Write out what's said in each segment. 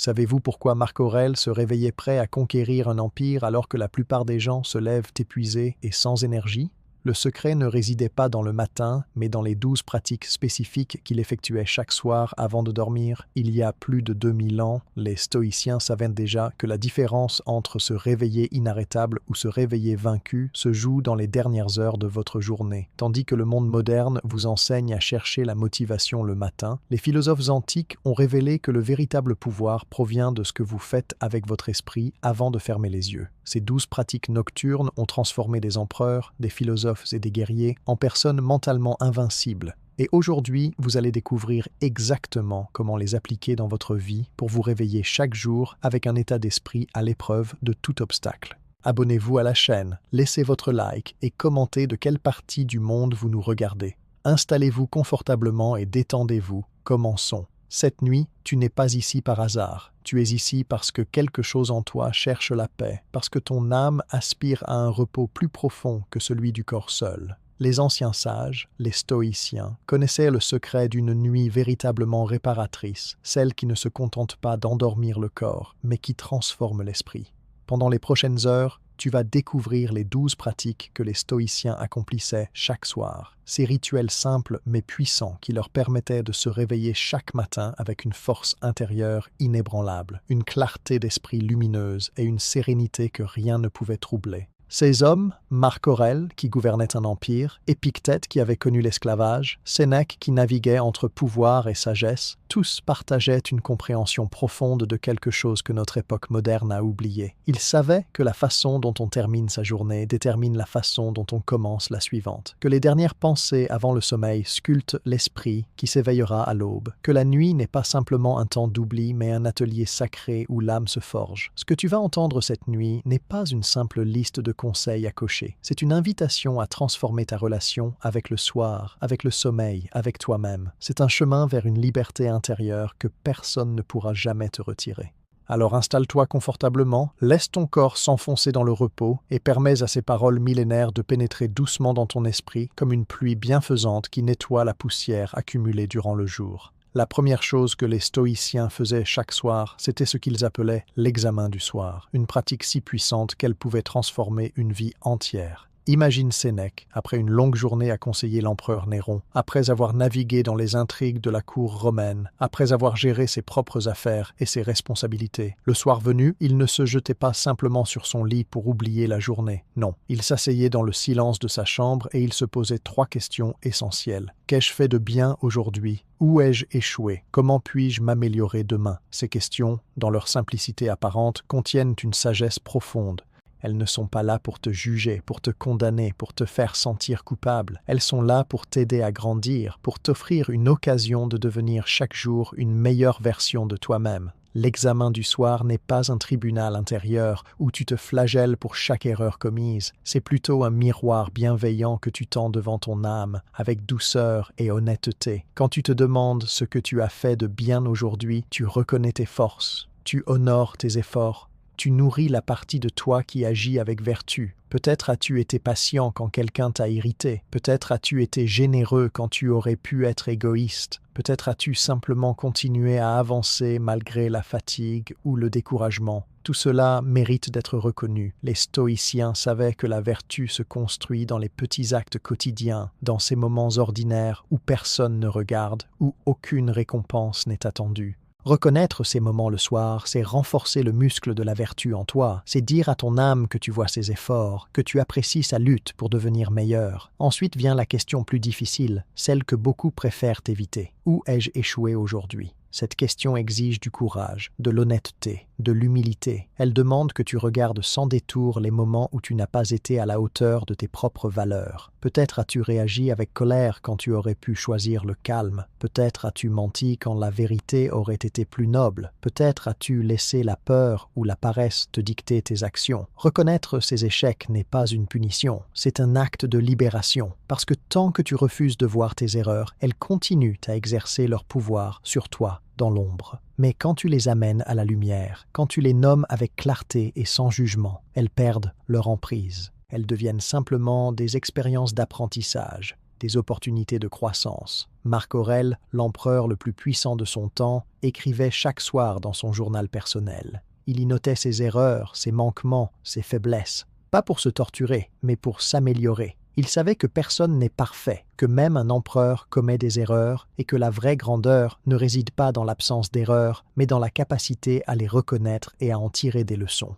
Savez-vous pourquoi Marc Aurèle se réveillait prêt à conquérir un empire alors que la plupart des gens se lèvent épuisés et sans énergie? Le secret ne résidait pas dans le matin, mais dans les 12 pratiques spécifiques qu'il effectuait chaque soir avant de dormir. Il y a plus de 2000 ans, les stoïciens savaient déjà que la différence entre se réveiller inarrêtable ou se réveiller vaincu se joue dans les dernières heures de votre journée. Tandis que le monde moderne vous enseigne à chercher la motivation le matin, les philosophes antiques ont révélé que le véritable pouvoir provient de ce que vous faites avec votre esprit avant de fermer les yeux. Ces 12 pratiques nocturnes ont transformé des empereurs, des philosophes et des guerriers en personnes mentalement invincibles. Et aujourd'hui, vous allez découvrir exactement comment les appliquer dans votre vie pour vous réveiller chaque jour avec un état d'esprit à l'épreuve de tout obstacle. Abonnez-vous à la chaîne, laissez votre like et commentez de quelle partie du monde vous nous regardez. Installez-vous confortablement et détendez-vous. Commençons. Cette nuit, tu n'es pas ici par hasard. Tu es ici parce que quelque chose en toi cherche la paix, parce que ton âme aspire à un repos plus profond que celui du corps seul. Les anciens sages, les stoïciens, connaissaient le secret d'une nuit véritablement réparatrice, celle qui ne se contente pas d'endormir le corps, mais qui transforme l'esprit. Pendant les prochaines heures, tu vas découvrir les 12 pratiques que les stoïciens accomplissaient chaque soir. Ces rituels simples mais puissants qui leur permettaient de se réveiller chaque matin avec une force intérieure inébranlable, une clarté d'esprit lumineuse et une sérénité que rien ne pouvait troubler. Ces hommes, Marc Aurèle qui gouvernait un empire, Épictète qui avait connu l'esclavage, Sénèque qui naviguait entre pouvoir et sagesse, tous partageaient une compréhension profonde de quelque chose que notre époque moderne a oublié. Ils savaient que la façon dont on termine sa journée détermine la façon dont on commence la suivante, que les dernières pensées avant le sommeil sculptent l'esprit qui s'éveillera à l'aube, que la nuit n'est pas simplement un temps d'oubli mais un atelier sacré où l'âme se forge. Ce que tu vas entendre cette nuit n'est pas une simple liste de conseils à cocher, c'est une invitation à transformer ta relation avec le soir, avec le sommeil, avec toi-même. C'est un chemin vers une liberté intérieure que personne ne pourra jamais te retirer. Alors installe-toi confortablement, laisse ton corps s'enfoncer dans le repos et permets à ces paroles millénaires de pénétrer doucement dans ton esprit comme une pluie bienfaisante qui nettoie la poussière accumulée durant le jour. La première chose que les stoïciens faisaient chaque soir, c'était ce qu'ils appelaient l'examen du soir, une pratique si puissante qu'elle pouvait transformer une vie entière. Imagine Sénèque, après une longue journée à conseiller l'empereur Néron, après avoir navigué dans les intrigues de la cour romaine, après avoir géré ses propres affaires et ses responsabilités. Le soir venu, il ne se jetait pas simplement sur son lit pour oublier la journée. Non, il s'asseyait dans le silence de sa chambre et il se posait 3 questions essentielles. Qu'ai-je fait de bien aujourd'hui? Où ai-je échoué? Comment puis-je m'améliorer demain? Ces questions, dans leur simplicité apparente, contiennent une sagesse profonde. Elles ne sont pas là pour te juger, pour te condamner, pour te faire sentir coupable. Elles sont là pour t'aider à grandir, pour t'offrir une occasion de devenir chaque jour une meilleure version de toi-même. L'examen du soir n'est pas un tribunal intérieur où tu te flagelles pour chaque erreur commise. C'est plutôt un miroir bienveillant que tu tends devant ton âme, avec douceur et honnêteté. Quand tu te demandes ce que tu as fait de bien aujourd'hui, tu reconnais tes forces, tu honores tes efforts. Tu nourris la partie de toi qui agit avec vertu. Peut-être as-tu été patient quand quelqu'un t'a irrité. Peut-être as-tu été généreux quand tu aurais pu être égoïste. Peut-être as-tu simplement continué à avancer malgré la fatigue ou le découragement. Tout cela mérite d'être reconnu. Les stoïciens savaient que la vertu se construit dans les petits actes quotidiens, dans ces moments ordinaires où personne ne regarde, où aucune récompense n'est attendue. Reconnaître ces moments le soir, c'est renforcer le muscle de la vertu en toi, c'est dire à ton âme que tu vois ses efforts, que tu apprécies sa lutte pour devenir meilleur. Ensuite vient la question plus difficile, celle que beaucoup préfèrent éviter. Où ai-je échoué aujourd'hui? Cette question exige du courage, de l'honnêteté, de l'humilité. Elle demande que tu regardes sans détour les moments où tu n'as pas été à la hauteur de tes propres valeurs. Peut-être as-tu réagi avec colère quand tu aurais pu choisir le calme. Peut-être as-tu menti quand la vérité aurait été plus noble. Peut-être as-tu laissé la peur ou la paresse te dicter tes actions. Reconnaître ces échecs n'est pas une punition, c'est un acte de libération. Parce que tant que tu refuses de voir tes erreurs, elles continuent à exercer leur pouvoir sur toi dans l'ombre. Mais quand tu les amènes à la lumière, quand tu les nommes avec clarté et sans jugement, elles perdent leur emprise. Elles deviennent simplement des expériences d'apprentissage, des opportunités de croissance. Marc Aurèle, l'empereur le plus puissant de son temps, écrivait chaque soir dans son journal personnel. Il y notait ses erreurs, ses manquements, ses faiblesses. Pas pour se torturer, mais pour s'améliorer. Il savait que personne n'est parfait, que même un empereur commet des erreurs et que la vraie grandeur ne réside pas dans l'absence d'erreurs, mais dans la capacité à les reconnaître et à en tirer des leçons.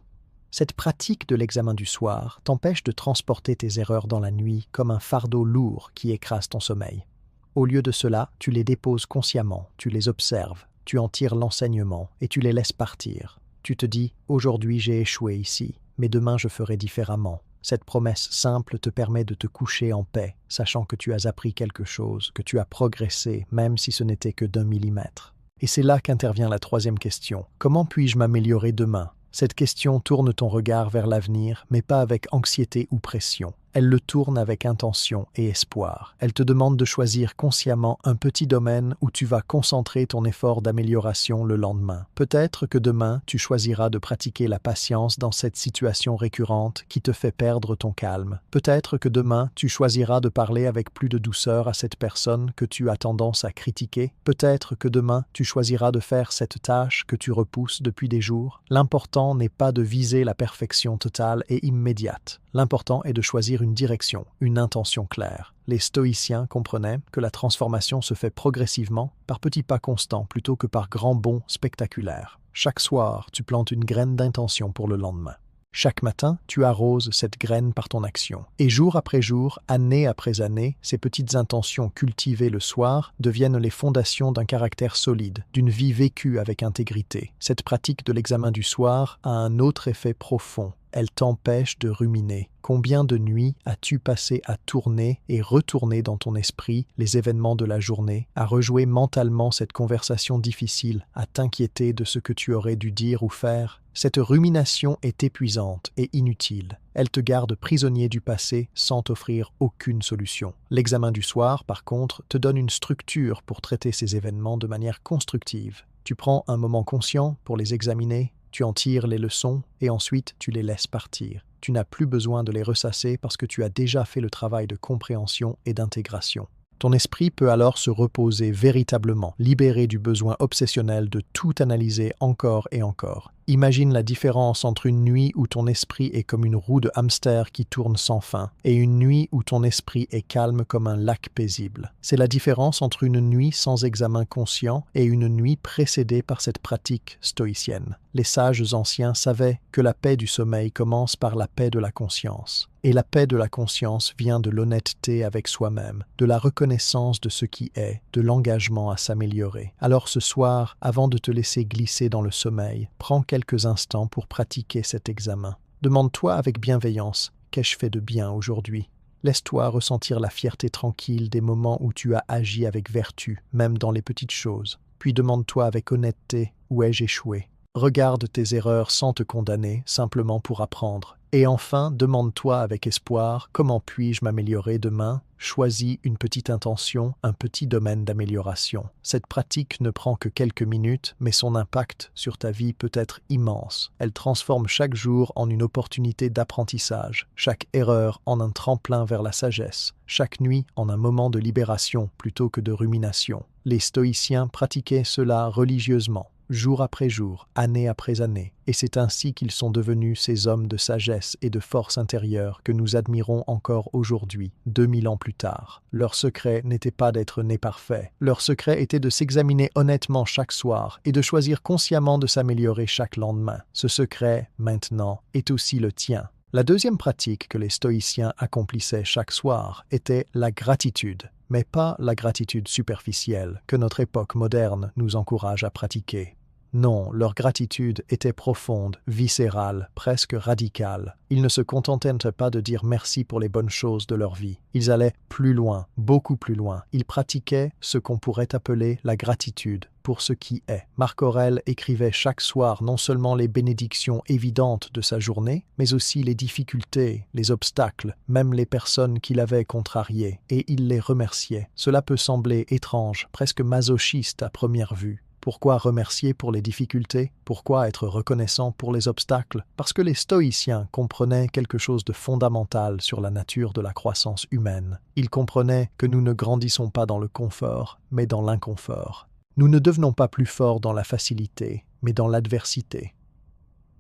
Cette pratique de l'examen du soir t'empêche de transporter tes erreurs dans la nuit comme un fardeau lourd qui écrase ton sommeil. Au lieu de cela, tu les déposes consciemment, tu les observes, tu en tires l'enseignement et tu les laisses partir. Tu te dis « Aujourd'hui j'ai échoué ici, mais demain je ferai différemment ». Cette promesse simple te permet de te coucher en paix, sachant que tu as appris quelque chose, que tu as progressé, même si ce n'était que d'1 millimètre. Et c'est là qu'intervient la troisième question. Comment puis-je m'améliorer demain ? Cette question tourne ton regard vers l'avenir, mais pas avec anxiété ou pression. Elle le tourne avec intention et espoir. Elle te demande de choisir consciemment un petit domaine où tu vas concentrer ton effort d'amélioration le lendemain. Peut-être que demain, tu choisiras de pratiquer la patience dans cette situation récurrente qui te fait perdre ton calme. Peut-être que demain, tu choisiras de parler avec plus de douceur à cette personne que tu as tendance à critiquer. Peut-être que demain, tu choisiras de faire cette tâche que tu repousses depuis des jours. L'important n'est pas de viser la perfection totale et immédiate. L'important est de choisir une direction, une intention claire. Les stoïciens comprenaient que la transformation se fait progressivement, par petits pas constants plutôt que par grands bonds spectaculaires. Chaque soir, tu plantes une graine d'intention pour le lendemain. Chaque matin, tu arroses cette graine par ton action. Et jour après jour, année après année, ces petites intentions cultivées le soir deviennent les fondations d'un caractère solide, d'une vie vécue avec intégrité. Cette pratique de l'examen du soir a un autre effet profond. Elle t'empêche de ruminer. Combien de nuits as-tu passé à tourner et retourner dans ton esprit les événements de la journée, à rejouer mentalement cette conversation difficile, à t'inquiéter de ce que tu aurais dû dire ou faire? Cette rumination est épuisante et inutile. Elle te garde prisonnier du passé sans t'offrir aucune solution. L'examen du soir, par contre, te donne une structure pour traiter ces événements de manière constructive. Tu prends un moment conscient pour les examiner, tu en tires les leçons et ensuite tu les laisses partir. Tu n'as plus besoin de les ressasser parce que tu as déjà fait le travail de compréhension et d'intégration. Ton esprit peut alors se reposer véritablement, libéré du besoin obsessionnel de tout analyser encore et encore. Imagine la différence entre une nuit où ton esprit est comme une roue de hamster qui tourne sans fin et une nuit où ton esprit est calme comme un lac paisible. C'est la différence entre une nuit sans examen conscient et une nuit précédée par cette pratique stoïcienne. Les sages anciens savaient que la paix du sommeil commence par la paix de la conscience. Et la paix de la conscience vient de l'honnêteté avec soi-même, de la reconnaissance de ce qui est, de l'engagement à s'améliorer. Alors ce soir, avant de te laisser glisser dans le sommeil, prends quelques instants pour pratiquer cet examen. Demande-toi avec bienveillance, qu'ai-je fait de bien aujourd'hui ? Laisse-toi ressentir la fierté tranquille des moments où tu as agi avec vertu, même dans les petites choses. Puis demande-toi avec honnêteté, où ai-je échoué ? Regarde tes erreurs sans te condamner, simplement pour apprendre. Et enfin, demande-toi avec espoir, comment puis-je m'améliorer demain ? Choisis une petite intention, un petit domaine d'amélioration. Cette pratique ne prend que quelques minutes, mais son impact sur ta vie peut être immense. Elle transforme chaque jour en une opportunité d'apprentissage, chaque erreur en un tremplin vers la sagesse, chaque nuit en un moment de libération plutôt que de rumination. Les stoïciens pratiquaient cela religieusement, jour après jour, année après année, et c'est ainsi qu'ils sont devenus ces hommes de sagesse et de force intérieure que nous admirons encore aujourd'hui, 2000 ans plus tard. Leur secret n'était pas d'être nés parfaits, leur secret était de s'examiner honnêtement chaque soir et de choisir consciemment de s'améliorer chaque lendemain. Ce secret, maintenant, est aussi le tien. La deuxième pratique que les stoïciens accomplissaient chaque soir était la gratitude, mais pas la gratitude superficielle que notre époque moderne nous encourage à pratiquer. Non, leur gratitude était profonde, viscérale, presque radicale. Ils ne se contentaient pas de dire merci pour les bonnes choses de leur vie. Ils allaient plus loin, beaucoup plus loin. Ils pratiquaient ce qu'on pourrait appeler la gratitude pour ce qui est. Marc Aurèle écrivait chaque soir non seulement les bénédictions évidentes de sa journée, mais aussi les difficultés, les obstacles, même les personnes qu'il avait contrariées, et il les remerciait. Cela peut sembler étrange, presque masochiste à première vue. Pourquoi remercier pour les difficultés? Pourquoi être reconnaissant pour les obstacles? Parce que les stoïciens comprenaient quelque chose de fondamental sur la nature de la croissance humaine. Ils comprenaient que nous ne grandissons pas dans le confort, mais dans l'inconfort. Nous ne devenons pas plus forts dans la facilité, mais dans l'adversité.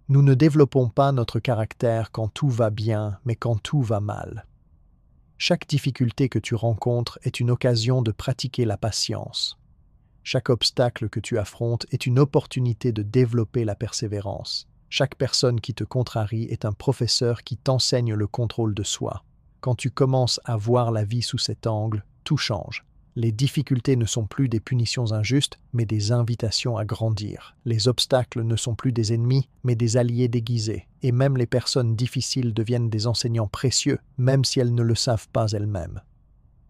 Nous ne développons pas notre caractère quand tout va bien, mais quand tout va mal. Chaque difficulté que tu rencontres est une occasion de pratiquer la patience. Chaque obstacle que tu affrontes est une opportunité de développer la persévérance. Chaque personne qui te contrarie est un professeur qui t'enseigne le contrôle de soi. Quand tu commences à voir la vie sous cet angle, tout change. Les difficultés ne sont plus des punitions injustes, mais des invitations à grandir. Les obstacles ne sont plus des ennemis, mais des alliés déguisés. Et même les personnes difficiles deviennent des enseignants précieux, même si elles ne le savent pas elles-mêmes.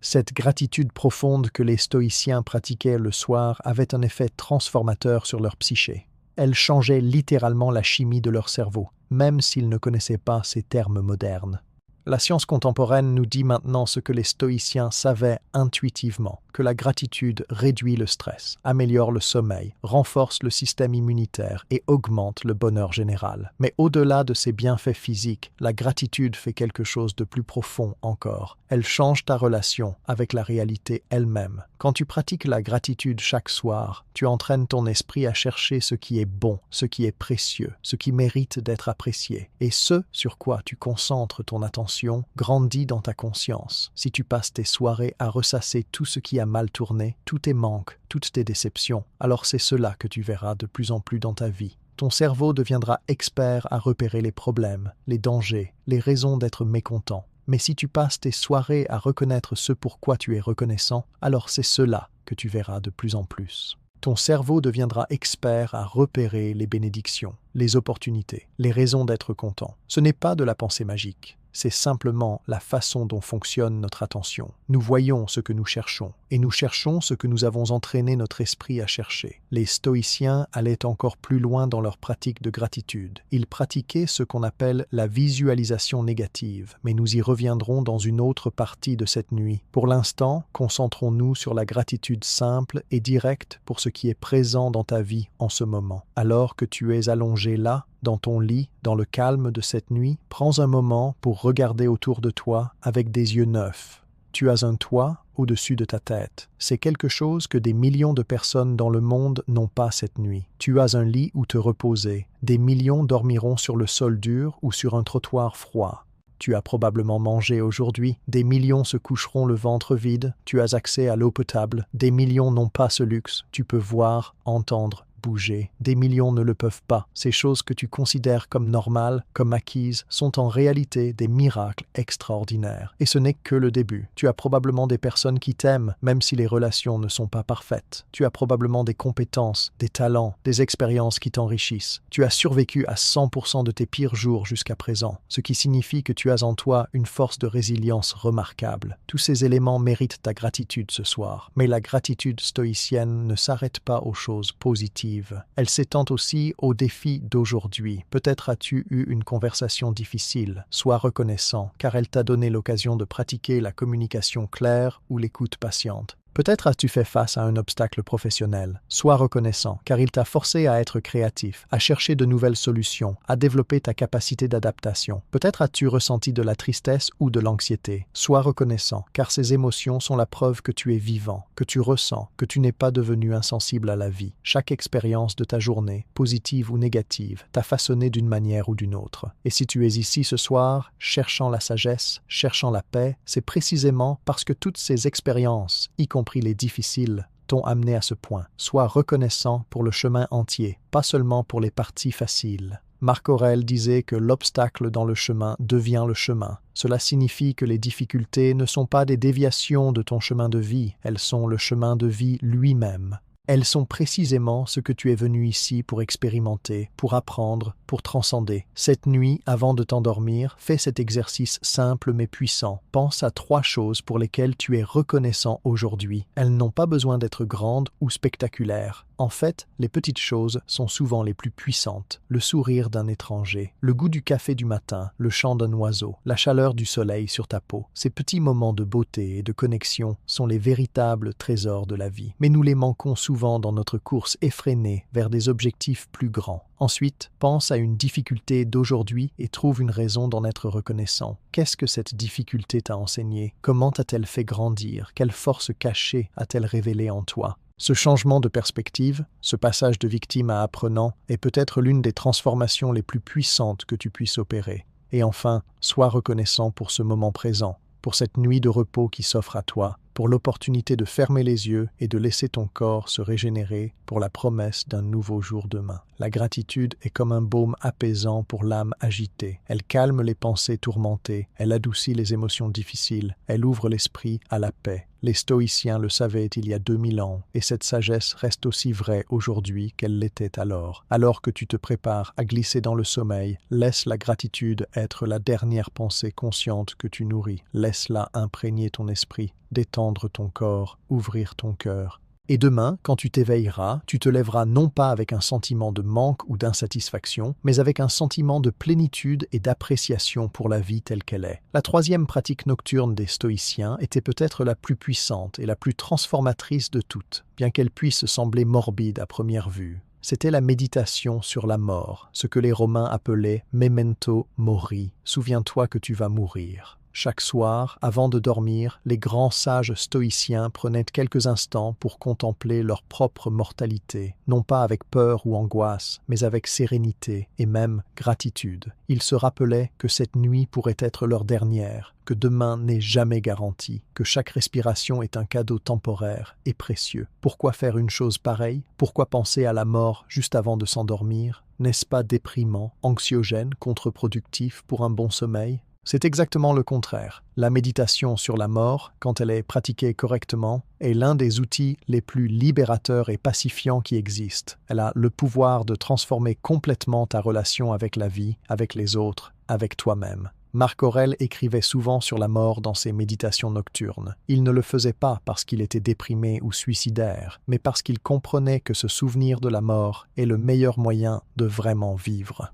Cette gratitude profonde que les stoïciens pratiquaient le soir avait un effet transformateur sur leur psyché. Elle changeait littéralement la chimie de leur cerveau, même s'ils ne connaissaient pas ces termes modernes. La science contemporaine nous dit maintenant ce que les stoïciens savaient intuitivement, que la gratitude réduit le stress, améliore le sommeil, renforce le système immunitaire et augmente le bonheur général. Mais au-delà de ces bienfaits physiques, la gratitude fait quelque chose de plus profond encore. Elle change ta relation avec la réalité elle-même. Quand tu pratiques la gratitude chaque soir, tu entraînes ton esprit à chercher ce qui est bon, ce qui est précieux, ce qui mérite d'être apprécié. Et ce sur quoi tu concentres ton attention grandit dans ta conscience. Si tu passes tes soirées à ressasser tout ce qui a mal tourné, tous tes manques, toutes tes déceptions, alors c'est cela que tu verras de plus en plus dans ta vie. Ton cerveau deviendra expert à repérer les problèmes, les dangers, les raisons d'être mécontent. Mais si tu passes tes soirées à reconnaître ce pourquoi tu es reconnaissant, alors c'est cela que tu verras de plus en plus. Ton cerveau deviendra expert à repérer les bénédictions, les opportunités, les raisons d'être content. Ce n'est pas de la pensée magique. C'est simplement la façon dont fonctionne notre attention. Nous voyons ce que nous cherchons, et nous cherchons ce que nous avons entraîné notre esprit à chercher. Les stoïciens allaient encore plus loin dans leur pratique de gratitude. Ils pratiquaient ce qu'on appelle la visualisation négative, mais nous y reviendrons dans une autre partie de cette nuit. Pour l'instant, concentrons-nous sur la gratitude simple et directe pour ce qui est présent dans ta vie en ce moment. Alors que tu es allongé là, dans ton lit, dans le calme de cette nuit, prends un moment pour regarder autour de toi avec des yeux neufs. Tu as un toit au-dessus de ta tête. C'est quelque chose que des millions de personnes dans le monde n'ont pas cette nuit. Tu as un lit où te reposer. Des millions dormiront sur le sol dur ou sur un trottoir froid. Tu as probablement mangé aujourd'hui. Des millions se coucheront le ventre vide. Tu as accès à l'eau potable. Des millions n'ont pas ce luxe. Tu peux voir, entendre, bouger. Des millions ne le peuvent pas. Ces choses que tu considères comme normales, comme acquises, sont en réalité des miracles extraordinaires. Et ce n'est que le début. Tu as probablement des personnes qui t'aiment, même si les relations ne sont pas parfaites. Tu as probablement des compétences, des talents, des expériences qui t'enrichissent. Tu as survécu à 100% de tes pires jours jusqu'à présent, ce qui signifie que tu as en toi une force de résilience remarquable. Tous ces éléments méritent ta gratitude ce soir. Mais la gratitude stoïcienne ne s'arrête pas aux choses positives. Elle s'étend aussi aux défis d'aujourd'hui. Peut-être as-tu eu une conversation difficile. Sois reconnaissant, car elle t'a donné l'occasion de pratiquer la communication claire ou l'écoute patiente. Peut-être as-tu fait face à un obstacle professionnel. Sois reconnaissant, car il t'a forcé à être créatif, à chercher de nouvelles solutions, à développer ta capacité d'adaptation. Peut-être as-tu ressenti de la tristesse ou de l'anxiété. Sois reconnaissant, car ces émotions sont la preuve que tu es vivant, que tu ressens, que tu n'es pas devenu insensible à la vie. Chaque expérience de ta journée, positive ou négative, t'a façonné d'une manière ou d'une autre. Et si tu es ici ce soir, cherchant la sagesse, cherchant la paix, c'est précisément parce que toutes ces expériences, y compris les difficiles, t'ont amené à ce point. Sois reconnaissant pour le chemin entier, pas seulement pour les parties faciles. Marc Aurèle disait que l'obstacle dans le chemin devient le chemin. Cela signifie que les difficultés ne sont pas des déviations de ton chemin de vie, elles sont le chemin de vie lui-même. Elles sont précisément ce que tu es venu ici pour expérimenter, pour apprendre, pour transcender. Cette nuit, avant de t'endormir, fais cet exercice simple mais puissant. Pense à 3 choses pour lesquelles tu es reconnaissant aujourd'hui. Elles n'ont pas besoin d'être grandes ou spectaculaires. En fait, les petites choses sont souvent les plus puissantes. Le sourire d'un étranger, le goût du café du matin, le chant d'un oiseau, la chaleur du soleil sur ta peau. Ces petits moments de beauté et de connexion sont les véritables trésors de la vie. Mais nous les manquons souvent souvent dans notre course effrénée vers des objectifs plus grands. Ensuite, pense à une difficulté d'aujourd'hui et trouve une raison d'en être reconnaissant. Qu'est-ce que cette difficulté t'a enseigné? Comment t'a-t-elle fait grandir? Quelle force cachée a-t-elle révélée en toi? Ce changement de perspective, ce passage de victime à apprenant, est peut-être l'une des transformations les plus puissantes que tu puisses opérer. Et enfin, sois reconnaissant pour ce moment présent, pour cette nuit de repos qui s'offre à toi, pour l'opportunité de fermer les yeux et de laisser ton corps se régénérer pour la promesse d'un nouveau jour demain. La gratitude est comme un baume apaisant pour l'âme agitée. Elle calme les pensées tourmentées, elle adoucit les émotions difficiles, elle ouvre l'esprit à la paix. Les stoïciens le savaient il y a 2000 ans, et cette sagesse reste aussi vraie aujourd'hui qu'elle l'était alors. Alors que tu te prépares à glisser dans le sommeil, laisse la gratitude être la dernière pensée consciente que tu nourris. Laisse-la imprégner ton esprit, détendre ton corps, ouvrir ton cœur. Et demain, quand tu t'éveilleras, tu te lèveras non pas avec un sentiment de manque ou d'insatisfaction, mais avec un sentiment de plénitude et d'appréciation pour la vie telle qu'elle est. La troisième pratique nocturne des stoïciens était peut-être la plus puissante et la plus transformatrice de toutes, bien qu'elle puisse sembler morbide à première vue. C'était la méditation sur la mort, ce que les Romains appelaient « memento mori », souviens-toi que tu vas mourir. Chaque soir, avant de dormir, les grands sages stoïciens prenaient quelques instants pour contempler leur propre mortalité, non pas avec peur ou angoisse, mais avec sérénité et même gratitude. Ils se rappelaient que cette nuit pourrait être leur dernière, que demain n'est jamais garanti, que chaque respiration est un cadeau temporaire et précieux. Pourquoi faire une chose pareille? Pourquoi penser à la mort juste avant de s'endormir? N'est-ce pas déprimant, anxiogène, contre-productif pour un bon sommeil? C'est exactement le contraire. La méditation sur la mort, quand elle est pratiquée correctement, est l'un des outils les plus libérateurs et pacifiants qui existent. Elle a le pouvoir de transformer complètement ta relation avec la vie, avec les autres, avec toi-même. Marc Aurèle écrivait souvent sur la mort dans ses méditations nocturnes. Il ne le faisait pas parce qu'il était déprimé ou suicidaire, mais parce qu'il comprenait que ce souvenir de la mort est le meilleur moyen de vraiment vivre.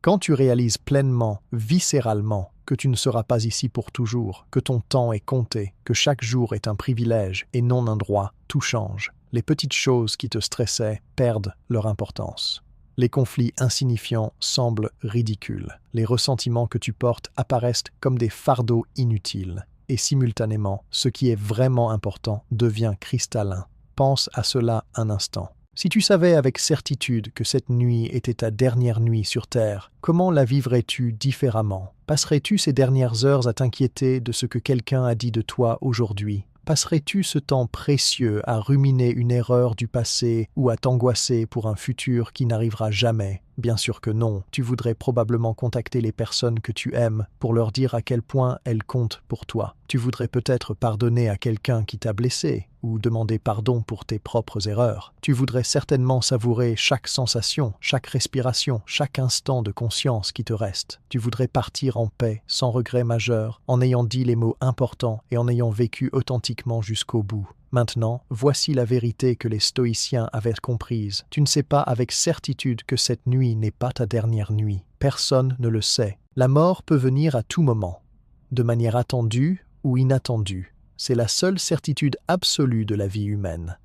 Quand tu réalises pleinement, viscéralement, que tu ne seras pas ici pour toujours, que ton temps est compté, que chaque jour est un privilège et non un droit, tout change. Les petites choses qui te stressaient perdent leur importance. Les conflits insignifiants semblent ridicules. Les ressentiments que tu portes apparaissent comme des fardeaux inutiles. Et simultanément, ce qui est vraiment important devient cristallin. Pense à cela un instant. Si tu savais avec certitude que cette nuit était ta dernière nuit sur Terre, comment la vivrais-tu différemment? Passerais-tu ces dernières heures à t'inquiéter de ce que quelqu'un a dit de toi aujourd'hui? Passerais-tu ce temps précieux à ruminer une erreur du passé ou à t'angoisser pour un futur qui n'arrivera jamais? Bien sûr que non. Tu voudrais probablement contacter les personnes que tu aimes pour leur dire à quel point elles comptent pour toi. Tu voudrais peut-être pardonner à quelqu'un qui t'a blessé ou demander pardon pour tes propres erreurs. Tu voudrais certainement savourer chaque sensation, chaque respiration, chaque instant de conscience qui te reste. Tu voudrais partir en paix, sans regret majeur, en ayant dit les mots importants et en ayant vécu authentiquement jusqu'au bout. Maintenant, voici la vérité que les stoïciens avaient comprise. Tu ne sais pas avec certitude que cette nuit n'est pas ta dernière nuit. Personne ne le sait. La mort peut venir à tout moment, de manière attendue ou inattendue. C'est la seule certitude absolue de la vie humaine.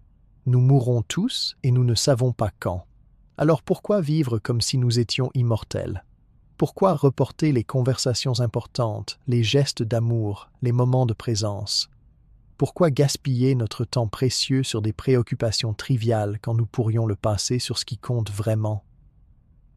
Nous mourrons tous et nous ne savons pas quand. Alors pourquoi vivre comme si nous étions immortels? Pourquoi reporter les conversations importantes, les gestes d'amour, les moments de présence? Pourquoi gaspiller notre temps précieux sur des préoccupations triviales quand nous pourrions le passer sur ce qui compte vraiment?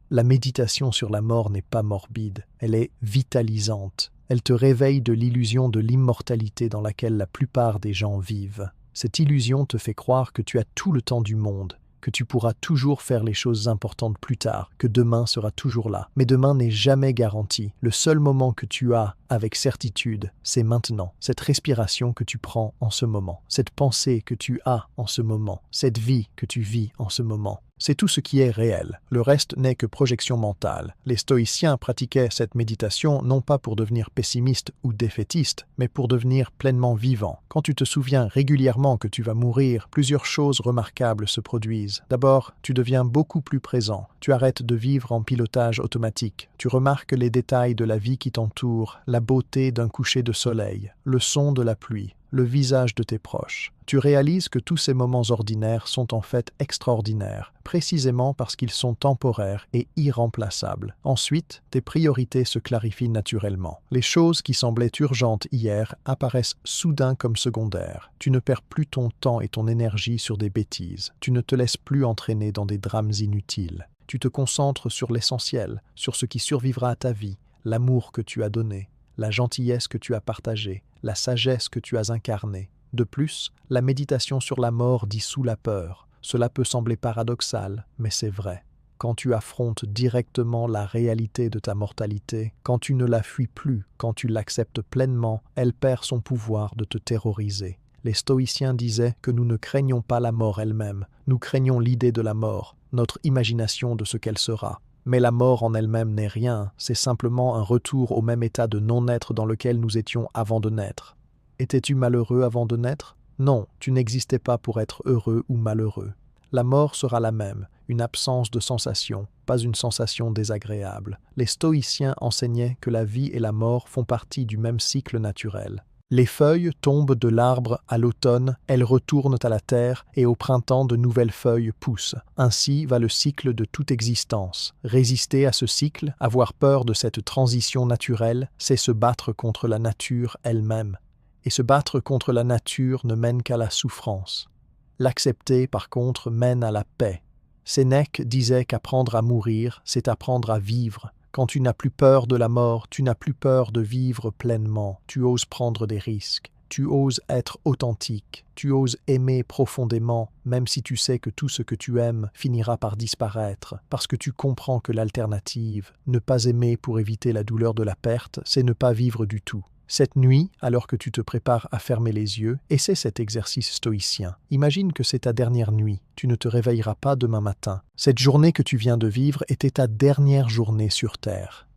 La méditation sur la mort n'est pas morbide, elle est vitalisante. Elle te réveille de l'illusion de l'immortalité dans laquelle la plupart des gens vivent. Cette illusion te fait croire que tu as tout le temps du monde, que tu pourras toujours faire les choses importantes plus tard, que demain sera toujours là. Mais demain n'est jamais garanti. Le seul moment que tu as, avec certitude, c'est maintenant. Cette respiration que tu prends en ce moment, cette pensée que tu as en ce moment, cette vie que tu vis en ce moment. C'est tout ce qui est réel. Le reste n'est que projection mentale. Les stoïciens pratiquaient cette méditation non pas pour devenir pessimistes ou défaitistes, mais pour devenir pleinement vivants. Quand tu te souviens régulièrement que tu vas mourir, plusieurs choses remarquables se produisent. D'abord, tu deviens beaucoup plus présent. Tu arrêtes de vivre en pilotage automatique. Tu remarques les détails de la vie qui t'entoure, la beauté d'un coucher de soleil, le son de la pluie, le visage de tes proches. Tu réalises que tous ces moments ordinaires sont en fait extraordinaires, précisément parce qu'ils sont temporaires et irremplaçables. Ensuite, tes priorités se clarifient naturellement. Les choses qui semblaient urgentes hier apparaissent soudain comme secondaires. Tu ne perds plus ton temps et ton énergie sur des bêtises. Tu ne te laisses plus entraîner dans des drames inutiles. Tu te concentres sur l'essentiel, sur ce qui survivra à ta vie, l'amour que tu as donné, la gentillesse que tu as partagée, la sagesse que tu as incarnée. De plus, la méditation sur la mort dissout la peur. Cela peut sembler paradoxal, mais c'est vrai. Quand tu affrontes directement la réalité de ta mortalité, quand tu ne la fuis plus, quand tu l'acceptes pleinement, elle perd son pouvoir de te terroriser. Les stoïciens disaient que nous ne craignons pas la mort elle-même, nous craignons l'idée de la mort, notre imagination de ce qu'elle sera. Mais la mort en elle-même n'est rien, c'est simplement un retour au même état de non-être dans lequel nous étions avant de naître. Étais-tu malheureux avant de naître? Non, tu n'existais pas pour être heureux ou malheureux. La mort sera la même, une absence de sensation, pas une sensation désagréable. Les stoïciens enseignaient que la vie et la mort font partie du même cycle naturel. Les feuilles tombent de l'arbre à l'automne, elles retournent à la terre et au printemps de nouvelles feuilles poussent. Ainsi va le cycle de toute existence. Résister à ce cycle, avoir peur de cette transition naturelle, c'est se battre contre la nature elle-même. Et se battre contre la nature ne mène qu'à la souffrance. L'accepter, par contre, mène à la paix. Sénèque disait qu'apprendre à mourir, c'est apprendre à vivre. Quand tu n'as plus peur de la mort, tu n'as plus peur de vivre pleinement. Tu oses prendre des risques. Tu oses être authentique. Tu oses aimer profondément, même si tu sais que tout ce que tu aimes finira par disparaître, parce que tu comprends que l'alternative, ne pas aimer pour éviter la douleur de la perte, c'est ne pas vivre du tout. Cette nuit, alors que tu te prépares à fermer les yeux, essaie cet exercice stoïcien. Imagine que c'est ta dernière nuit. Tu ne te réveilleras pas demain matin. Cette journée que tu viens de vivre était ta dernière journée sur Terre.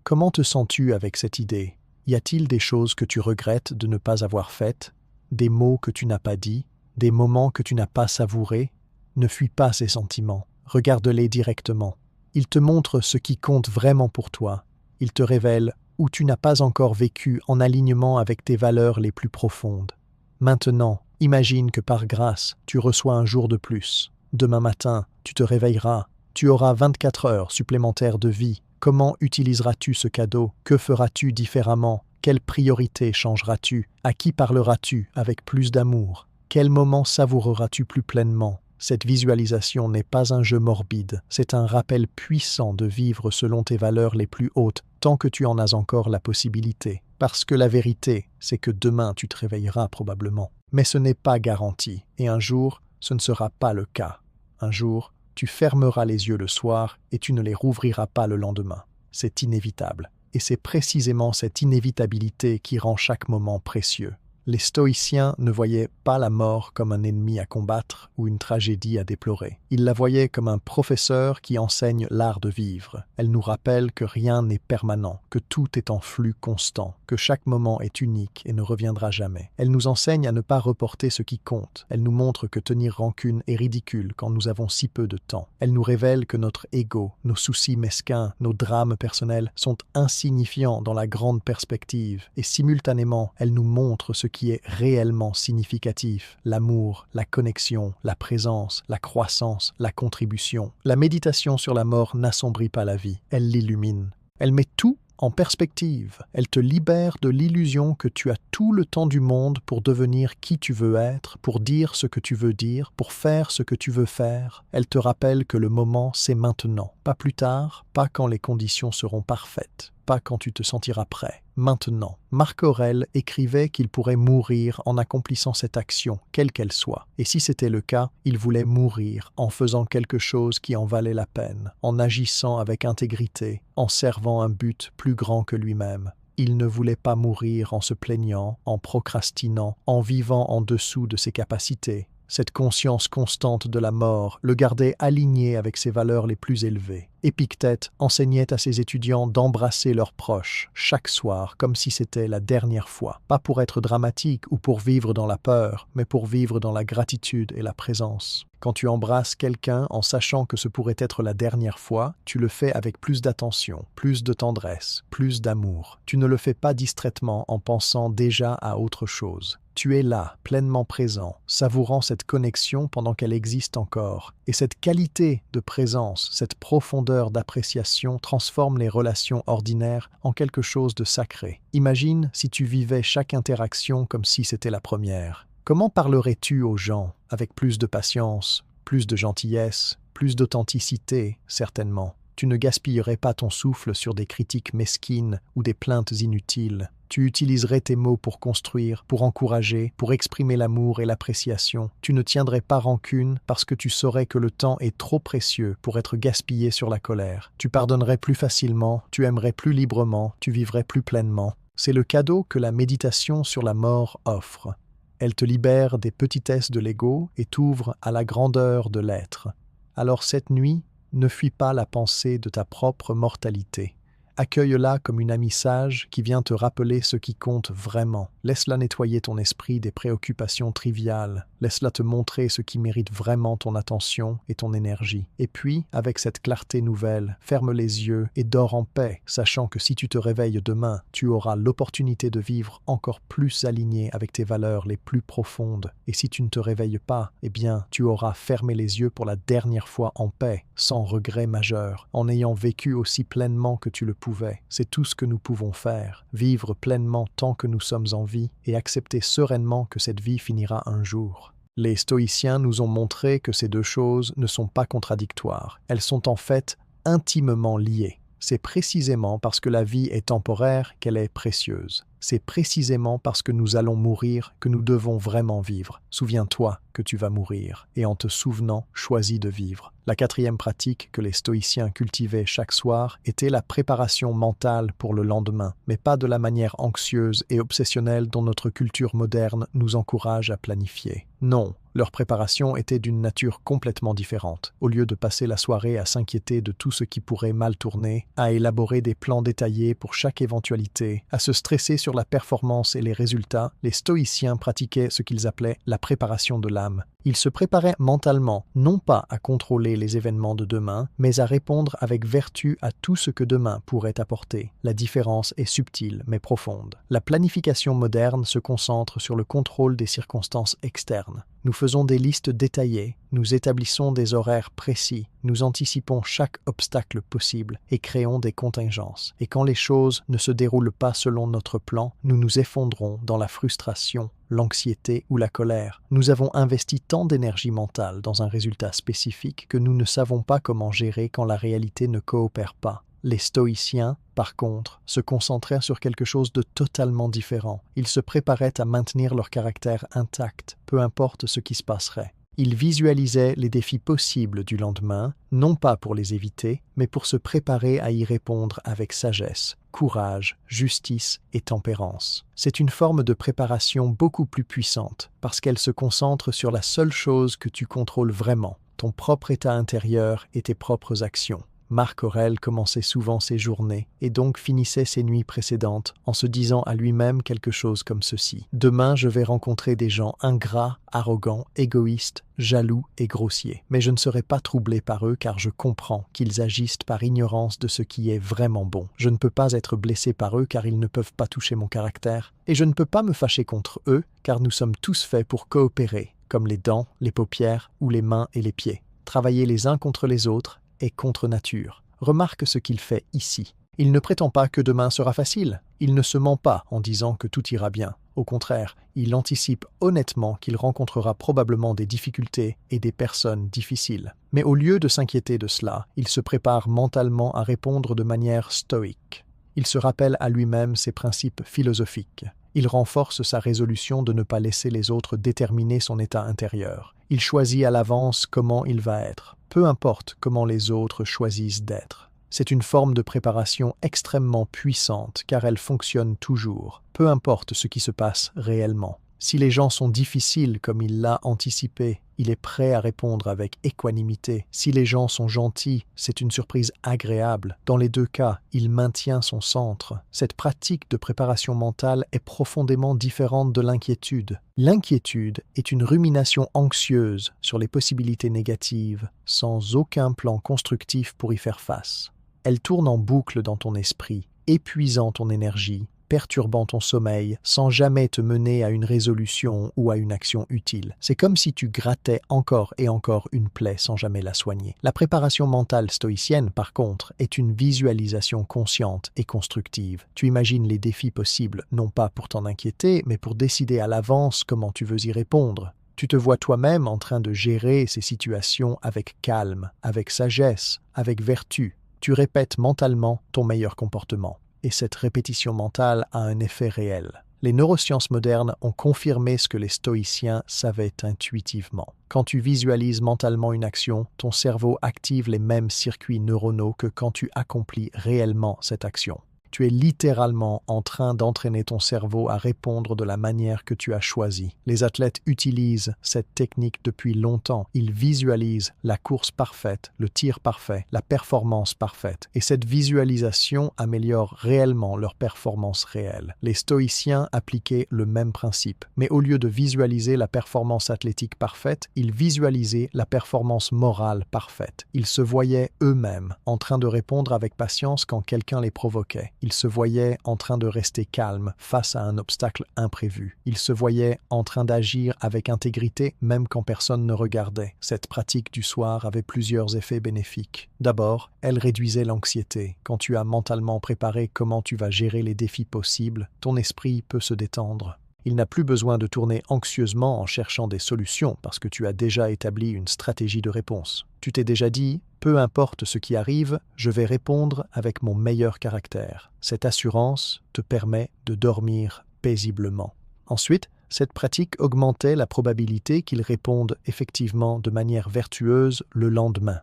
Comment te sens-tu avec cette idée? Y a-t-il des choses que tu regrettes de ne pas avoir faites? Des mots que tu n'as pas dits? Des moments que tu n'as pas savourés? Ne fuis pas ces sentiments. Regarde-les directement. Ils te montrent ce qui compte vraiment pour toi. Ils te révèlent où tu n'as pas encore vécu en alignement avec tes valeurs les plus profondes. Maintenant, imagine que par grâce, tu reçois un jour de plus. Demain matin, tu te réveilleras. Tu auras 24 heures supplémentaires de vie. Comment utiliseras-tu ce cadeau? Que feras-tu différemment? Quelle priorité changeras-tu? À qui parleras-tu avec plus d'amour? Quel moment savoureras-tu plus pleinement? Cette visualisation n'est pas un jeu morbide, c'est un rappel puissant de vivre selon tes valeurs les plus hautes, tant que tu en as encore la possibilité. Parce que la vérité, c'est que demain tu te réveilleras probablement. Mais ce n'est pas garanti, et un jour, ce ne sera pas le cas. Un jour, tu fermeras les yeux le soir et tu ne les rouvriras pas le lendemain. C'est inévitable. Et c'est précisément cette inévitabilité qui rend chaque moment précieux. Les stoïciens ne voyaient pas la mort comme un ennemi à combattre ou une tragédie à déplorer. Ils la voyaient comme un professeur qui enseigne l'art de vivre. Elle nous rappelle que rien n'est permanent, que tout est en flux constant, que chaque moment est unique et ne reviendra jamais. Elle nous enseigne à ne pas reporter ce qui compte. Elle nous montre que tenir rancune est ridicule quand nous avons si peu de temps. Elle nous révèle que notre ego, nos soucis mesquins, nos drames personnels sont insignifiants dans la grande perspective et simultanément, elle nous montre ce qui est réellement significatif, l'amour, la connexion, la présence, la croissance, la contribution. La méditation sur la mort n'assombrit pas la vie, elle l'illumine. Elle met tout en perspective. Elle te libère de l'illusion que tu as tout le temps du monde pour devenir qui tu veux être, pour dire ce que tu veux dire, pour faire ce que tu veux faire. Elle te rappelle que le moment, c'est maintenant. Pas plus tard, pas quand les conditions seront parfaites, pas quand tu te sentiras prêt. Maintenant. Marc Aurèle écrivait qu'il pourrait mourir en accomplissant cette action, quelle qu'elle soit. Et si c'était le cas, il voulait mourir en faisant quelque chose qui en valait la peine, en agissant avec intégrité, en servant un but plus grand que lui-même. Il ne voulait pas mourir en se plaignant, en procrastinant, en vivant en dessous de ses capacités. Cette conscience constante de la mort le gardait aligné avec ses valeurs les plus élevées. Épictète enseignait à ses étudiants d'embrasser leurs proches chaque soir comme si c'était la dernière fois. Pas pour être dramatique ou pour vivre dans la peur, mais pour vivre dans la gratitude et la présence. Quand tu embrasses quelqu'un en sachant que ce pourrait être la dernière fois, tu le fais avec plus d'attention, plus de tendresse, plus d'amour. Tu ne le fais pas distraitement en pensant déjà à autre chose. Tu es là, pleinement présent, savourant cette connexion pendant qu'elle existe encore. Et cette qualité de présence, cette profondeur d'appréciation transforme les relations ordinaires en quelque chose de sacré. Imagine si tu vivais chaque interaction comme si c'était la première. Comment parlerais-tu aux gens avec plus de patience, plus de gentillesse, plus d'authenticité, certainement? Tu ne gaspillerais pas ton souffle sur des critiques mesquines ou des plaintes inutiles. Tu utiliserais tes mots pour construire, pour encourager, pour exprimer l'amour et l'appréciation. Tu ne tiendrais pas rancune parce que tu saurais que le temps est trop précieux pour être gaspillé sur la colère. Tu pardonnerais plus facilement, tu aimerais plus librement, tu vivrais plus pleinement. C'est le cadeau que la méditation sur la mort offre. Elle te libère des petitesses de l'ego et t'ouvre à la grandeur de l'être. Alors cette nuit, ne fuis pas la pensée de ta propre mortalité. Accueille-la comme une amie sage qui vient te rappeler ce qui compte vraiment. Laisse-la nettoyer ton esprit des préoccupations triviales. Laisse-la te montrer ce qui mérite vraiment ton attention et ton énergie. Et puis, avec cette clarté nouvelle, ferme les yeux et dors en paix, sachant que si tu te réveilles demain, tu auras l'opportunité de vivre encore plus aligné avec tes valeurs les plus profondes. Et si tu ne te réveilles pas, eh bien, tu auras fermé les yeux pour la dernière fois en paix, sans regret majeur, en ayant vécu aussi pleinement que tu le pouvais. C'est tout ce que nous pouvons faire, vivre pleinement tant que nous sommes en vie et accepter sereinement que cette vie finira un jour. Les stoïciens nous ont montré que ces deux choses ne sont pas contradictoires. Elles sont en fait intimement liées. C'est précisément parce que la vie est temporaire qu'elle est précieuse. C'est précisément parce que nous allons mourir que nous devons vraiment vivre. Souviens-toi que tu vas mourir, et en te souvenant, choisis de vivre. La quatrième pratique que les stoïciens cultivaient chaque soir était la préparation mentale pour le lendemain, mais pas de la manière anxieuse et obsessionnelle dont notre culture moderne nous encourage à planifier. Non, leur préparation était d'une nature complètement différente. Au lieu de passer la soirée à s'inquiéter de tout ce qui pourrait mal tourner, à élaborer des plans détaillés pour chaque éventualité, à se stresser sur la performance et les résultats, les stoïciens pratiquaient ce qu'ils appelaient la préparation de l'âme. Ils se préparaient mentalement, non pas à contrôler les événements de demain, mais à répondre avec vertu à tout ce que demain pourrait apporter. La différence est subtile mais profonde. La planification moderne se concentre sur le contrôle des circonstances externes. Nous faisons des listes détaillées, nous établissons des horaires précis, nous anticipons chaque obstacle possible et créons des contingences. Et quand les choses ne se déroulent pas selon notre plan, nous nous effondrons dans la frustration, l'anxiété ou la colère. Nous avons investi tant d'énergie mentale dans un résultat spécifique que nous ne savons pas comment gérer quand la réalité ne coopère pas. Les stoïciens, par contre, se concentraient sur quelque chose de totalement différent. Ils se préparaient à maintenir leur caractère intact, peu importe ce qui se passerait. Ils visualisaient les défis possibles du lendemain, non pas pour les éviter, mais pour se préparer à y répondre avec sagesse, courage, justice et tempérance. C'est une forme de préparation beaucoup plus puissante, parce qu'elle se concentre sur la seule chose que tu contrôles vraiment, ton propre état intérieur et tes propres actions. Marc Aurèle commençait souvent ses journées et donc finissait ses nuits précédentes en se disant à lui-même quelque chose comme ceci. « Demain, je vais rencontrer des gens ingrats, arrogants, égoïstes, jaloux et grossiers. Mais je ne serai pas troublé par eux car je comprends qu'ils agissent par ignorance de ce qui est vraiment bon. Je ne peux pas être blessé par eux car ils ne peuvent pas toucher mon caractère. Et je ne peux pas me fâcher contre eux car nous sommes tous faits pour coopérer, comme les dents, les paupières ou les mains et les pieds. Travailler les uns contre les autres et contre nature. Remarque ce qu'il fait ici. Il ne prétend pas que demain sera facile. Il ne se ment pas en disant que tout ira bien. Au contraire, il anticipe honnêtement qu'il rencontrera probablement des difficultés et des personnes difficiles. Mais au lieu de s'inquiéter de cela, il se prépare mentalement à répondre de manière stoïque. Il se rappelle à lui-même ses principes philosophiques. Il renforce sa résolution de ne pas laisser les autres déterminer son état intérieur. Il choisit à l'avance comment il va être, peu importe comment les autres choisissent d'être. C'est une forme de préparation extrêmement puissante car elle fonctionne toujours, peu importe ce qui se passe réellement. Si les gens sont difficiles comme il l'a anticipé, il est prêt à répondre avec équanimité. Si les gens sont gentils, c'est une surprise agréable. Dans les deux cas, il maintient son centre. Cette pratique de préparation mentale est profondément différente de l'inquiétude. L'inquiétude est une rumination anxieuse sur les possibilités négatives, sans aucun plan constructif pour y faire face. Elle tourne en boucle dans ton esprit, épuisant ton énergie, perturbant ton sommeil sans jamais te mener à une résolution ou à une action utile. C'est comme si tu grattais encore et encore une plaie sans jamais la soigner. La préparation mentale stoïcienne, par contre, est une visualisation consciente et constructive. Tu imagines les défis possibles, non pas pour t'en inquiéter, mais pour décider à l'avance comment tu veux y répondre. Tu te vois toi-même en train de gérer ces situations avec calme, avec sagesse, avec vertu. Tu répètes mentalement ton meilleur comportement. Et cette répétition mentale a un effet réel. Les neurosciences modernes ont confirmé ce que les stoïciens savaient intuitivement. Quand tu visualises mentalement une action, ton cerveau active les mêmes circuits neuronaux que quand tu accomplis réellement cette action. Tu es littéralement en train d'entraîner ton cerveau à répondre de la manière que tu as choisie. Les athlètes utilisent cette technique depuis longtemps. Ils visualisent la course parfaite, le tir parfait, la performance parfaite. Et cette visualisation améliore réellement leur performance réelle. Les stoïciens appliquaient le même principe. Mais au lieu de visualiser la performance athlétique parfaite, ils visualisaient la performance morale parfaite. Ils se voyaient eux-mêmes en train de répondre avec patience quand quelqu'un les provoquait. Ils se voyaient en train de rester calmes face à un obstacle imprévu. Ils se voyaient en train d'agir avec intégrité même quand personne ne regardait. Cette pratique du soir avait plusieurs effets bénéfiques. D'abord, elle réduisait l'anxiété. Quand tu as mentalement préparé comment tu vas gérer les défis possibles, ton esprit peut se détendre. Il n'a plus besoin de tourner anxieusement en cherchant des solutions parce que tu as déjà établi une stratégie de réponse. Tu t'es déjà dit « Peu importe ce qui arrive, je vais répondre avec mon meilleur caractère ». Cette assurance te permet de dormir paisiblement. Ensuite, cette pratique augmentait la probabilité qu'ils répondent effectivement de manière vertueuse le lendemain.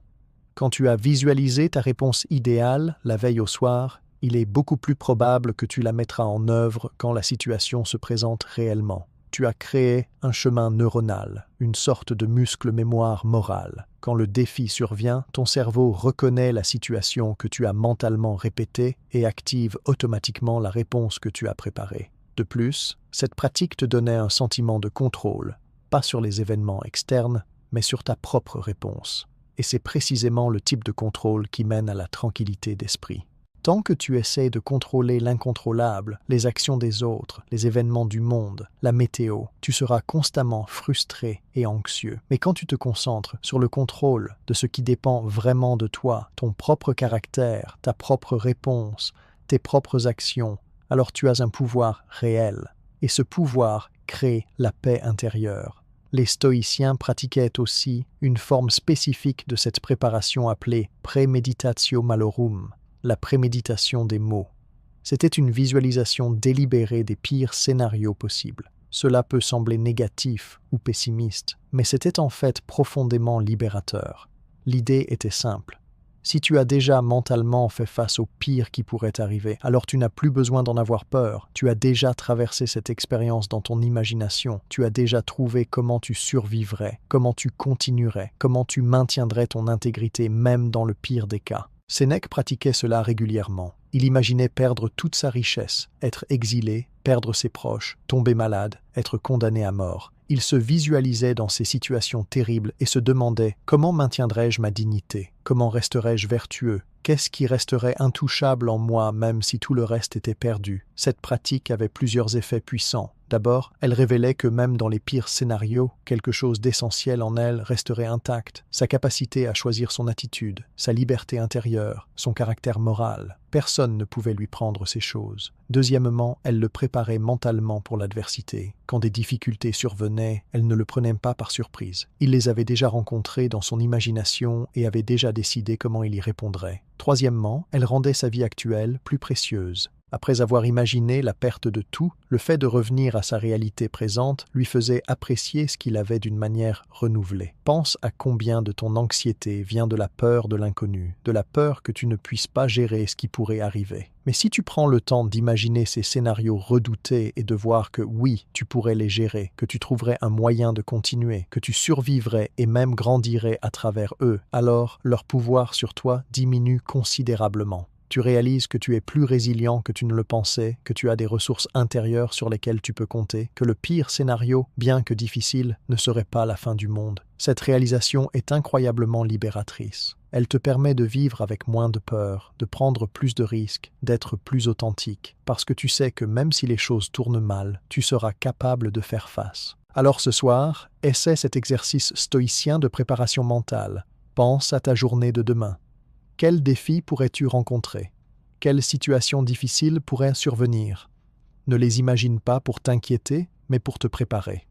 Quand tu as visualisé ta réponse idéale la veille au soir, il est beaucoup plus probable que tu la mettras en œuvre quand la situation se présente réellement. Tu as créé un chemin neuronal, une sorte de muscle mémoire morale. Quand le défi survient, ton cerveau reconnaît la situation que tu as mentalement répétée et active automatiquement la réponse que tu as préparée. De plus, cette pratique te donnait un sentiment de contrôle, pas sur les événements externes, mais sur ta propre réponse. Et c'est précisément le type de contrôle qui mène à la tranquillité d'esprit. Tant que tu essaies de contrôler l'incontrôlable, les actions des autres, les événements du monde, la météo, tu seras constamment frustré et anxieux. Mais quand tu te concentres sur le contrôle de ce qui dépend vraiment de toi, ton propre caractère, ta propre réponse, tes propres actions, alors tu as un pouvoir réel. Et ce pouvoir crée la paix intérieure. Les stoïciens pratiquaient aussi une forme spécifique de cette préparation appelée premeditatio malorum, la préméditation des maux. C'était une visualisation délibérée des pires scénarios possibles. Cela peut sembler négatif ou pessimiste, mais c'était en fait profondément libérateur. L'idée était simple. Si tu as déjà mentalement fait face au pire qui pourrait arriver, alors tu n'as plus besoin d'en avoir peur. Tu as déjà traversé cette expérience dans ton imagination. Tu as déjà trouvé comment tu survivrais, comment tu continuerais, comment tu maintiendrais ton intégrité même dans le pire des cas. Sénèque pratiquait cela régulièrement. Il imaginait perdre toute sa richesse, être exilé, perdre ses proches, tomber malade, être condamné à mort. Il se visualisait dans ces situations terribles et se demandait « Comment maintiendrai-je ma dignité ? Comment resterai-je vertueux ? Qu'est-ce qui resterait intouchable en moi même si tout le reste était perdu ?» Cette pratique avait plusieurs effets puissants. D'abord, elle révélait que même dans les pires scénarios, quelque chose d'essentiel en elle resterait intact. Sa capacité à choisir son attitude, sa liberté intérieure, son caractère moral. Personne ne pouvait lui prendre ces choses. Deuxièmement, elle le préparait mentalement pour l'adversité. Quand des difficultés survenaient, elle ne le prenait pas par surprise. Il les avait déjà rencontrées dans son imagination et avait déjà décidé comment il y répondrait. Troisièmement, elle rendait sa vie actuelle plus précieuse. Après avoir imaginé la perte de tout, le fait de revenir à sa réalité présente lui faisait apprécier ce qu'il avait d'une manière renouvelée. Pense à combien de ton anxiété vient de la peur de l'inconnu, de la peur que tu ne puisses pas gérer ce qui pourrait arriver. Mais si tu prends le temps d'imaginer ces scénarios redoutés et de voir que oui, tu pourrais les gérer, que tu trouverais un moyen de continuer, que tu survivrais et même grandirais à travers eux, alors leur pouvoir sur toi diminue considérablement. Tu réalises que tu es plus résilient que tu ne le pensais, que tu as des ressources intérieures sur lesquelles tu peux compter, que le pire scénario, bien que difficile, ne serait pas la fin du monde. Cette réalisation est incroyablement libératrice. Elle te permet de vivre avec moins de peur, de prendre plus de risques, d'être plus authentique, parce que tu sais que même si les choses tournent mal, tu seras capable de faire face. Alors ce soir, essaie cet exercice stoïcien de préparation mentale. Pense à ta journée de demain. Quels défis pourrais-tu rencontrer? Quelles situations difficiles pourraient survenir? Ne les imagine pas pour t'inquiéter, mais pour te préparer.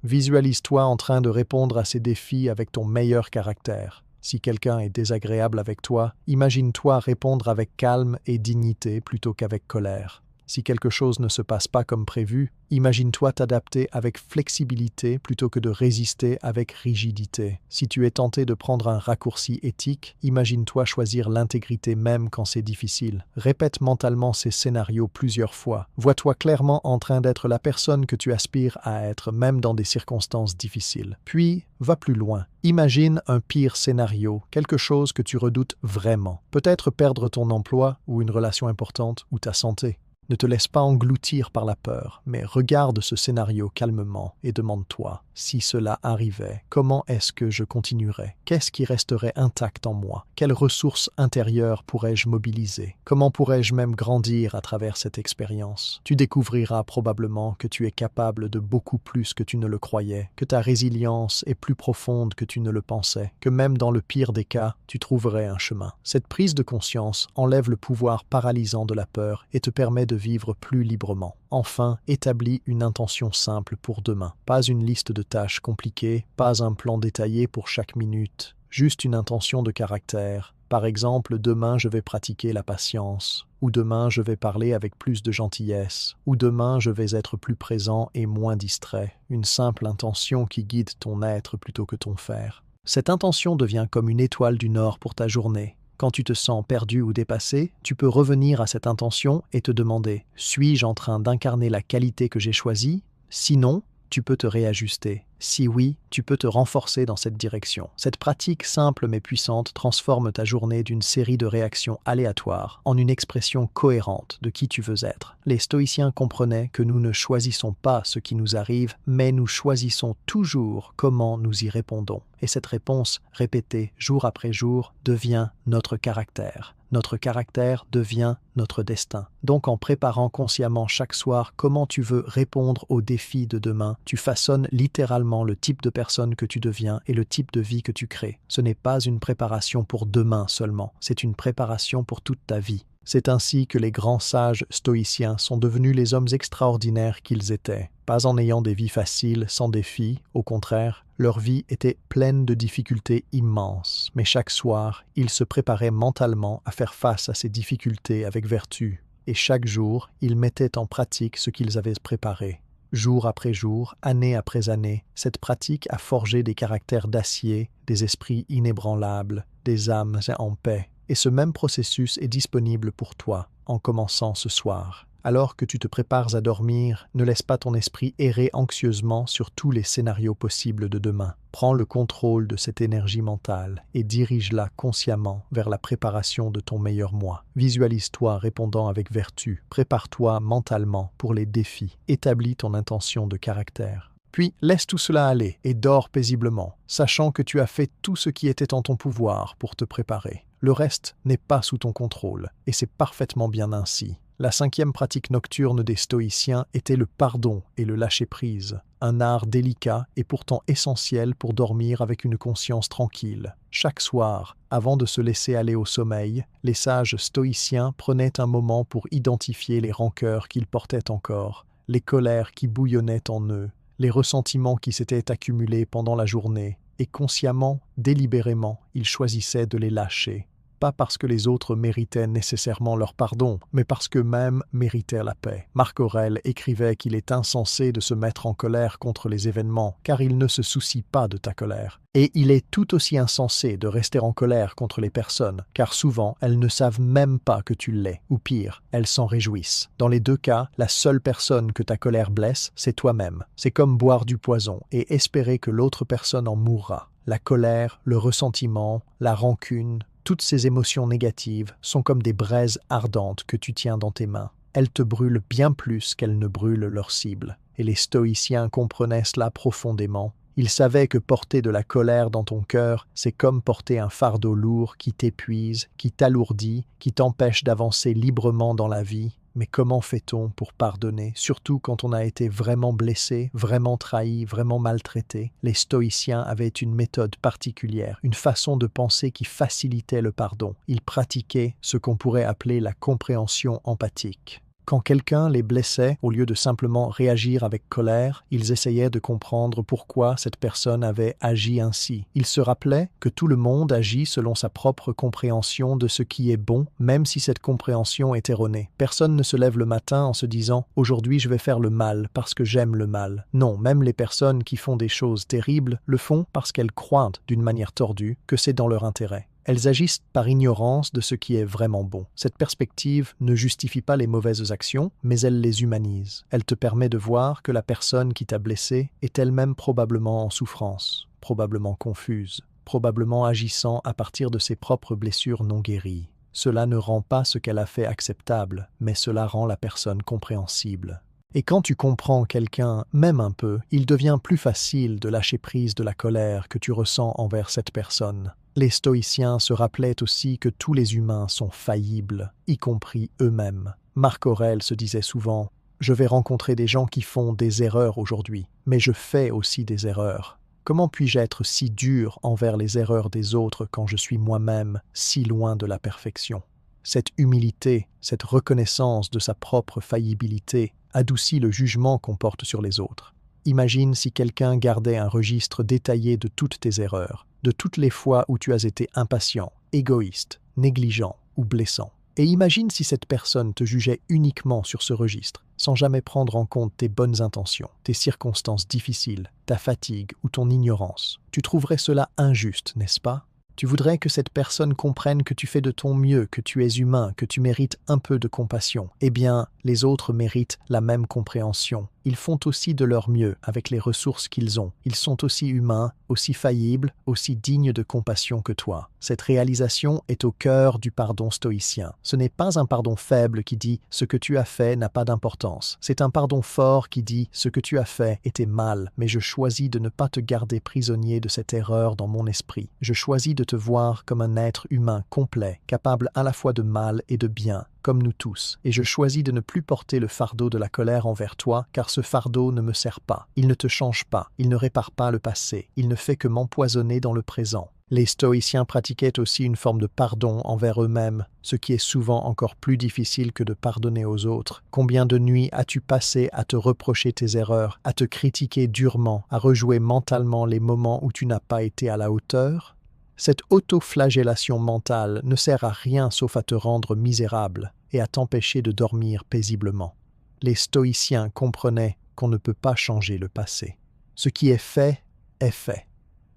Visualise-toi en train de répondre à ces défis avec ton meilleur caractère. Si quelqu'un est désagréable avec toi, imagine-toi répondre avec calme et dignité plutôt qu'avec colère. Si quelque chose ne se passe pas comme prévu, imagine-toi t'adapter avec flexibilité plutôt que de résister avec rigidité. Si tu es tenté de prendre un raccourci éthique, imagine-toi choisir l'intégrité même quand c'est difficile. Répète mentalement ces scénarios plusieurs fois. Vois-toi clairement en train d'être la personne que tu aspires à être, même dans des circonstances difficiles. Puis, va plus loin. Imagine un pire scénario, quelque chose que tu redoutes vraiment. Peut-être perdre ton emploi ou une relation importante ou ta santé. Ne te laisse pas engloutir par la peur, mais regarde ce scénario calmement et demande-toi, si cela arrivait, comment est-ce que je continuerais? Qu'est-ce qui resterait intact en moi? Quelles ressources intérieures pourrais-je mobiliser? Comment pourrais-je même grandir à travers cette expérience? Tu découvriras probablement que tu es capable de beaucoup plus que tu ne le croyais, que ta résilience est plus profonde que tu ne le pensais, que même dans le pire des cas, tu trouverais un chemin. Cette prise de conscience enlève le pouvoir paralysant de la peur et te permet de vivre plus librement. Enfin, établis une intention simple pour demain. Pas une liste de tâches compliquées, pas un plan détaillé pour chaque minute, juste une intention de caractère. Par exemple, demain je vais pratiquer la patience, ou demain je vais parler avec plus de gentillesse, ou demain je vais être plus présent et moins distrait. Une simple intention qui guide ton être plutôt que ton faire. Cette intention devient comme une étoile du Nord pour ta journée. Quand tu te sens perdu ou dépassé, tu peux revenir à cette intention et te demander « Suis-je en train d'incarner la qualité que j'ai choisie ?» Sinon, tu peux te réajuster. Si oui, tu peux te renforcer dans cette direction. Cette pratique simple mais puissante transforme ta journée d'une série de réactions aléatoires en une expression cohérente de qui tu veux être. Les stoïciens comprenaient que nous ne choisissons pas ce qui nous arrive, mais nous choisissons toujours comment nous y répondons. Et cette réponse, répétée jour après jour, devient notre caractère. Notre caractère devient notre destin. Donc en préparant consciemment chaque soir comment tu veux répondre aux défis de demain, tu façonnes littéralement le type de personne que tu deviens et le type de vie que tu crées. Ce n'est pas une préparation pour demain seulement, c'est une préparation pour toute ta vie. C'est ainsi que les grands sages stoïciens sont devenus les hommes extraordinaires qu'ils étaient. Pas en ayant des vies faciles, sans défis, au contraire, leur vie était pleine de difficultés immenses. Mais chaque soir, ils se préparaient mentalement à faire face à ces difficultés avec vertu. Et chaque jour, ils mettaient en pratique ce qu'ils avaient préparé. Jour après jour, année après année, cette pratique a forgé des caractères d'acier, des esprits inébranlables, des âmes en paix. Et ce même processus est disponible pour toi, en commençant ce soir. Alors que tu te prépares à dormir, ne laisse pas ton esprit errer anxieusement sur tous les scénarios possibles de demain. Prends le contrôle de cette énergie mentale et dirige-la consciemment vers la préparation de ton meilleur moi. Visualise-toi répondant avec vertu. Prépare-toi mentalement pour les défis. Établis ton intention de caractère. Puis, laisse tout cela aller et dors paisiblement, sachant que tu as fait tout ce qui était en ton pouvoir pour te préparer. Le reste n'est pas sous ton contrôle, et c'est parfaitement bien ainsi. La 5e pratique nocturne des stoïciens était le pardon et le lâcher-prise, un art délicat et pourtant essentiel pour dormir avec une conscience tranquille. Chaque soir, avant de se laisser aller au sommeil, les sages stoïciens prenaient un moment pour identifier les rancœurs qu'ils portaient encore, les colères qui bouillonnaient en eux, les ressentiments qui s'étaient accumulés pendant la journée, et consciemment, délibérément, ils choisissaient de les lâcher. Pas parce que les autres méritaient nécessairement leur pardon, mais parce qu'eux-mêmes méritaient la paix. Marc Aurèle écrivait qu'il est insensé de se mettre en colère contre les événements, car ils ne se soucient pas de ta colère. Et il est tout aussi insensé de rester en colère contre les personnes, car souvent elles ne savent même pas que tu l'es, ou pire, elles s'en réjouissent. Dans les deux cas, la seule personne que ta colère blesse, c'est toi-même. C'est comme boire du poison et espérer que l'autre personne en mourra. La colère, le ressentiment, la rancune, toutes ces émotions négatives sont comme des braises ardentes que tu tiens dans tes mains. Elles te brûlent bien plus qu'elles ne brûlent leur cible. Et les stoïciens comprenaient cela profondément. Il savait que porter de la colère dans ton cœur, c'est comme porter un fardeau lourd qui t'épuise, qui t'alourdit, qui t'empêche d'avancer librement dans la vie. Mais comment fait-on pour pardonner, surtout quand on a été vraiment blessé, vraiment trahi, vraiment maltraité? Les stoïciens avaient une méthode particulière, une façon de penser qui facilitait le pardon. Ils pratiquaient ce qu'on pourrait appeler la compréhension empathique. Quand quelqu'un les blessait, au lieu de simplement réagir avec colère, ils essayaient de comprendre pourquoi cette personne avait agi ainsi. Ils se rappelaient que tout le monde agit selon sa propre compréhension de ce qui est bon, même si cette compréhension est erronée. Personne ne se lève le matin en se disant « Aujourd'hui je vais faire le mal parce que j'aime le mal ». Non, même les personnes qui font des choses terribles le font parce qu'elles croient, d'une manière tordue, que c'est dans leur intérêt. Elles agissent par ignorance de ce qui est vraiment bon. Cette perspective ne justifie pas les mauvaises actions, mais elle les humanise. Elle te permet de voir que la personne qui t'a blessé est elle-même probablement en souffrance, probablement confuse, probablement agissant à partir de ses propres blessures non guéries. Cela ne rend pas ce qu'elle a fait acceptable, mais cela rend la personne compréhensible. Et quand tu comprends quelqu'un, même un peu, il devient plus facile de lâcher prise de la colère que tu ressens envers cette personne. Les stoïciens se rappelaient aussi que tous les humains sont faillibles, y compris eux-mêmes. Marc Aurèle se disait souvent « Je vais rencontrer des gens qui font des erreurs aujourd'hui, mais je fais aussi des erreurs. Comment puis-je être si dur envers les erreurs des autres quand je suis moi-même si loin de la perfection ?» Cette humilité, cette reconnaissance de sa propre faillibilité adoucit le jugement qu'on porte sur les autres. Imagine si quelqu'un gardait un registre détaillé de toutes tes erreurs, de toutes les fois où tu as été impatient, égoïste, négligent ou blessant. Et imagine si cette personne te jugeait uniquement sur ce registre, sans jamais prendre en compte tes bonnes intentions, tes circonstances difficiles, ta fatigue ou ton ignorance. Tu trouverais cela injuste, n'est-ce pas ? Tu voudrais que cette personne comprenne que tu fais de ton mieux, que tu es humain, que tu mérites un peu de compassion. Eh bien, les autres méritent la même compréhension. Ils font aussi de leur mieux avec les ressources qu'ils ont. Ils sont aussi humains, aussi faillibles, aussi dignes de compassion que toi. Cette réalisation est au cœur du pardon stoïcien. Ce n'est pas un pardon faible qui dit « ce que tu as fait n'a pas d'importance ». C'est un pardon fort qui dit « ce que tu as fait était mal, mais je choisis de ne pas te garder prisonnier de cette erreur dans mon esprit. Je choisis de te voir comme un être humain complet, capable à la fois de mal et de bien, comme nous tous, et je choisis de ne plus porter le fardeau de la colère envers toi, car ce fardeau ne me sert pas. Il ne te change pas, il ne répare pas le passé, il ne fait que m'empoisonner dans le présent. » Les stoïciens pratiquaient aussi une forme de pardon envers eux-mêmes, ce qui est souvent encore plus difficile que de pardonner aux autres. Combien de nuits as-tu passé à te reprocher tes erreurs, à te critiquer durement, à rejouer mentalement les moments où tu n'as pas été à la hauteur ? Cette auto-flagellation mentale ne sert à rien sauf à te rendre misérable et à t'empêcher de dormir paisiblement. Les stoïciens comprenaient qu'on ne peut pas changer le passé. Ce qui est fait est fait.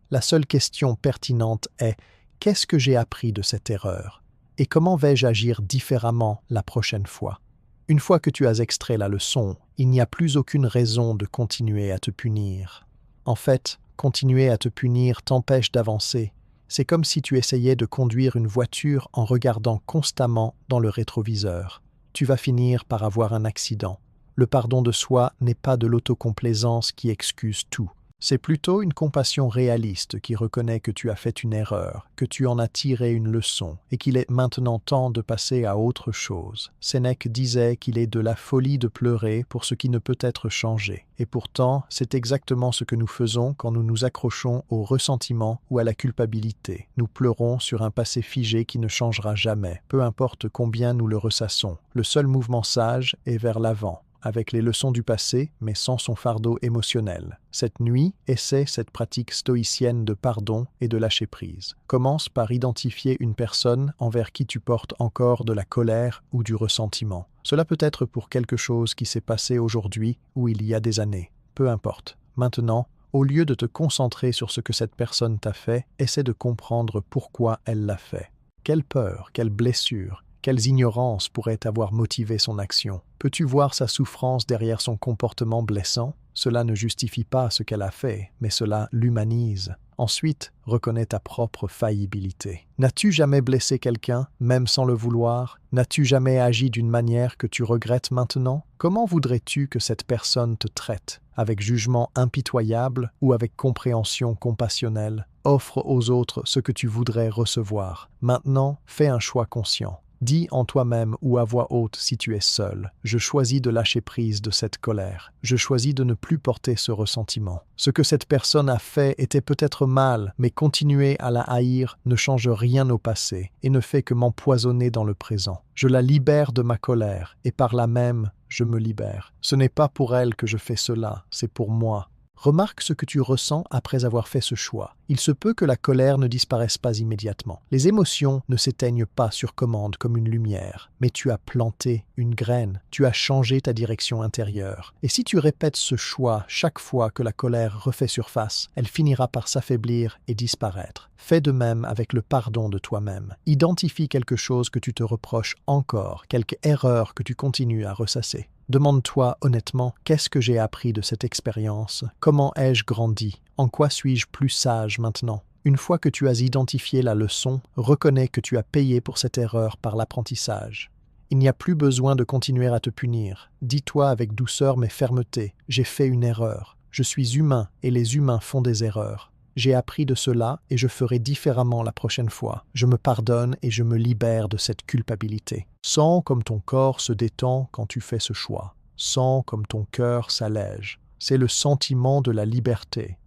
La seule question pertinente est « qu'est-ce que j'ai appris de cette erreur ? Et comment vais-je agir différemment la prochaine fois ?» Une fois que tu as extrait la leçon, il n'y a plus aucune raison de continuer à te punir. En fait, continuer à te punir t'empêche d'avancer. C'est comme si tu essayais de conduire une voiture en regardant constamment dans le rétroviseur. Tu vas finir par avoir un accident. Le pardon de soi n'est pas de l'autocomplaisance qui excuse tout. C'est plutôt une compassion réaliste qui reconnaît que tu as fait une erreur, que tu en as tiré une leçon et qu'il est maintenant temps de passer à autre chose. Sénèque disait qu'il est de la folie de pleurer pour ce qui ne peut être changé. Et pourtant, c'est exactement ce que nous faisons quand nous nous accrochons au ressentiment ou à la culpabilité. Nous pleurons sur un passé figé qui ne changera jamais, peu importe combien nous le ressassons. Le seul mouvement sage est vers l'avant, avec les leçons du passé, mais sans son fardeau émotionnel. Cette nuit, essaie cette pratique stoïcienne de pardon et de lâcher-prise. Commence par identifier une personne envers qui tu portes encore de la colère ou du ressentiment. Cela peut être pour quelque chose qui s'est passé aujourd'hui ou il y a des années. Peu importe. Maintenant, au lieu de te concentrer sur ce que cette personne t'a fait, essaie de comprendre pourquoi elle l'a fait. Quelle peur, quelle blessure, quelles ignorances pourraient avoir motivé son action? Peux-tu voir sa souffrance derrière son comportement blessant? Cela ne justifie pas ce qu'elle a fait, mais cela l'humanise. Ensuite, reconnais ta propre faillibilité. N'as-tu jamais blessé quelqu'un, même sans le vouloir? N'as-tu jamais agi d'une manière que tu regrettes maintenant? Comment voudrais-tu que cette personne te traite? Avec jugement impitoyable ou avec compréhension compassionnelle? Offre aux autres ce que tu voudrais recevoir. Maintenant, fais un choix conscient. Dis en toi-même ou à voix haute si tu es seul. Je choisis de lâcher prise de cette colère. Je choisis de ne plus porter ce ressentiment. Ce que cette personne a fait était peut-être mal, mais continuer à la haïr ne change rien au passé et ne fait que m'empoisonner dans le présent. Je la libère de ma colère et par là même, je me libère. Ce n'est pas pour elle que je fais cela, c'est pour moi. Remarque ce que tu ressens après avoir fait ce choix. Il se peut que la colère ne disparaisse pas immédiatement. Les émotions ne s'éteignent pas sur commande comme une lumière, mais tu as planté une graine, tu as changé ta direction intérieure. Et si tu répètes ce choix chaque fois que la colère refait surface, elle finira par s'affaiblir et disparaître. Fais de même avec le pardon de toi-même. Identifie quelque chose que tu te reproches encore, quelque erreur que tu continues à ressasser. Demande-toi honnêtement, qu'est-ce que j'ai appris de cette expérience? Comment ai-je grandi? En quoi suis-je plus sage maintenant? Une fois que tu as identifié la leçon, reconnais que tu as payé pour cette erreur par l'apprentissage. Il n'y a plus besoin de continuer à te punir. Dis-toi avec douceur mais fermeté, j'ai fait une erreur. Je suis humain et les humains font des erreurs. J'ai appris de cela et je ferai différemment la prochaine fois. Je me pardonne et je me libère de cette culpabilité. Sens comme ton corps se détend quand tu fais ce choix. Sens comme ton cœur s'allège. C'est le sentiment de la liberté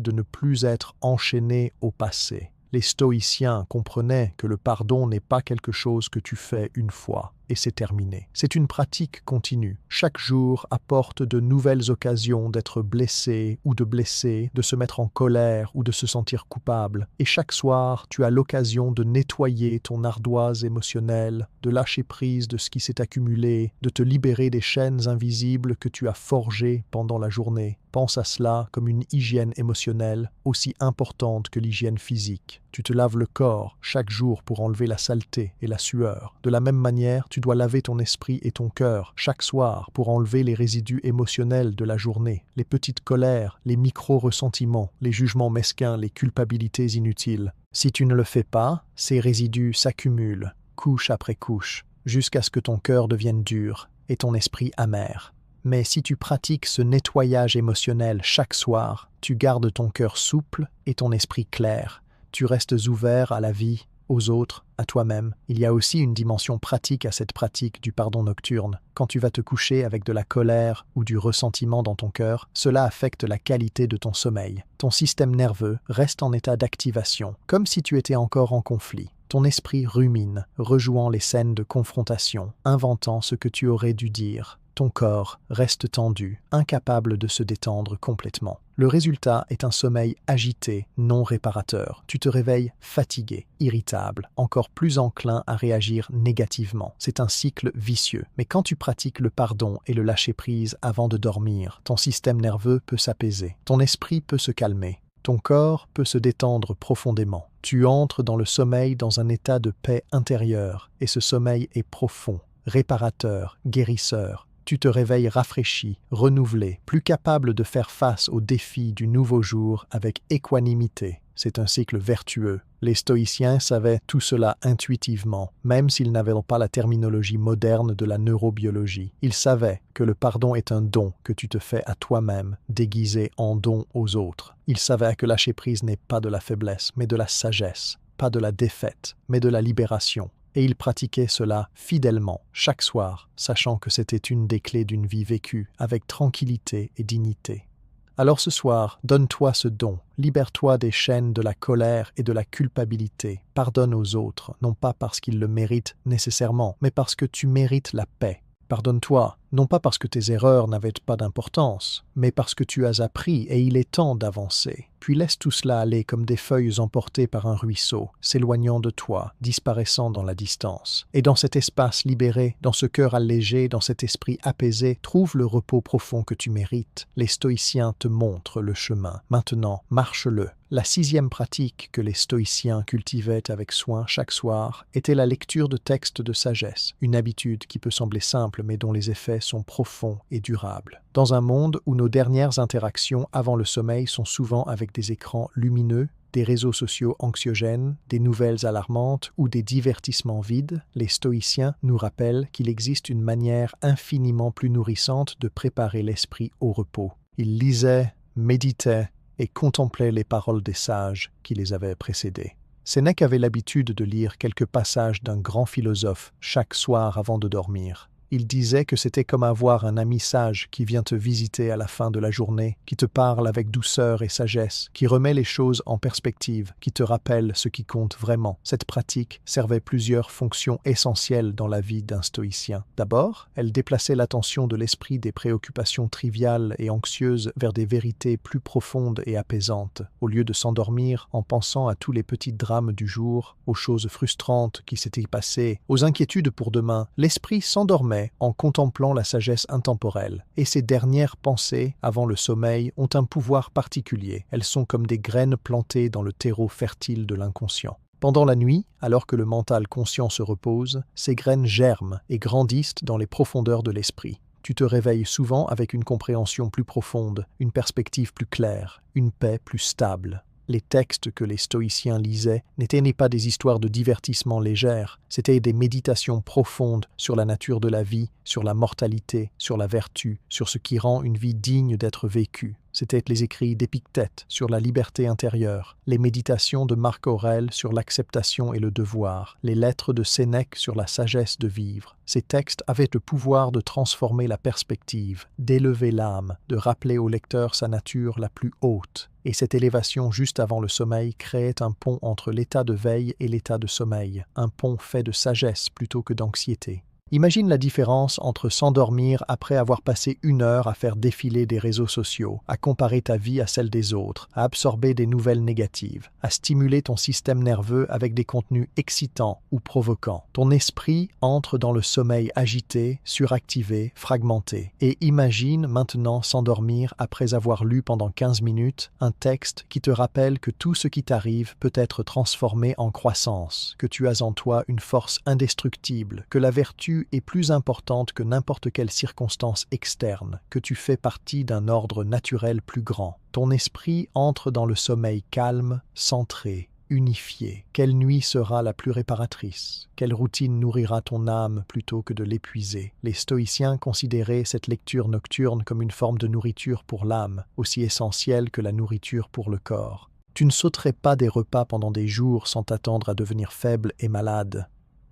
de ne plus être enchaîné au passé. Les stoïciens comprenaient que le pardon n'est pas quelque chose que tu fais une fois et c'est terminé. C'est une pratique continue. Chaque jour apporte de nouvelles occasions d'être blessé ou de blesser, de se mettre en colère ou de se sentir coupable. Et chaque soir, tu as l'occasion de nettoyer ton ardoise émotionnelle, de lâcher prise de ce qui s'est accumulé, de te libérer des chaînes invisibles que tu as forgées pendant la journée. Pense à cela comme une hygiène émotionnelle aussi importante que l'hygiène physique. Tu te laves le corps chaque jour pour enlever la saleté et la sueur. De la même manière, tu dois laver ton esprit et ton cœur chaque soir pour enlever les résidus émotionnels de la journée, les petites colères, les micro-ressentiments, les jugements mesquins, les culpabilités inutiles. Si tu ne le fais pas, ces résidus s'accumulent, couche après couche, jusqu'à ce que ton cœur devienne dur et ton esprit amer. Mais si tu pratiques ce nettoyage émotionnel chaque soir, tu gardes ton cœur souple et ton esprit clair. Tu restes ouvert à la vie, aux autres, à toi-même. Il y a aussi une dimension pratique à cette pratique du pardon nocturne. Quand tu vas te coucher avec de la colère ou du ressentiment dans ton cœur, cela affecte la qualité de ton sommeil. Ton système nerveux reste en état d'activation, comme si tu étais encore en conflit. Ton esprit rumine, rejouant les scènes de confrontation, inventant ce que tu aurais dû dire. Ton corps reste tendu, incapable de se détendre complètement. Le résultat est un sommeil agité, non réparateur. Tu te réveilles fatigué, irritable, encore plus enclin à réagir négativement. C'est un cycle vicieux. Mais quand tu pratiques le pardon et le lâcher-prise avant de dormir, ton système nerveux peut s'apaiser, ton esprit peut se calmer. Ton corps peut se détendre profondément. Tu entres dans le sommeil dans un état de paix intérieure, et ce sommeil est profond, réparateur, guérisseur. Tu te réveilles rafraîchi, renouvelé, plus capable de faire face aux défis du nouveau jour avec équanimité. C'est un cycle vertueux. Les stoïciens savaient tout cela intuitivement, même s'ils n'avaient pas la terminologie moderne de la neurobiologie. Ils savaient que le pardon est un don que tu te fais à toi-même, déguisé en don aux autres. Ils savaient que lâcher prise n'est pas de la faiblesse, mais de la sagesse, pas de la défaite, mais de la libération. Et il pratiquait cela fidèlement, chaque soir, sachant que c'était une des clés d'une vie vécue, avec tranquillité et dignité. Alors ce soir, donne-toi ce don, libère-toi des chaînes de la colère et de la culpabilité, pardonne aux autres, non pas parce qu'ils le méritent nécessairement, mais parce que tu mérites la paix. Pardonne-toi, non pas parce que tes erreurs n'avaient pas d'importance, mais parce que tu as appris et il est temps d'avancer. Puis laisse tout cela aller comme des feuilles emportées par un ruisseau, s'éloignant de toi, disparaissant dans la distance. Et dans cet espace libéré, dans ce cœur allégé, dans cet esprit apaisé, trouve le repos profond que tu mérites. Les stoïciens te montrent le chemin. Maintenant, marche-le. La 6e pratique que les stoïciens cultivaient avec soin chaque soir était la lecture de textes de sagesse, une habitude qui peut sembler simple mais dont les effets effets sont profonds et durables. Dans un monde où nos dernières interactions avant le sommeil sont souvent avec des écrans lumineux, des réseaux sociaux anxiogènes, des nouvelles alarmantes ou des divertissements vides, les stoïciens nous rappellent qu'il existe une manière infiniment plus nourrissante de préparer l'esprit au repos. Ils lisaient, méditaient et contemplaient les paroles des sages qui les avaient précédés. Sénèque avait l'habitude de lire quelques passages d'un grand philosophe chaque soir avant de dormir. Il disait que c'était comme avoir un ami sage qui vient te visiter à la fin de la journée, qui te parle avec douceur et sagesse, qui remet les choses en perspective, qui te rappelle ce qui compte vraiment. Cette pratique servait plusieurs fonctions essentielles dans la vie d'un stoïcien. D'abord, elle déplaçait l'attention de l'esprit des préoccupations triviales et anxieuses vers des vérités plus profondes et apaisantes. Au lieu de s'endormir en pensant à tous les petits drames du jour, aux choses frustrantes qui s'étaient passées, aux inquiétudes pour demain, l'esprit s'endormait en contemplant la sagesse intemporelle, et ces dernières pensées, avant le sommeil, ont un pouvoir particulier. Elles sont comme des graines plantées dans le terreau fertile de l'inconscient. Pendant la nuit, alors que le mental conscient se repose, ces graines germent et grandissent dans les profondeurs de l'esprit. Tu te réveilles souvent avec une compréhension plus profonde, une perspective plus claire, une paix plus stable. Les textes que les stoïciens lisaient n'étaient pas des histoires de divertissement légères, c'étaient des méditations profondes sur la nature de la vie, sur la mortalité, sur la vertu, sur ce qui rend une vie digne d'être vécue. C'étaient les écrits d'Épictète sur la liberté intérieure, les méditations de Marc Aurèle sur l'acceptation et le devoir, les lettres de Sénèque sur la sagesse de vivre. Ces textes avaient le pouvoir de transformer la perspective, d'élever l'âme, de rappeler au lecteur sa nature la plus haute. Et cette élévation juste avant le sommeil créait un pont entre l'état de veille et l'état de sommeil, un pont fait de sagesse plutôt que d'anxiété. Imagine la différence entre s'endormir après avoir passé 1 heure à faire défiler des réseaux sociaux, à comparer ta vie à celle des autres, à absorber des nouvelles négatives, à stimuler ton système nerveux avec des contenus excitants ou provoquants. Ton esprit entre dans le sommeil agité, suractivé, fragmenté. Et imagine maintenant s'endormir après avoir lu pendant 15 minutes un texte qui te rappelle que tout ce qui t'arrive peut être transformé en croissance, que tu as en toi une force indestructible, que la vertu est plus importante que n'importe quelle circonstance externe, que tu fais partie d'un ordre naturel plus grand. Ton esprit entre dans le sommeil calme, centré, unifié. Quelle nuit sera la plus réparatrice? Quelle routine nourrira ton âme plutôt que de l'épuiser? Les stoïciens considéraient cette lecture nocturne comme une forme de nourriture pour l'âme, aussi essentielle que la nourriture pour le corps. Tu ne sauterais pas des repas pendant des jours sans t'attendre à devenir faible et malade.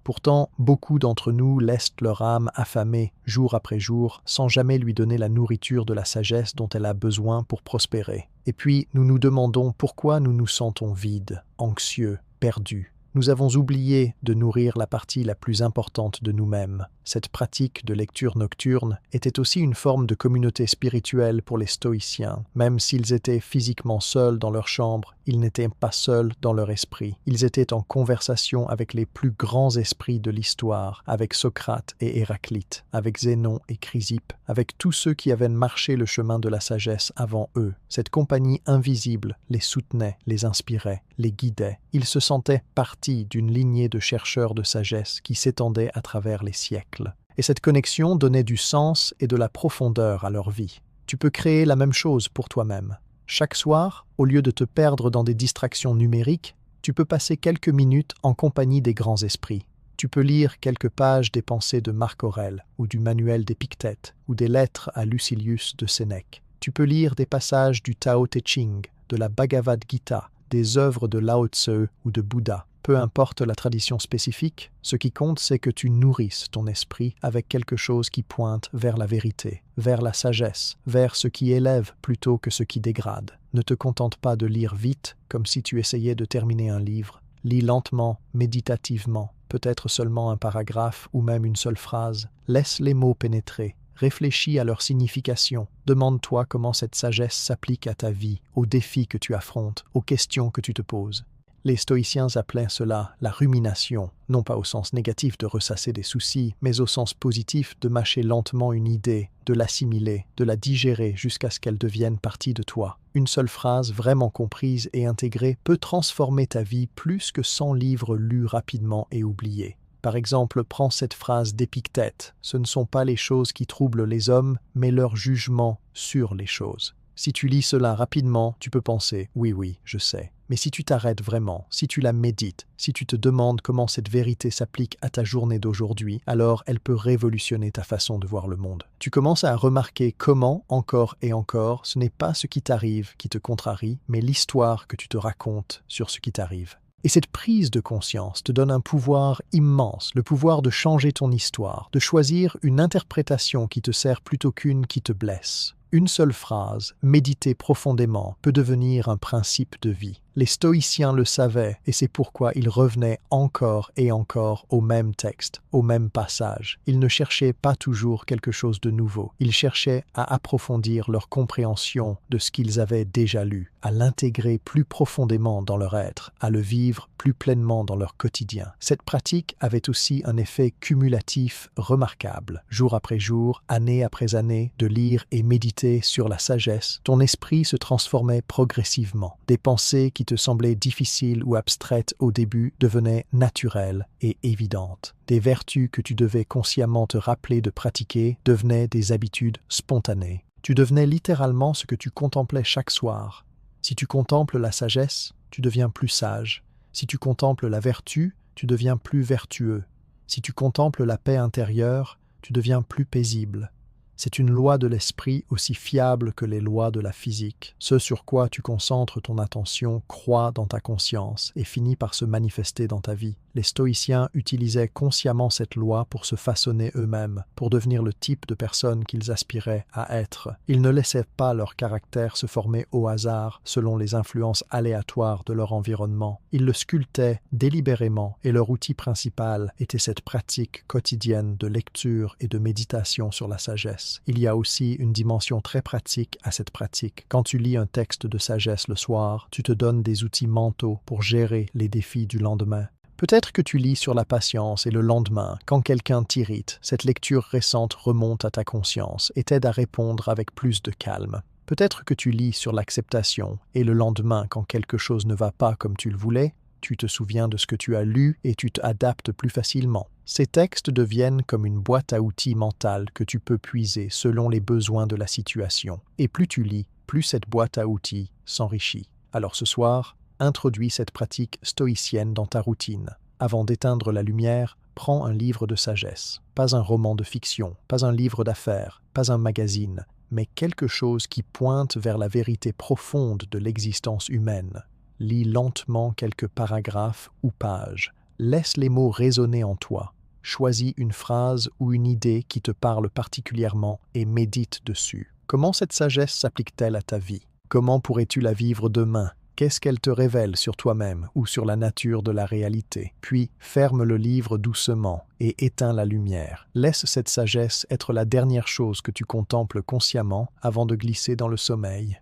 Pourtant, beaucoup d'entre nous laissent leur âme affamée, jour après jour, sans jamais lui donner la nourriture de la sagesse dont elle a besoin pour prospérer. Et puis, nous nous demandons pourquoi nous nous sentons vides, anxieux, perdus. Nous avons oublié de nourrir la partie la plus importante de nous-mêmes. Cette pratique de lecture nocturne était aussi une forme de communauté spirituelle pour les stoïciens. Même s'ils étaient physiquement seuls dans leur chambre, ils n'étaient pas seuls dans leur esprit. Ils étaient en conversation avec les plus grands esprits de l'histoire, avec Socrate et Héraclite, avec Zénon et Chrysippe, avec tous ceux qui avaient marché le chemin de la sagesse avant eux. Cette compagnie invisible les soutenait, les inspirait, les guidait. Ils se sentaient partie d'une lignée de chercheurs de sagesse qui s'étendait à travers les siècles. Et cette connexion donnait du sens et de la profondeur à leur vie. Tu peux créer la même chose pour toi-même. Chaque soir, au lieu de te perdre dans des distractions numériques, tu peux passer quelques minutes en compagnie des grands esprits. Tu peux lire quelques pages des pensées de Marc Aurèle, ou du manuel d'Épictète, ou des lettres à Lucilius de Sénèque. Tu peux lire des passages du Tao Te Ching, de la Bhagavad Gita, des œuvres de Lao Tse ou de Bouddha. Peu importe la tradition spécifique, ce qui compte c'est que tu nourrisses ton esprit avec quelque chose qui pointe vers la vérité, vers la sagesse, vers ce qui élève plutôt que ce qui dégrade. Ne te contente pas de lire vite, comme si tu essayais de terminer un livre. Lis lentement, méditativement, peut-être seulement un paragraphe ou même une seule phrase. Laisse les mots pénétrer. Réfléchis à leur signification. Demande-toi comment cette sagesse s'applique à ta vie, aux défis que tu affrontes, aux questions que tu te poses. Les stoïciens appelaient cela la rumination, non pas au sens négatif de ressasser des soucis, mais au sens positif de mâcher lentement une idée, de l'assimiler, de la digérer jusqu'à ce qu'elle devienne partie de toi. Une seule phrase vraiment comprise et intégrée peut transformer ta vie plus que 100 livres lus rapidement et oubliés. Par exemple, prends cette phrase d'Épictète. Ce ne sont pas les choses qui troublent les hommes, mais leur jugement sur les choses. Si tu lis cela rapidement, tu peux penser « oui, je sais ». Mais si tu t'arrêtes vraiment, si tu la médites, si tu te demandes comment cette vérité s'applique à ta journée d'aujourd'hui, alors elle peut révolutionner ta façon de voir le monde. Tu commences à remarquer comment, encore et encore, ce n'est pas ce qui t'arrive qui te contrarie, mais l'histoire que tu te racontes sur ce qui t'arrive. Et cette prise de conscience te donne un pouvoir immense, le pouvoir de changer ton histoire, de choisir une interprétation qui te sert plutôt qu'une qui te blesse. Une seule phrase, méditée profondément, peut devenir un principe de vie. Les stoïciens le savaient et c'est pourquoi ils revenaient encore et encore au même texte, au même passage. Ils ne cherchaient pas toujours quelque chose de nouveau. Ils cherchaient à approfondir leur compréhension de ce qu'ils avaient déjà lu, à l'intégrer plus profondément dans leur être, à le vivre plus pleinement dans leur quotidien. Cette pratique avait aussi un effet cumulatif remarquable. Jour après jour, année après année, de lire et méditer sur la sagesse, ton esprit se transformait progressivement. Des pensées qui te semblaient difficiles ou abstraites au début devenaient naturelles et évidentes. Des vertus que tu devais consciemment te rappeler de pratiquer devenaient des habitudes spontanées. Tu devenais littéralement ce que tu contemplais chaque soir. Si tu contemples la sagesse, tu deviens plus sage. Si tu contemples la vertu, tu deviens plus vertueux. Si tu contemples la paix intérieure, tu deviens plus paisible. C'est une loi de l'esprit aussi fiable que les lois de la physique. Ce sur quoi tu concentres ton attention croît dans ta conscience et finit par se manifester dans ta vie. Les stoïciens utilisaient consciemment cette loi pour se façonner eux-mêmes, pour devenir le type de personne qu'ils aspiraient à être. Ils ne laissaient pas leur caractère se former au hasard selon les influences aléatoires de leur environnement. Ils le sculptaient délibérément et leur outil principal était cette pratique quotidienne de lecture et de méditation sur la sagesse. Il y a aussi une dimension très pratique à cette pratique. Quand tu lis un texte de sagesse le soir, tu te donnes des outils mentaux pour gérer les défis du lendemain. Peut-être que tu lis sur la patience et le lendemain, quand quelqu'un t'irrite, cette lecture récente remonte à ta conscience et t'aide à répondre avec plus de calme. Peut-être que tu lis sur l'acceptation et le lendemain, quand quelque chose ne va pas comme tu le voulais, tu te souviens de ce que tu as lu et tu t'adaptes plus facilement. Ces textes deviennent comme une boîte à outils mentale que tu peux puiser selon les besoins de la situation. Et plus tu lis, plus cette boîte à outils s'enrichit. Alors ce soir, introduis cette pratique stoïcienne dans ta routine. Avant d'éteindre la lumière, prends un livre de sagesse. Pas un roman de fiction, pas un livre d'affaires, pas un magazine, mais quelque chose qui pointe vers la vérité profonde de l'existence humaine. Lis lentement quelques paragraphes ou pages. Laisse les mots résonner en toi. Choisis une phrase ou une idée qui te parle particulièrement et médite dessus. Comment cette sagesse s'applique-t-elle à ta vie? Comment pourrais-tu la vivre demain? Qu'est-ce qu'elle te révèle sur toi-même ou sur la nature de la réalité? Puis, ferme le livre doucement et éteins la lumière. Laisse cette sagesse être la dernière chose que tu contemples consciemment avant de glisser dans le sommeil.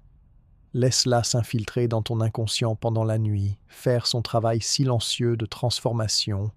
Laisse-la s'infiltrer dans ton inconscient pendant la nuit, faire son travail silencieux de transformation.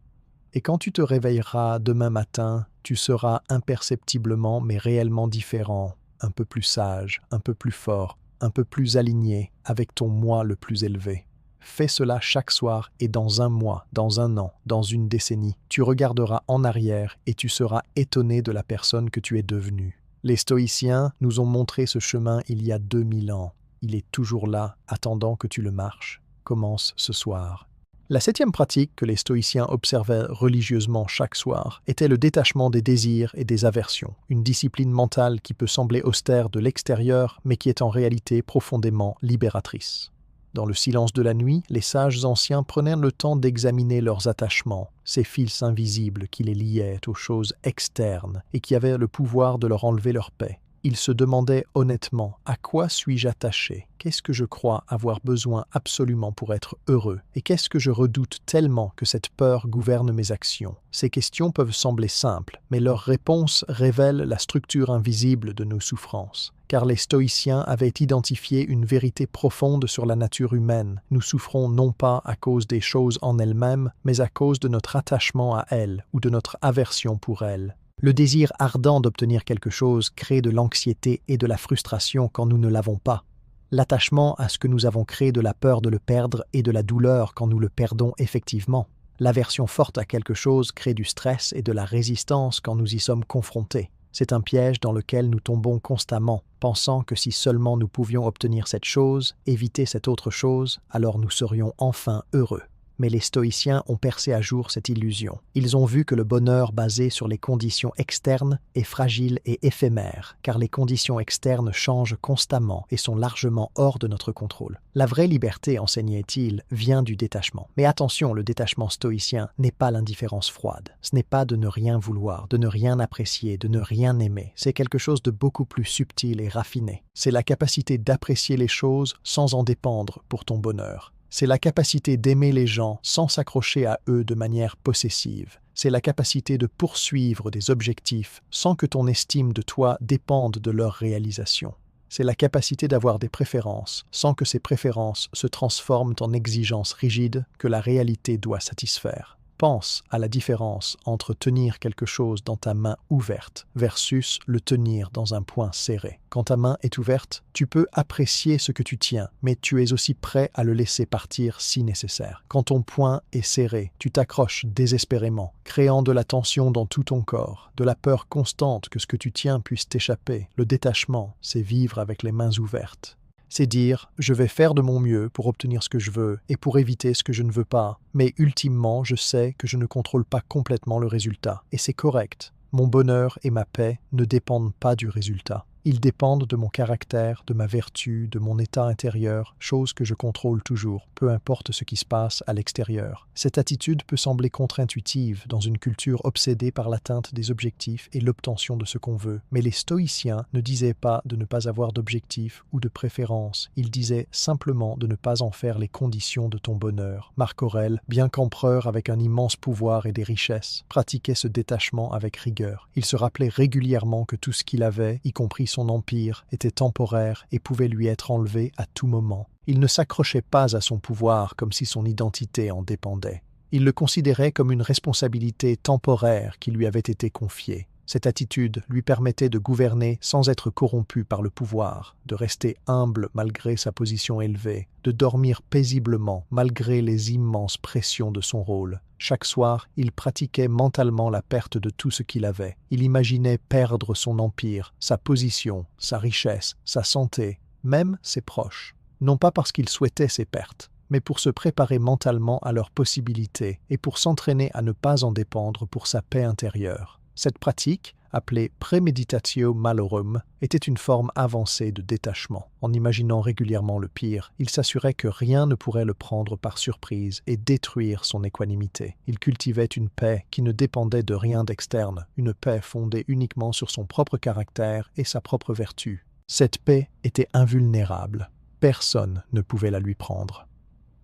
Et quand tu te réveilleras demain matin, tu seras imperceptiblement mais réellement différent, un peu plus sage, un peu plus fort, un peu plus aligné avec ton moi le plus élevé. Fais cela chaque soir et dans un mois, dans un an, dans une décennie, tu regarderas en arrière et tu seras étonné de la personne que tu es devenue. Les stoïciens nous ont montré ce chemin il y a 2000 ans. Il est toujours là, attendant que tu le marches. Commence ce soir. La 7e pratique que les stoïciens observaient religieusement chaque soir était le détachement des désirs et des aversions, une discipline mentale qui peut sembler austère de l'extérieur, mais qui est en réalité profondément libératrice. Dans le silence de la nuit, les sages anciens prenaient le temps d'examiner leurs attachements, ces fils invisibles qui les liaient aux choses externes et qui avaient le pouvoir de leur enlever leur paix. Ils se demandaient honnêtement « À quoi suis-je attaché? Qu'est-ce que je crois avoir besoin absolument pour être heureux? Et qu'est-ce que je redoute tellement que cette peur gouverne mes actions ?» Ces questions peuvent sembler simples, mais leurs réponses révèlent la structure invisible de nos souffrances. Car les stoïciens avaient identifié une vérité profonde sur la nature humaine. Nous souffrons non pas à cause des choses en elles-mêmes, mais à cause de notre attachement à elles ou de notre aversion pour elles. Le désir ardent d'obtenir quelque chose crée de l'anxiété et de la frustration quand nous ne l'avons pas. L'attachement à ce que nous avons crée de la peur de le perdre et de la douleur quand nous le perdons effectivement. L'aversion forte à quelque chose crée du stress et de la résistance quand nous y sommes confrontés. C'est un piège dans lequel nous tombons constamment, pensant que si seulement nous pouvions obtenir cette chose, éviter cette autre chose, alors nous serions enfin heureux. Mais les stoïciens ont percé à jour cette illusion. Ils ont vu que le bonheur basé sur les conditions externes est fragile et éphémère, car les conditions externes changent constamment et sont largement hors de notre contrôle. La vraie liberté, enseignait-il, vient du détachement. Mais attention, le détachement stoïcien n'est pas l'indifférence froide. Ce n'est pas de ne rien vouloir, de ne rien apprécier, de ne rien aimer. C'est quelque chose de beaucoup plus subtil et raffiné. C'est la capacité d'apprécier les choses sans en dépendre pour ton bonheur. C'est la capacité d'aimer les gens sans s'accrocher à eux de manière possessive. C'est la capacité de poursuivre des objectifs sans que ton estime de toi dépende de leur réalisation. C'est la capacité d'avoir des préférences sans que ces préférences se transforment en exigences rigides que la réalité doit satisfaire. Pense à la différence entre tenir quelque chose dans ta main ouverte versus le tenir dans un poing serré. Quand ta main est ouverte, tu peux apprécier ce que tu tiens, mais tu es aussi prêt à le laisser partir si nécessaire. Quand ton poing est serré, tu t'accroches désespérément, créant de la tension dans tout ton corps, de la peur constante que ce que tu tiens puisse t'échapper. Le détachement, c'est vivre avec les mains ouvertes. C'est dire « je vais faire de mon mieux pour obtenir ce que je veux et pour éviter ce que je ne veux pas, mais ultimement je sais que je ne contrôle pas complètement le résultat, et c'est correct. Mon bonheur et ma paix ne dépendent pas du résultat. Ils dépendent de mon caractère, de ma vertu, de mon état intérieur, chose que je contrôle toujours, peu importe ce qui se passe à l'extérieur. Cette attitude peut sembler contre-intuitive dans une culture obsédée par l'atteinte des objectifs et l'obtention de ce qu'on veut. Mais les stoïciens ne disaient pas de ne pas avoir d'objectifs ou de préférences. Ils disaient simplement de ne pas en faire les conditions de ton bonheur. Marc Aurèle, bien qu'empereur avec un immense pouvoir et des richesses, pratiquait ce détachement avec rigueur. Il se rappelait régulièrement que tout ce qu'il avait, y compris son empire, était temporaire et pouvait lui être enlevé à tout moment. Il ne s'accrochait pas à son pouvoir comme si son identité en dépendait. Il le considérait comme une responsabilité temporaire qui lui avait été confiée. Cette attitude lui permettait de gouverner sans être corrompu par le pouvoir, de rester humble malgré sa position élevée, de dormir paisiblement malgré les immenses pressions de son rôle. Chaque soir, il pratiquait mentalement la perte de tout ce qu'il avait. Il imaginait perdre son empire, sa position, sa richesse, sa santé, même ses proches. Non pas parce qu'il souhaitait ces pertes, mais pour se préparer mentalement à leurs possibilités et pour s'entraîner à ne pas en dépendre pour sa paix intérieure. Cette pratique, appelée premeditatio malorum, était une forme avancée de détachement. En imaginant régulièrement le pire, il s'assurait que rien ne pourrait le prendre par surprise et détruire son équanimité. Il cultivait une paix qui ne dépendait de rien d'externe, une paix fondée uniquement sur son propre caractère et sa propre vertu. Cette paix était invulnérable. Personne ne pouvait la lui prendre.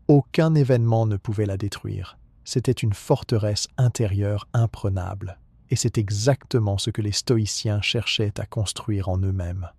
Aucun événement ne pouvait la détruire. C'était une forteresse intérieure imprenable. Et c'est exactement ce que les stoïciens cherchaient à construire en eux-mêmes.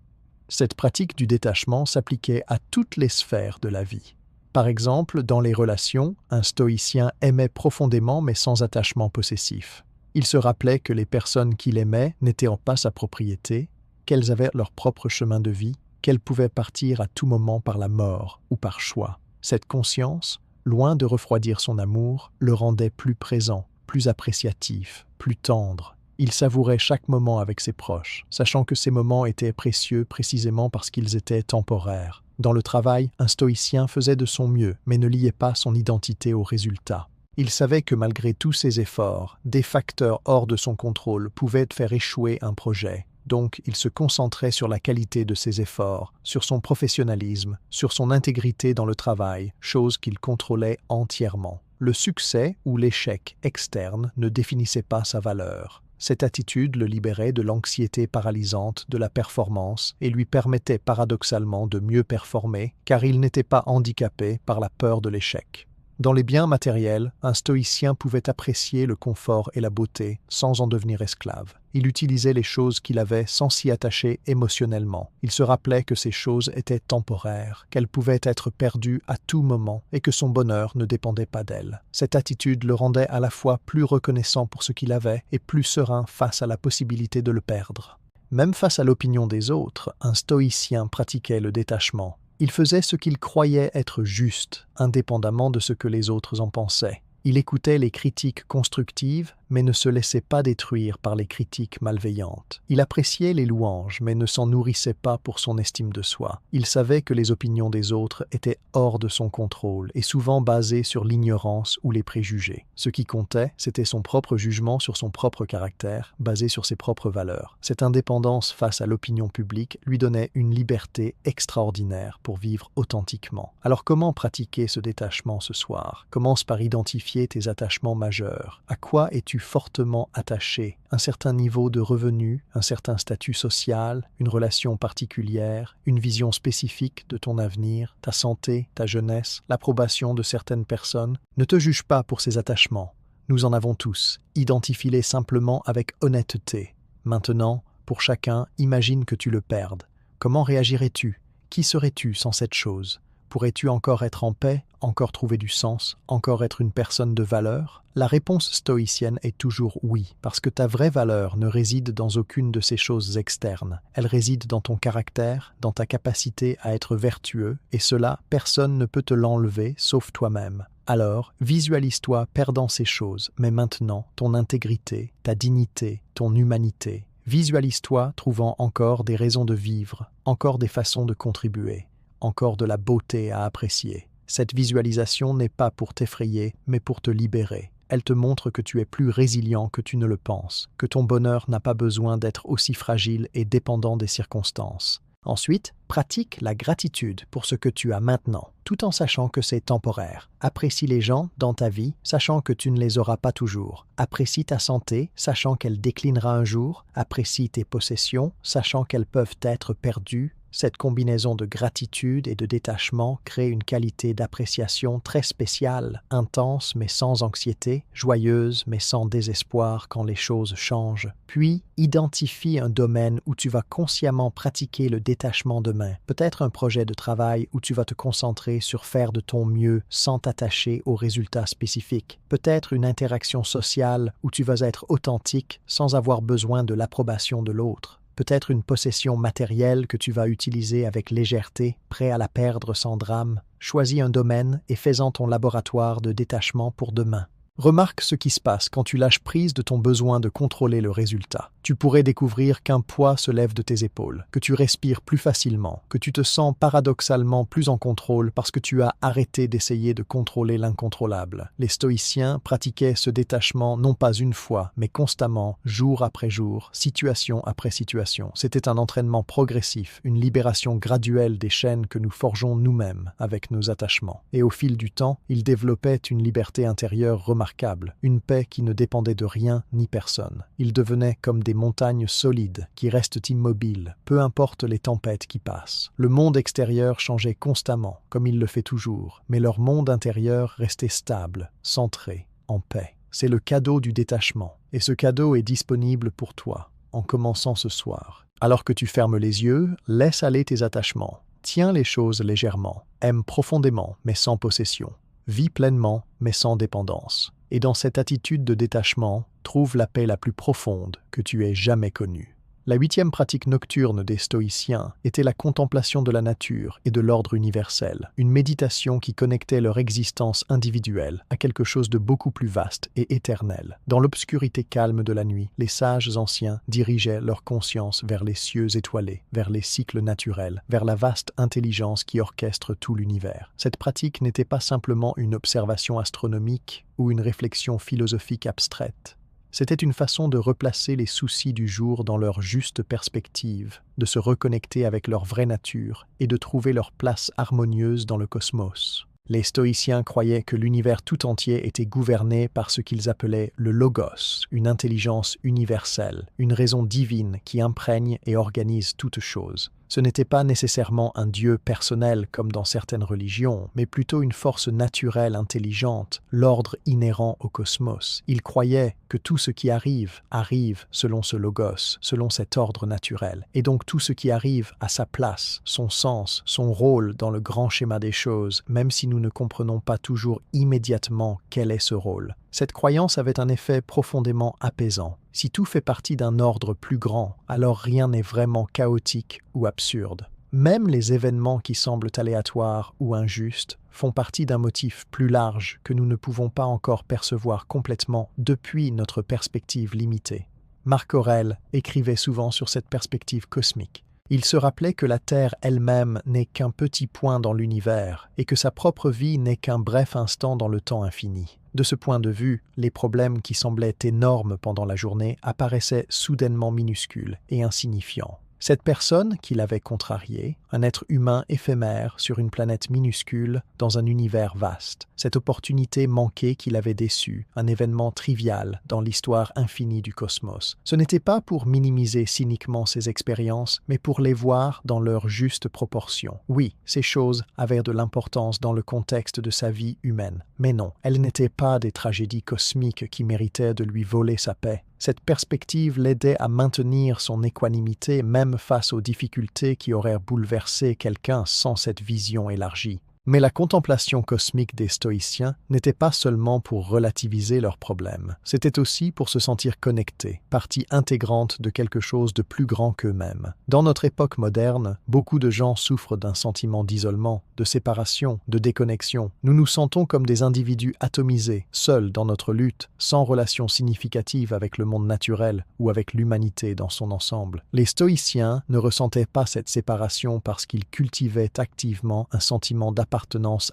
Cette pratique du détachement s'appliquait à toutes les sphères de la vie. Par exemple, dans les relations, un stoïcien aimait profondément mais sans attachement possessif. Il se rappelait que les personnes qu'il aimait n'étaient pas sa propriété, qu'elles avaient leur propre chemin de vie, qu'elles pouvaient partir à tout moment par la mort ou par choix. Cette conscience, loin de refroidir son amour, le rendait plus présent, plus appréciatif, plus tendre. Il savourait chaque moment avec ses proches, sachant que ces moments étaient précieux précisément parce qu'ils étaient temporaires. Dans le travail, un stoïcien faisait de son mieux, mais ne liait pas son identité au résultat. Il savait que malgré tous ses efforts, des facteurs hors de son contrôle pouvaient faire échouer un projet. Donc, il se concentrait sur la qualité de ses efforts, sur son professionnalisme, sur son intégrité dans le travail, chose qu'il contrôlait entièrement. Le succès ou l'échec externe ne définissait pas sa valeur. Cette attitude le libérait de l'anxiété paralysante de la performance et lui permettait paradoxalement de mieux performer, car il n'était pas handicapé par la peur de l'échec. Dans les biens matériels, un stoïcien pouvait apprécier le confort et la beauté sans en devenir esclave. Il utilisait les choses qu'il avait sans s'y attacher émotionnellement. Il se rappelait que ces choses étaient temporaires, qu'elles pouvaient être perdues à tout moment et que son bonheur ne dépendait pas d'elles. Cette attitude le rendait à la fois plus reconnaissant pour ce qu'il avait et plus serein face à la possibilité de le perdre. Même face à l'opinion des autres, un stoïcien pratiquait le détachement. Il faisait ce qu'il croyait être juste, indépendamment de ce que les autres en pensaient. Il écoutait les critiques constructives, mais ne se laissait pas détruire par les critiques malveillantes. Il appréciait les louanges, mais ne s'en nourrissait pas pour son estime de soi. Il savait que les opinions des autres étaient hors de son contrôle et souvent basées sur l'ignorance ou les préjugés. Ce qui comptait, c'était son propre jugement sur son propre caractère, basé sur ses propres valeurs. Cette indépendance face à l'opinion publique lui donnait une liberté extraordinaire pour vivre authentiquement. Alors comment pratiquer ce détachement ce soir? Commence par identifier tes attachements majeurs. À quoi es-tu fortement attaché? Un certain niveau de revenu, un certain statut social, une relation particulière, une vision spécifique de ton avenir, ta santé, ta jeunesse, l'approbation de certaines personnes. Ne te juge pas pour ces attachements. Nous en avons tous. Identifie-les simplement avec honnêteté. Maintenant, pour chacun, imagine que tu le perdes. Comment réagirais-tu? Qui serais-tu sans cette chose? Pourrais-tu encore être en paix, encore trouver du sens, encore être une personne de valeur? La réponse stoïcienne est toujours oui, parce que ta vraie valeur ne réside dans aucune de ces choses externes. Elle réside dans ton caractère, dans ta capacité à être vertueux, et cela, personne ne peut te l'enlever, sauf toi-même. Alors, visualise-toi perdant ces choses, mais maintenant, ton intégrité, ta dignité, ton humanité. Visualise-toi trouvant encore des raisons de vivre, encore des façons de contribuer, encore de la beauté à apprécier. Cette visualisation n'est pas pour t'effrayer, mais pour te libérer. Elle te montre que tu es plus résilient que tu ne le penses, que ton bonheur n'a pas besoin d'être aussi fragile et dépendant des circonstances. Ensuite, pratique la gratitude pour ce que tu as maintenant, tout en sachant que c'est temporaire. Apprécie les gens dans ta vie, sachant que tu ne les auras pas toujours. Apprécie ta santé, sachant qu'elle déclinera un jour. Apprécie tes possessions, sachant qu'elles peuvent être perdues. Cette combinaison de gratitude et de détachement crée une qualité d'appréciation très spéciale, intense mais sans anxiété, joyeuse mais sans désespoir quand les choses changent. Puis, identifie un domaine où tu vas consciemment pratiquer le détachement demain. Peut-être un projet de travail où tu vas te concentrer sur faire de ton mieux sans t'attacher aux résultats spécifiques. Peut-être une interaction sociale où tu vas être authentique sans avoir besoin de l'approbation de l'autre. Peut-être une possession matérielle que tu vas utiliser avec légèreté, prêt à la perdre sans drame. Choisis un domaine et fais-en ton laboratoire de détachement pour demain. Remarque ce qui se passe quand tu lâches prise de ton besoin de contrôler le résultat. Tu pourrais découvrir qu'un poids se lève de tes épaules, que tu respires plus facilement, que tu te sens paradoxalement plus en contrôle parce que tu as arrêté d'essayer de contrôler l'incontrôlable. Les stoïciens pratiquaient ce détachement non pas une fois, mais constamment, jour après jour, situation après situation. C'était un entraînement progressif, une libération graduelle des chaînes que nous forgeons nous-mêmes avec nos attachements. Et au fil du temps, ils développaient une liberté intérieure remarquable, une paix qui ne dépendait de rien ni personne. Ils devenaient comme des montagnes solides qui restent immobiles, peu importe les tempêtes qui passent. Le monde extérieur changeait constamment, comme il le fait toujours, mais leur monde intérieur restait stable, centré, en paix. C'est le cadeau du détachement, et ce cadeau est disponible pour toi, en commençant ce soir. Alors que tu fermes les yeux, laisse aller tes attachements. Tiens les choses légèrement, aime profondément, mais sans possession. Vis pleinement, mais sans dépendance. Et dans cette attitude de détachement, trouve la paix la plus profonde que tu aies jamais connue. La 8e pratique nocturne des stoïciens était la contemplation de la nature et de l'ordre universel, une méditation qui connectait leur existence individuelle à quelque chose de beaucoup plus vaste et éternel. Dans l'obscurité calme de la nuit, les sages anciens dirigeaient leur conscience vers les cieux étoilés, vers les cycles naturels, vers la vaste intelligence qui orchestre tout l'univers. Cette pratique n'était pas simplement une observation astronomique ou une réflexion philosophique abstraite. C'était une façon de replacer les soucis du jour dans leur juste perspective, de se reconnecter avec leur vraie nature et de trouver leur place harmonieuse dans le cosmos. Les stoïciens croyaient que l'univers tout entier était gouverné par ce qu'ils appelaient le logos, une intelligence universelle, une raison divine qui imprègne et organise toute chose. Ce n'était pas nécessairement un dieu personnel comme dans certaines religions, mais plutôt une force naturelle intelligente, l'ordre inhérent au cosmos. Ils croyaient que tout ce qui arrive, arrive selon ce logos, selon cet ordre naturel. Et donc tout ce qui arrive a sa place, son sens, son rôle dans le grand schéma des choses, même si nous ne comprenons pas toujours immédiatement quel est ce rôle. Cette croyance avait un effet profondément apaisant. Si tout fait partie d'un ordre plus grand, alors rien n'est vraiment chaotique ou absurde. Même les événements qui semblent aléatoires ou injustes font partie d'un motif plus large que nous ne pouvons pas encore percevoir complètement depuis notre perspective limitée. Marc Aurèle écrivait souvent sur cette perspective cosmique. Il se rappelait que la Terre elle-même n'est qu'un petit point dans l'univers et que sa propre vie n'est qu'un bref instant dans le temps infini. De ce point de vue, les problèmes qui semblaient énormes pendant la journée apparaissaient soudainement minuscules et insignifiants. Cette personne qui l'avait contrarié, un être humain éphémère sur une planète minuscule dans un univers vaste, cette opportunité manquée qui l'avait déçu, un événement trivial dans l'histoire infinie du cosmos. Ce n'était pas pour minimiser cyniquement ces expériences, mais pour les voir dans leur juste proportion. Oui, ces choses avaient de l'importance dans le contexte de sa vie humaine, mais non, elles n'étaient pas des tragédies cosmiques qui méritaient de lui voler sa paix. Cette perspective l'aidait à maintenir son équanimité même face aux difficultés qui auraient bouleversé quelqu'un sans cette vision élargie. Mais la contemplation cosmique des stoïciens n'était pas seulement pour relativiser leurs problèmes, c'était aussi pour se sentir connectés, partie intégrante de quelque chose de plus grand qu'eux-mêmes. Dans notre époque moderne, beaucoup de gens souffrent d'un sentiment d'isolement, de séparation, de déconnexion. Nous nous sentons comme des individus atomisés, seuls dans notre lutte, sans relation significative avec le monde naturel ou avec l'humanité dans son ensemble. Les stoïciens ne ressentaient pas cette séparation parce qu'ils cultivaient activement un sentiment d'appartenance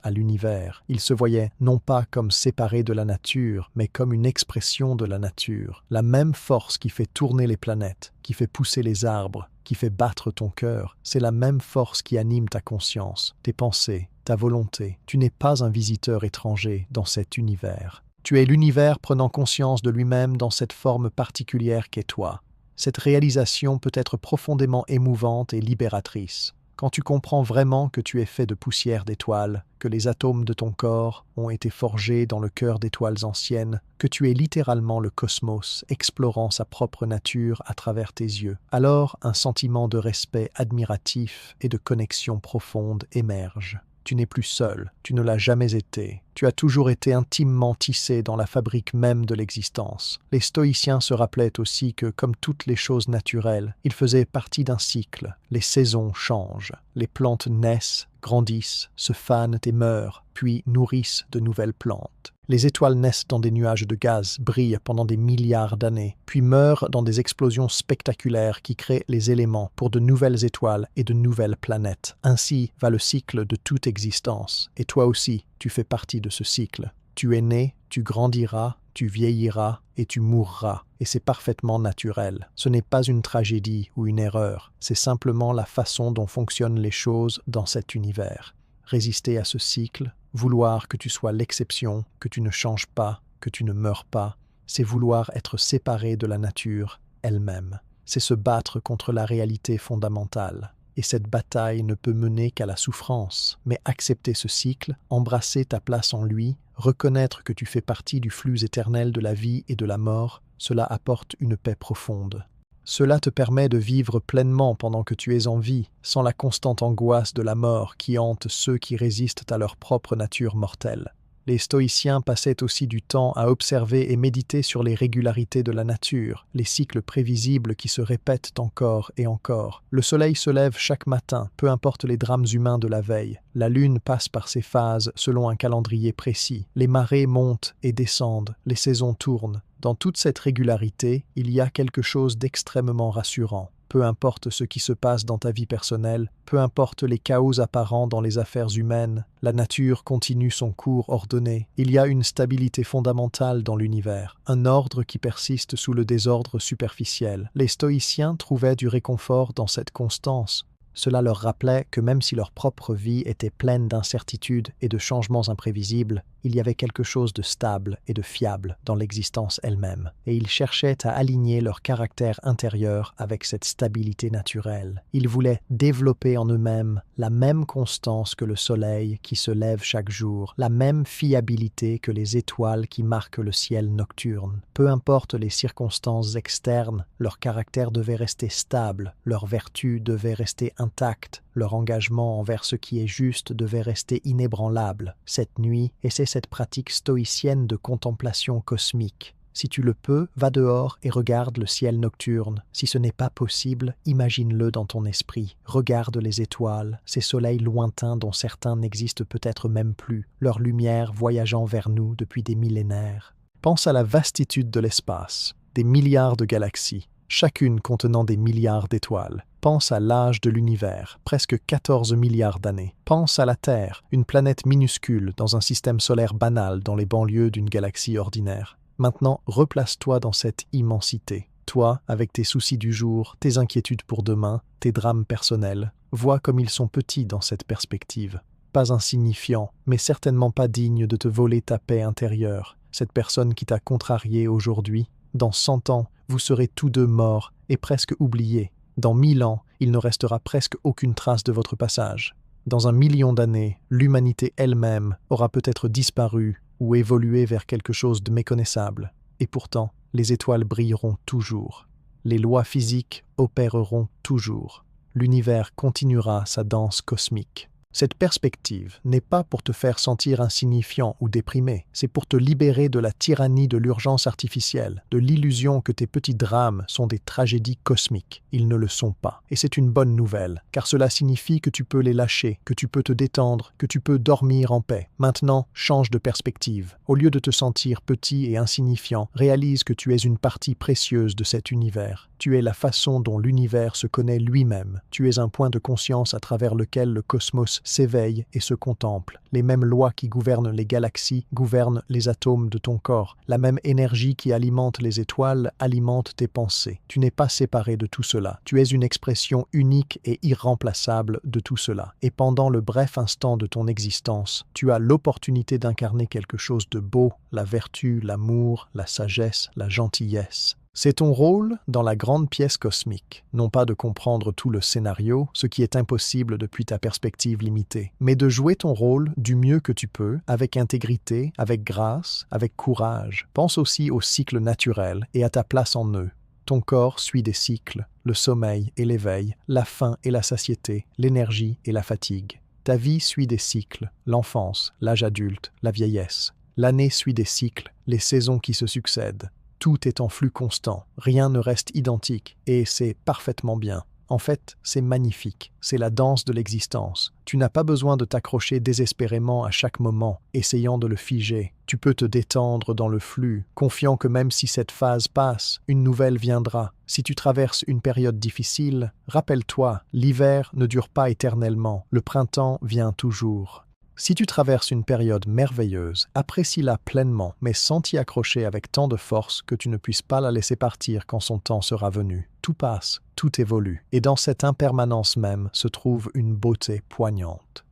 à l'univers. Ils se voyaient non pas comme séparés de la nature, mais comme une expression de la nature. La même force qui fait tourner les planètes, qui fait pousser les arbres, qui fait battre ton cœur, c'est la même force qui anime ta conscience, tes pensées, ta volonté. Tu n'es pas un visiteur étranger dans cet univers. Tu es l'univers prenant conscience de lui-même dans cette forme particulière qu'est toi. Cette réalisation peut être profondément émouvante et libératrice. Quand tu comprends vraiment que tu es fait de poussière d'étoiles, que les atomes de ton corps ont été forgés dans le cœur d'étoiles anciennes, que tu es littéralement le cosmos, explorant sa propre nature à travers tes yeux, alors un sentiment de respect admiratif et de connexion profonde émerge. Tu n'es plus seul, tu ne l'as jamais été. Tu as toujours été intimement tissé dans la fabrique même de l'existence. Les stoïciens se rappelaient aussi que, comme toutes les choses naturelles, ils faisaient partie d'un cycle. Les saisons changent. Les plantes naissent, grandissent, se fanent et meurent, puis nourrissent de nouvelles plantes. Les étoiles naissent dans des nuages de gaz, brillent pendant des milliards d'années, puis meurent dans des explosions spectaculaires qui créent les éléments pour de nouvelles étoiles et de nouvelles planètes. Ainsi va le cycle de toute existence. Et toi aussi, tu fais partie de ce cycle. Tu es né, tu grandiras, tu vieilliras et tu mourras. Et c'est parfaitement naturel. Ce n'est pas une tragédie ou une erreur. C'est simplement la façon dont fonctionnent les choses dans cet univers. Résister à ce cycle, vouloir que tu sois l'exception, que tu ne changes pas, que tu ne meurs pas, c'est vouloir être séparé de la nature elle-même. C'est se battre contre la réalité fondamentale. Et cette bataille ne peut mener qu'à la souffrance. Mais accepter ce cycle, embrasser ta place en lui, reconnaître que tu fais partie du flux éternel de la vie et de la mort, cela apporte une paix profonde. Cela te permet de vivre pleinement pendant que tu es en vie, sans la constante angoisse de la mort qui hante ceux qui résistent à leur propre nature mortelle. Les stoïciens passaient aussi du temps à observer et méditer sur les régularités de la nature, les cycles prévisibles qui se répètent encore et encore. Le soleil se lève chaque matin, peu importe les drames humains de la veille. La lune passe par ses phases selon un calendrier précis. Les marées montent et descendent, les saisons tournent. Dans toute cette régularité, il y a quelque chose d'extrêmement rassurant. Peu importe ce qui se passe dans ta vie personnelle, peu importe les chaos apparents dans les affaires humaines, la nature continue son cours ordonné. Il y a une stabilité fondamentale dans l'univers, un ordre qui persiste sous le désordre superficiel. Les stoïciens trouvaient du réconfort dans cette constance. Cela leur rappelait que même si leur propre vie était pleine d'incertitudes et de changements imprévisibles, il y avait quelque chose de stable et de fiable dans l'existence elle-même, et ils cherchaient à aligner leur caractère intérieur avec cette stabilité naturelle. Ils voulaient développer en eux-mêmes la même constance que le soleil qui se lève chaque jour, la même fiabilité que les étoiles qui marquent le ciel nocturne. Peu importe les circonstances externes, leur caractère devait rester stable, leur vertu devait rester intacte, leur engagement envers ce qui est juste devait rester inébranlable. Cette nuit, et c'est cette pratique stoïcienne de contemplation cosmique. Si tu le peux, va dehors et regarde le ciel nocturne. Si ce n'est pas possible, imagine-le dans ton esprit. Regarde les étoiles, ces soleils lointains dont certains n'existent peut-être même plus, leur lumière voyageant vers nous depuis des millénaires. Pense à la vastitude de l'espace, des milliards de galaxies, chacune contenant des milliards d'étoiles. Pense à l'âge de l'univers, presque 14 milliards d'années. Pense à la Terre, une planète minuscule dans un système solaire banal dans les banlieues d'une galaxie ordinaire. Maintenant, replace-toi dans cette immensité. Toi, avec tes soucis du jour, tes inquiétudes pour demain, tes drames personnels, vois comme ils sont petits dans cette perspective. Pas insignifiants, mais certainement pas dignes de te voler ta paix intérieure. Cette personne qui t'a contrarié aujourd'hui, dans 100 ans, vous serez tous deux morts et presque oubliés. Dans 1000 ans, il ne restera presque aucune trace de votre passage. Dans 1 million d'années, l'humanité elle-même aura peut-être disparu ou évolué vers quelque chose de méconnaissable. Et pourtant, les étoiles brilleront toujours. Les lois physiques opéreront toujours. L'univers continuera sa danse cosmique. Cette perspective n'est pas pour te faire sentir insignifiant ou déprimé, c'est pour te libérer de la tyrannie de l'urgence artificielle, de l'illusion que tes petits drames sont des tragédies cosmiques. Ils ne le sont pas. Et c'est une bonne nouvelle, car cela signifie que tu peux les lâcher, que tu peux te détendre, que tu peux dormir en paix. Maintenant, change de perspective. Au lieu de te sentir petit et insignifiant, réalise que tu es une partie précieuse de cet univers. Tu es la façon dont l'univers se connaît lui-même. Tu es un point de conscience à travers lequel le cosmos s'éveille et se contemple. Les mêmes lois qui gouvernent les galaxies gouvernent les atomes de ton corps. La même énergie qui alimente les étoiles alimente tes pensées. Tu n'es pas séparé de tout cela. Tu es une expression unique et irremplaçable de tout cela. Et pendant le bref instant de ton existence, tu as l'opportunité d'incarner quelque chose de beau, la vertu, l'amour, la sagesse, la gentillesse. C'est ton rôle dans la grande pièce cosmique, non pas de comprendre tout le scénario, ce qui est impossible depuis ta perspective limitée, mais de jouer ton rôle du mieux que tu peux, avec intégrité, avec grâce, avec courage. Pense aussi aux cycles naturels et à ta place en eux. Ton corps suit des cycles, le sommeil et l'éveil, la faim et la satiété, l'énergie et la fatigue. Ta vie suit des cycles, l'enfance, l'âge adulte, la vieillesse. L'année suit des cycles, les saisons qui se succèdent. Tout est en flux constant, rien ne reste identique, et c'est parfaitement bien. En fait, c'est magnifique, c'est la danse de l'existence. Tu n'as pas besoin de t'accrocher désespérément à chaque moment, essayant de le figer. Tu peux te détendre dans le flux, confiant que même si cette phase passe, une nouvelle viendra. Si tu traverses une période difficile, rappelle-toi, l'hiver ne dure pas éternellement, le printemps vient toujours. Si tu traverses une période merveilleuse, apprécie-la pleinement, mais sans t'y accrocher avec tant de force que tu ne puisses pas la laisser partir quand son temps sera venu. Tout passe, tout évolue, et dans cette impermanence même se trouve une beauté poignante.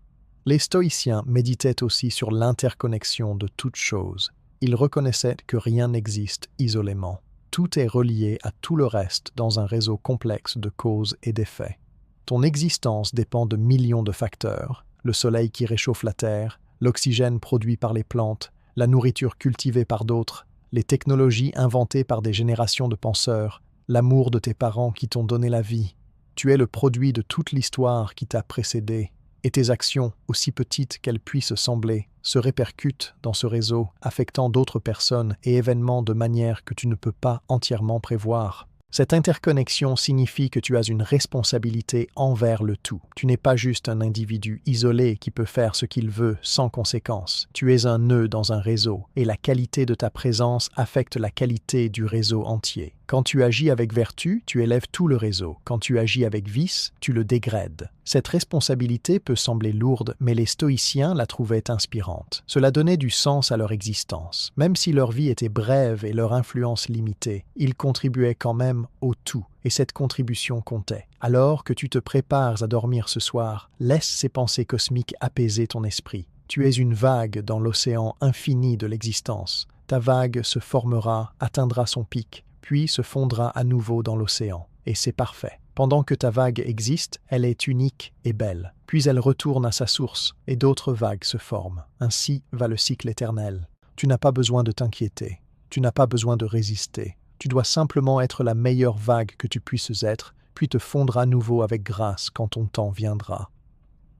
Les stoïciens méditaient aussi sur l'interconnexion de toutes choses. Ils reconnaissaient que rien n'existe isolément. Tout est relié à tout le reste dans un réseau complexe de causes et d'effets. Ton existence dépend de millions de facteurs. Le soleil qui réchauffe la terre, l'oxygène produit par les plantes, la nourriture cultivée par d'autres, les technologies inventées par des générations de penseurs, l'amour de tes parents qui t'ont donné la vie. Tu es le produit de toute l'histoire qui t'a précédé, et tes actions, aussi petites qu'elles puissent sembler, se répercutent dans ce réseau, affectant d'autres personnes et événements de manière que tu ne peux pas entièrement prévoir. Cette interconnexion signifie que tu as une responsabilité envers le tout. Tu n'es pas juste un individu isolé qui peut faire ce qu'il veut sans conséquence. Tu es un nœud dans un réseau, et la qualité de ta présence affecte la qualité du réseau entier. Quand tu agis avec vertu, tu élèves tout le réseau. Quand tu agis avec vice, tu le dégrades. Cette responsabilité peut sembler lourde, mais les stoïciens la trouvaient inspirante. Cela donnait du sens à leur existence. Même si leur vie était brève et leur influence limitée, ils contribuaient quand même au tout, et cette contribution comptait. Alors que tu te prépares à dormir ce soir, laisse ces pensées cosmiques apaiser ton esprit. Tu es une vague dans l'océan infini de l'existence. Ta vague se formera, atteindra son pic, puis se fondra à nouveau dans l'océan. Et c'est parfait. Pendant que ta vague existe, elle est unique et belle. Puis elle retourne à sa source, et d'autres vagues se forment. Ainsi va le cycle éternel. Tu n'as pas besoin de t'inquiéter. Tu n'as pas besoin de résister. Tu dois simplement être la meilleure vague que tu puisses être, puis te fondre à nouveau avec grâce quand ton temps viendra.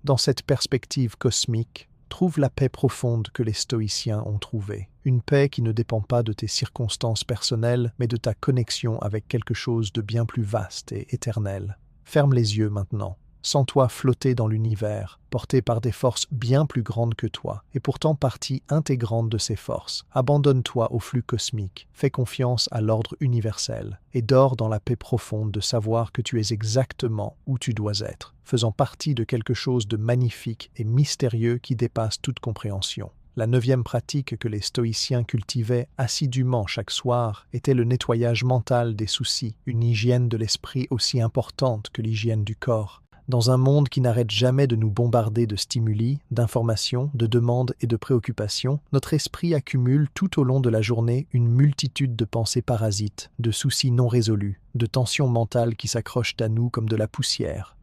Dans cette perspective cosmique, Trouve la paix profonde que les stoïciens ont trouvée. Une paix qui ne dépend pas de tes circonstances personnelles, mais de ta connexion avec quelque chose de bien plus vaste et éternel. Ferme les yeux maintenant. Sens-toi flotter dans l'univers, porté par des forces bien plus grandes que toi, et pourtant partie intégrante de ces forces. Abandonne-toi au flux cosmique, fais confiance à l'ordre universel, et dors dans la paix profonde de savoir que tu es exactement où tu dois être, faisant partie de quelque chose de magnifique et mystérieux qui dépasse toute compréhension. La 9e pratique que les stoïciens cultivaient assidûment chaque soir était le nettoyage mental des soucis, une hygiène de l'esprit aussi importante que l'hygiène du corps. Dans un monde qui n'arrête jamais de nous bombarder de stimuli, d'informations, de demandes et de préoccupations, notre esprit accumule tout au long de la journée une multitude de pensées parasites, de soucis non résolus, de tensions mentales qui s'accrochent à nous comme de la poussière.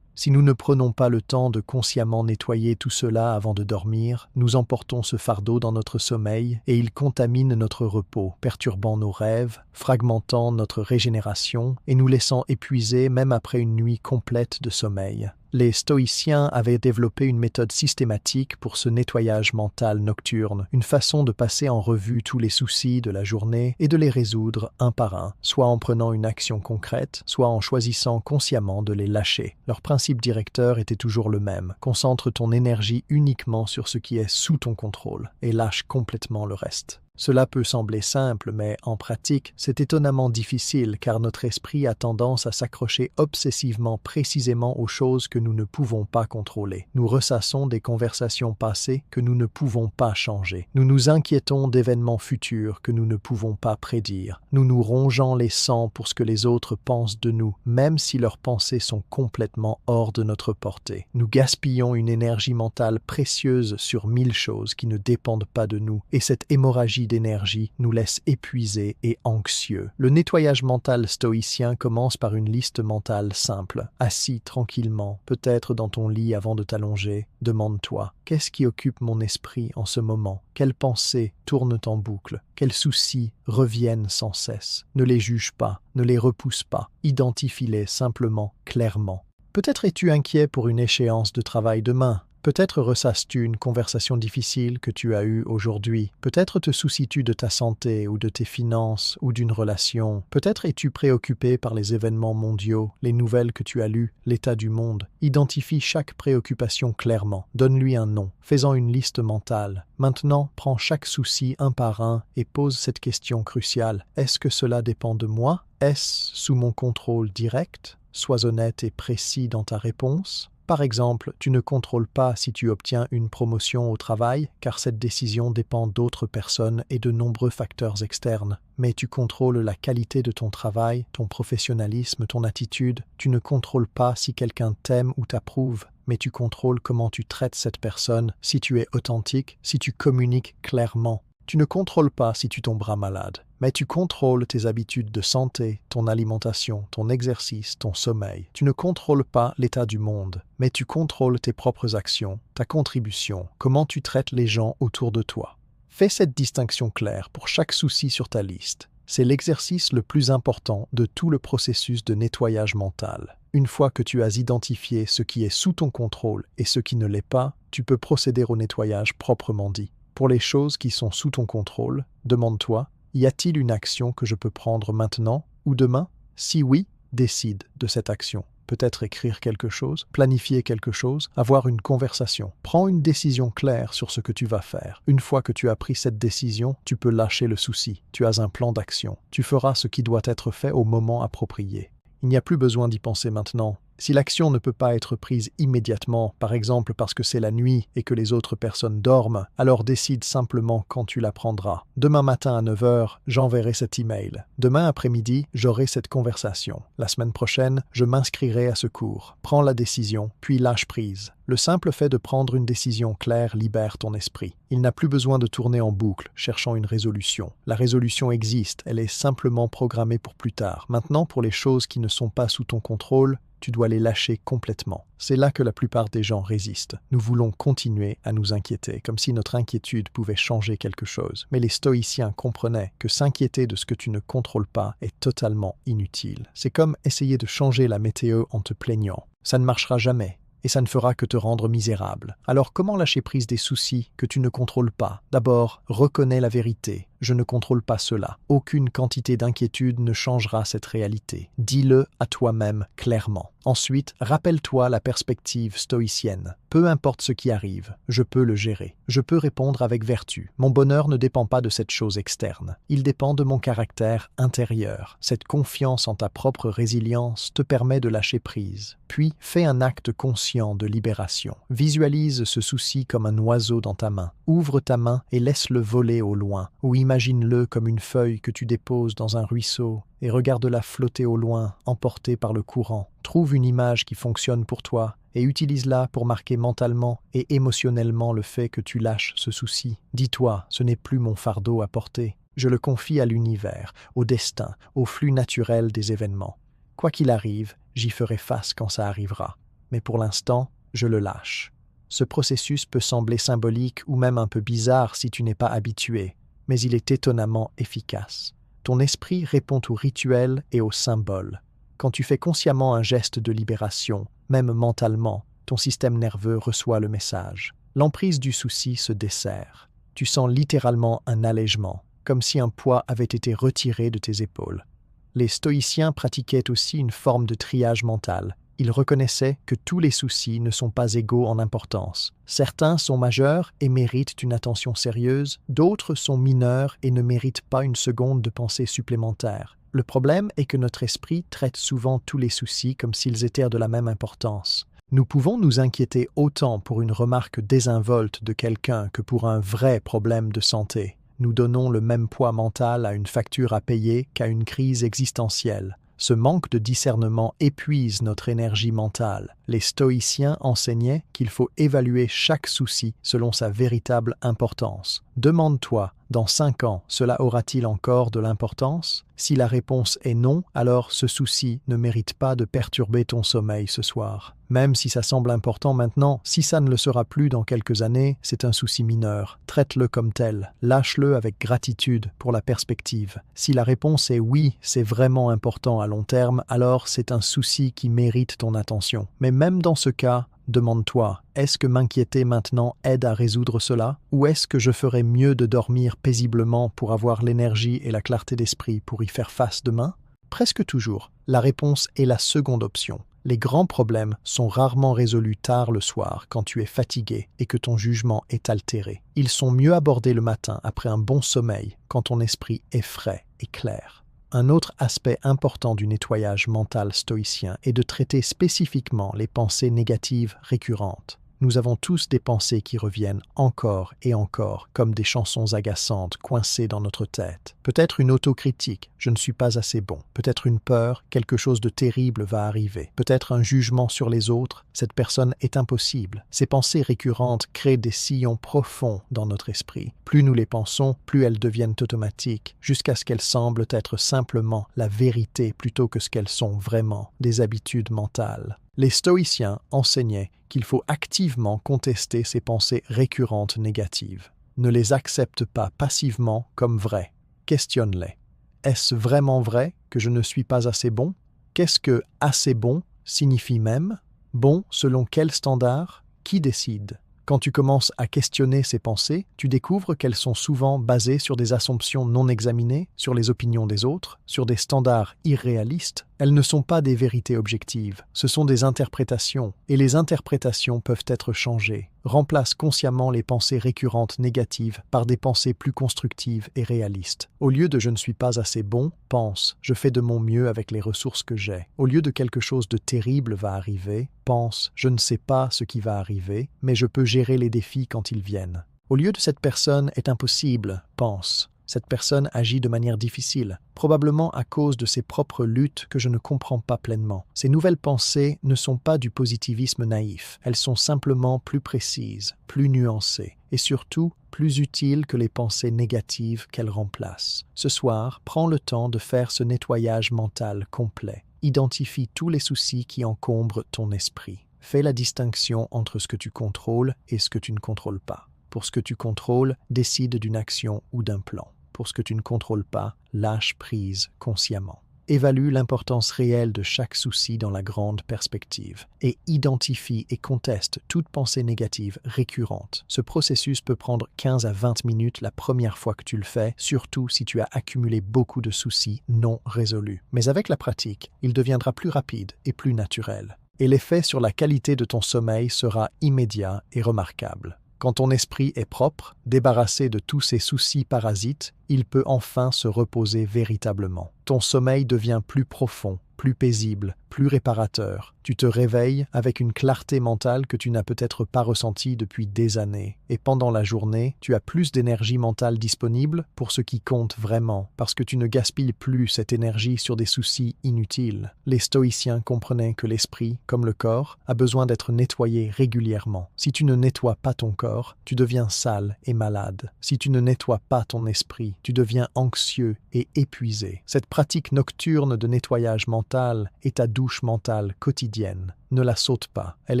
Si nous ne prenons pas le temps de consciemment nettoyer tout cela avant de dormir, nous emportons ce fardeau dans notre sommeil et il contamine notre repos, perturbant nos rêves, fragmentant notre régénération et nous laissant épuisés même après une nuit complète de sommeil. Les stoïciens avaient développé une méthode systématique pour ce nettoyage mental nocturne, une façon de passer en revue tous les soucis de la journée et de les résoudre un par un, soit en prenant une action concrète, soit en choisissant consciemment de les lâcher. Leur principe directeur était toujours le même: concentre ton énergie uniquement sur ce qui est sous ton contrôle et lâche complètement le reste. Cela peut sembler simple, mais en pratique, c'est étonnamment difficile car notre esprit a tendance à s'accrocher obsessivement précisément aux choses que nous ne pouvons pas contrôler. Nous ressassons des conversations passées que nous ne pouvons pas changer. Nous nous inquiétons d'événements futurs que nous ne pouvons pas prédire. Nous nous rongeons les sangs pour ce que les autres pensent de nous, même si leurs pensées sont complètement hors de notre portée. Nous gaspillons une énergie mentale précieuse sur 1000 choses qui ne dépendent pas de nous, et cette hémorragie d'énergie nous laisse épuisés et anxieux. Le nettoyage mental stoïcien commence par une liste mentale simple. Assis tranquillement, peut-être dans ton lit avant de t'allonger, demande-toi: qu'est-ce qui occupe mon esprit en ce moment? Quelles pensées tournent en boucle? Quels soucis reviennent sans cesse? Ne les juge pas, ne les repousse pas, identifie-les simplement, clairement. Peut-être es-tu inquiet pour une échéance de travail demain. Peut-être ressasses-tu une conversation difficile que tu as eue aujourd'hui. Peut-être te soucies-tu de ta santé ou de tes finances ou d'une relation. Peut-être es-tu préoccupé par les événements mondiaux, les nouvelles que tu as lues, l'état du monde. Identifie chaque préoccupation clairement. Donne-lui un nom. Fais-en une liste mentale. Maintenant, prends chaque souci un par un et pose cette question cruciale. Est-ce que cela dépend de moi? Est-ce sous mon contrôle direct? Sois honnête et précis dans ta réponse. Par exemple, tu ne contrôles pas si tu obtiens une promotion au travail, car cette décision dépend d'autres personnes et de nombreux facteurs externes. Mais tu contrôles la qualité de ton travail, ton professionnalisme, ton attitude. Tu ne contrôles pas si quelqu'un t'aime ou t'approuve, mais tu contrôles comment tu traites cette personne, si tu es authentique, si tu communiques clairement. Tu ne contrôles pas si tu tomberas malade, mais tu contrôles tes habitudes de santé, ton alimentation, ton exercice, ton sommeil. Tu ne contrôles pas l'état du monde, mais tu contrôles tes propres actions, ta contribution, comment tu traites les gens autour de toi. Fais cette distinction claire pour chaque souci sur ta liste. C'est l'exercice le plus important de tout le processus de nettoyage mental. Une fois que tu as identifié ce qui est sous ton contrôle et ce qui ne l'est pas, tu peux procéder au nettoyage proprement dit. Pour les choses qui sont sous ton contrôle, demande-toi: y a-t-il une action que je peux prendre maintenant ou demain? Si oui, décide de cette action. Peut-être écrire quelque chose, planifier quelque chose, avoir une conversation. Prends une décision claire sur ce que tu vas faire. Une fois que tu as pris cette décision, tu peux lâcher le souci. Tu as un plan d'action. Tu feras ce qui doit être fait au moment approprié. Il n'y a plus besoin d'y penser maintenant. Si l'action ne peut pas être prise immédiatement, par exemple parce que c'est la nuit et que les autres personnes dorment, alors décide simplement quand tu la prendras. Demain matin à 9 heures, j'enverrai cet email. Demain après-midi, j'aurai cette conversation. La semaine prochaine, je m'inscrirai à ce cours. Prends la décision, puis lâche prise. Le simple fait de prendre une décision claire libère ton esprit. Il n'a plus besoin de tourner en boucle, cherchant une résolution. La résolution existe, elle est simplement programmée pour plus tard. Maintenant, pour les choses qui ne sont pas sous ton contrôle, tu dois les lâcher complètement. C'est là que la plupart des gens résistent. Nous voulons continuer à nous inquiéter, comme si notre inquiétude pouvait changer quelque chose. Mais les stoïciens comprenaient que s'inquiéter de ce que tu ne contrôles pas est totalement inutile. C'est comme essayer de changer la météo en te plaignant. Ça ne marchera jamais. et ça ne fera que te rendre misérable. Alors comment lâcher prise des soucis que tu ne contrôles pas? D'abord, reconnais la vérité. Je ne contrôle pas cela. Aucune quantité d'inquiétude ne changera cette réalité. Dis-le à toi-même clairement. Ensuite, rappelle-toi la perspective stoïcienne. Peu importe ce qui arrive, je peux le gérer. Je peux répondre avec vertu. Mon bonheur ne dépend pas de cette chose externe. Il dépend de mon caractère intérieur. Cette confiance en ta propre résilience te permet de lâcher prise. Puis, fais un acte conscient de libération. Visualise ce souci comme un oiseau dans ta main. Ouvre ta main et laisse-le voler au loin, ou imagine-le comme une feuille que tu déposes dans un ruisseau et regarde-la flotter au loin, emportée par le courant. Trouve une image qui fonctionne pour toi et utilise-la pour marquer mentalement et émotionnellement le fait que tu lâches ce souci. Dis-toi, ce n'est plus mon fardeau à porter. Je le confie à l'univers, au destin, au flux naturel des événements. Quoi qu'il arrive, j'y ferai face quand ça arrivera. Mais pour l'instant, je le lâche. Ce processus peut sembler symbolique ou même un peu bizarre si tu n'es pas habitué, mais il est étonnamment efficace. Ton esprit répond aux rituels et aux symboles. Quand tu fais consciemment un geste de libération, même mentalement, ton système nerveux reçoit le message. L'emprise du souci se desserre. Tu sens littéralement un allègement, comme si un poids avait été retiré de tes épaules. Les stoïciens pratiquaient aussi une forme de triage mental. Ils reconnaissaient que tous les soucis ne sont pas égaux en importance. Certains sont majeurs et méritent une attention sérieuse, d'autres sont mineurs et ne méritent pas une seconde de pensée supplémentaire. Le problème est que notre esprit traite souvent tous les soucis comme s'ils étaient de la même importance. Nous pouvons nous inquiéter autant pour une remarque désinvolte de quelqu'un que pour un vrai problème de santé. Nous donnons le même poids mental à une facture à payer qu'à une crise existentielle. Ce manque de discernement épuise notre énergie mentale. Les stoïciens enseignaient qu'il faut évaluer chaque souci selon sa véritable importance. Demande-toi, dans 5 ans, cela aura-t-il encore de l'importance? Si la réponse est non, alors ce souci ne mérite pas de perturber ton sommeil ce soir. Même si ça semble important maintenant, si ça ne le sera plus dans quelques années, c'est un souci mineur. Traite-le comme tel. Lâche-le avec gratitude pour la perspective. Si la réponse est oui, c'est vraiment important à long terme, alors c'est un souci qui mérite ton attention. Mais même dans ce cas, demande-toi, est-ce que m'inquiéter maintenant aide à résoudre cela? Ou est-ce que je ferais mieux de dormir paisiblement pour avoir l'énergie et la clarté d'esprit pour y faire face demain? Presque toujours, la réponse est la seconde option. Les grands problèmes sont rarement résolus tard le soir quand tu es fatigué et que ton jugement est altéré. Ils sont mieux abordés le matin après un bon sommeil quand ton esprit est frais et clair. Un autre aspect important du nettoyage mental stoïcien est de traiter spécifiquement les pensées négatives récurrentes. Nous avons tous des pensées qui reviennent encore et encore, comme des chansons agaçantes coincées dans notre tête. Peut-être une autocritique, je ne suis pas assez bon. Peut-être une peur, quelque chose de terrible va arriver. Peut-être un jugement sur les autres, cette personne est impossible. Ces pensées récurrentes créent des sillons profonds dans notre esprit. Plus nous les pensons, plus elles deviennent automatiques, jusqu'à ce qu'elles semblent être simplement la vérité plutôt que ce qu'elles sont vraiment, des habitudes mentales. Les stoïciens enseignaient qu'il faut activement contester ces pensées récurrentes négatives. Ne les accepte pas passivement comme vraies. Questionne-les. Est-ce vraiment vrai que je ne suis pas assez bon? Qu'est-ce que « assez bon » signifie même? Bon selon quel standard? Qui décide? Quand tu commences à questionner ces pensées, tu découvres qu'elles sont souvent basées sur des assumptions non examinées, sur les opinions des autres, sur des standards irréalistes. Elles ne sont pas des vérités objectives, ce sont des interprétations, et les interprétations peuvent être changées. Remplace consciemment les pensées récurrentes négatives par des pensées plus constructives et réalistes. Au lieu de « je ne suis pas assez bon », pense « je fais de mon mieux avec les ressources que j'ai ». Au lieu de « quelque chose de terrible va arriver », pense « je ne sais pas ce qui va arriver, mais je peux gérer les défis quand ils viennent ». Au lieu de « cette personne est impossible », pense « cette personne agit de manière difficile, probablement à cause de ses propres luttes que je ne comprends pas pleinement. » Ces nouvelles pensées ne sont pas du positivisme naïf, elles sont simplement plus précises, plus nuancées, et surtout plus utiles que les pensées négatives qu'elles remplacent. Ce soir, prends le temps de faire ce nettoyage mental complet. Identifie tous les soucis qui encombrent ton esprit. Fais la distinction entre ce que tu contrôles et ce que tu ne contrôles pas. Pour ce que tu contrôles, décide d'une action ou d'un plan. Pour ce que tu ne contrôles pas, lâche prise consciemment. Évalue l'importance réelle de chaque souci dans la grande perspective et identifie et conteste toute pensée négative récurrente. Ce processus peut prendre 15 à 20 minutes la première fois que tu le fais, surtout si tu as accumulé beaucoup de soucis non résolus. Mais avec la pratique, il deviendra plus rapide et plus naturel. Et l'effet sur la qualité de ton sommeil sera immédiat et remarquable. Quand ton esprit est propre, débarrassé de tous ces soucis parasites, il peut enfin se reposer véritablement. Ton sommeil devient plus profond, plus paisible, plus réparateur. Tu te réveilles avec une clarté mentale que tu n'as peut-être pas ressentie depuis des années. Et pendant la journée, tu as plus d'énergie mentale disponible pour ce qui compte vraiment, parce que tu ne gaspilles plus cette énergie sur des soucis inutiles. Les stoïciens comprenaient que l'esprit, comme le corps, a besoin d'être nettoyé régulièrement. Si tu ne nettoies pas ton corps, tu deviens sale et malade. Si tu ne nettoies pas ton esprit, tu deviens anxieux et épuisé. Cette pratique nocturne de nettoyage mental est ta douche mentale quotidienne. Ne la saute pas. Elle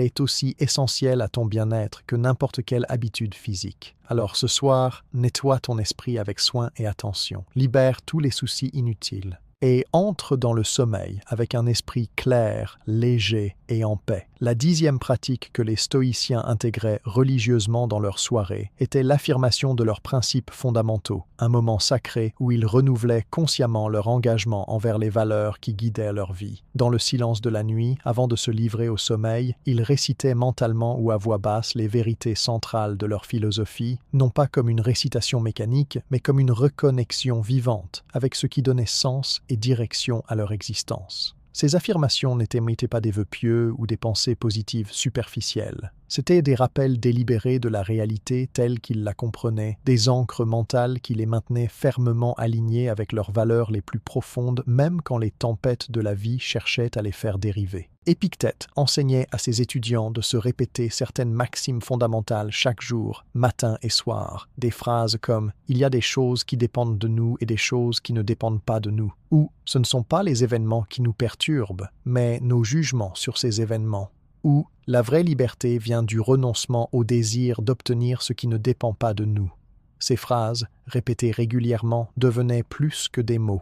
est aussi essentielle à ton bien-être que n'importe quelle habitude physique. Alors ce soir, nettoie ton esprit avec soin et attention. Libère tous les soucis inutiles. Et entre dans le sommeil avec un esprit clair, léger et en paix. La 10e pratique que les stoïciens intégraient religieusement dans leurs soirées était l'affirmation de leurs principes fondamentaux, un moment sacré où ils renouvelaient consciemment leur engagement envers les valeurs qui guidaient leur vie. Dans le silence de la nuit, avant de se livrer au sommeil, ils récitaient mentalement ou à voix basse les vérités centrales de leur philosophie, non pas comme une récitation mécanique, mais comme une reconnexion vivante avec ce qui donnait sens et direction à leur existence. Ces affirmations n'étaient pas des vœux pieux ou des pensées positives superficielles. C'étaient des rappels délibérés de la réalité telle qu'ils la comprenaient, des ancres mentales qui les maintenaient fermement alignées avec leurs valeurs les plus profondes, même quand les tempêtes de la vie cherchaient à les faire dériver. Épictète enseignait à ses étudiants de se répéter certaines maximes fondamentales chaque jour, matin et soir. Des phrases comme « Il y a des choses qui dépendent de nous et des choses qui ne dépendent pas de nous » ou « Ce ne sont pas les événements qui nous perturbent, mais nos jugements sur ces événements » ou « La vraie liberté vient du renoncement au désir d'obtenir ce qui ne dépend pas de nous ». Ces phrases, répétées régulièrement, devenaient plus que des mots.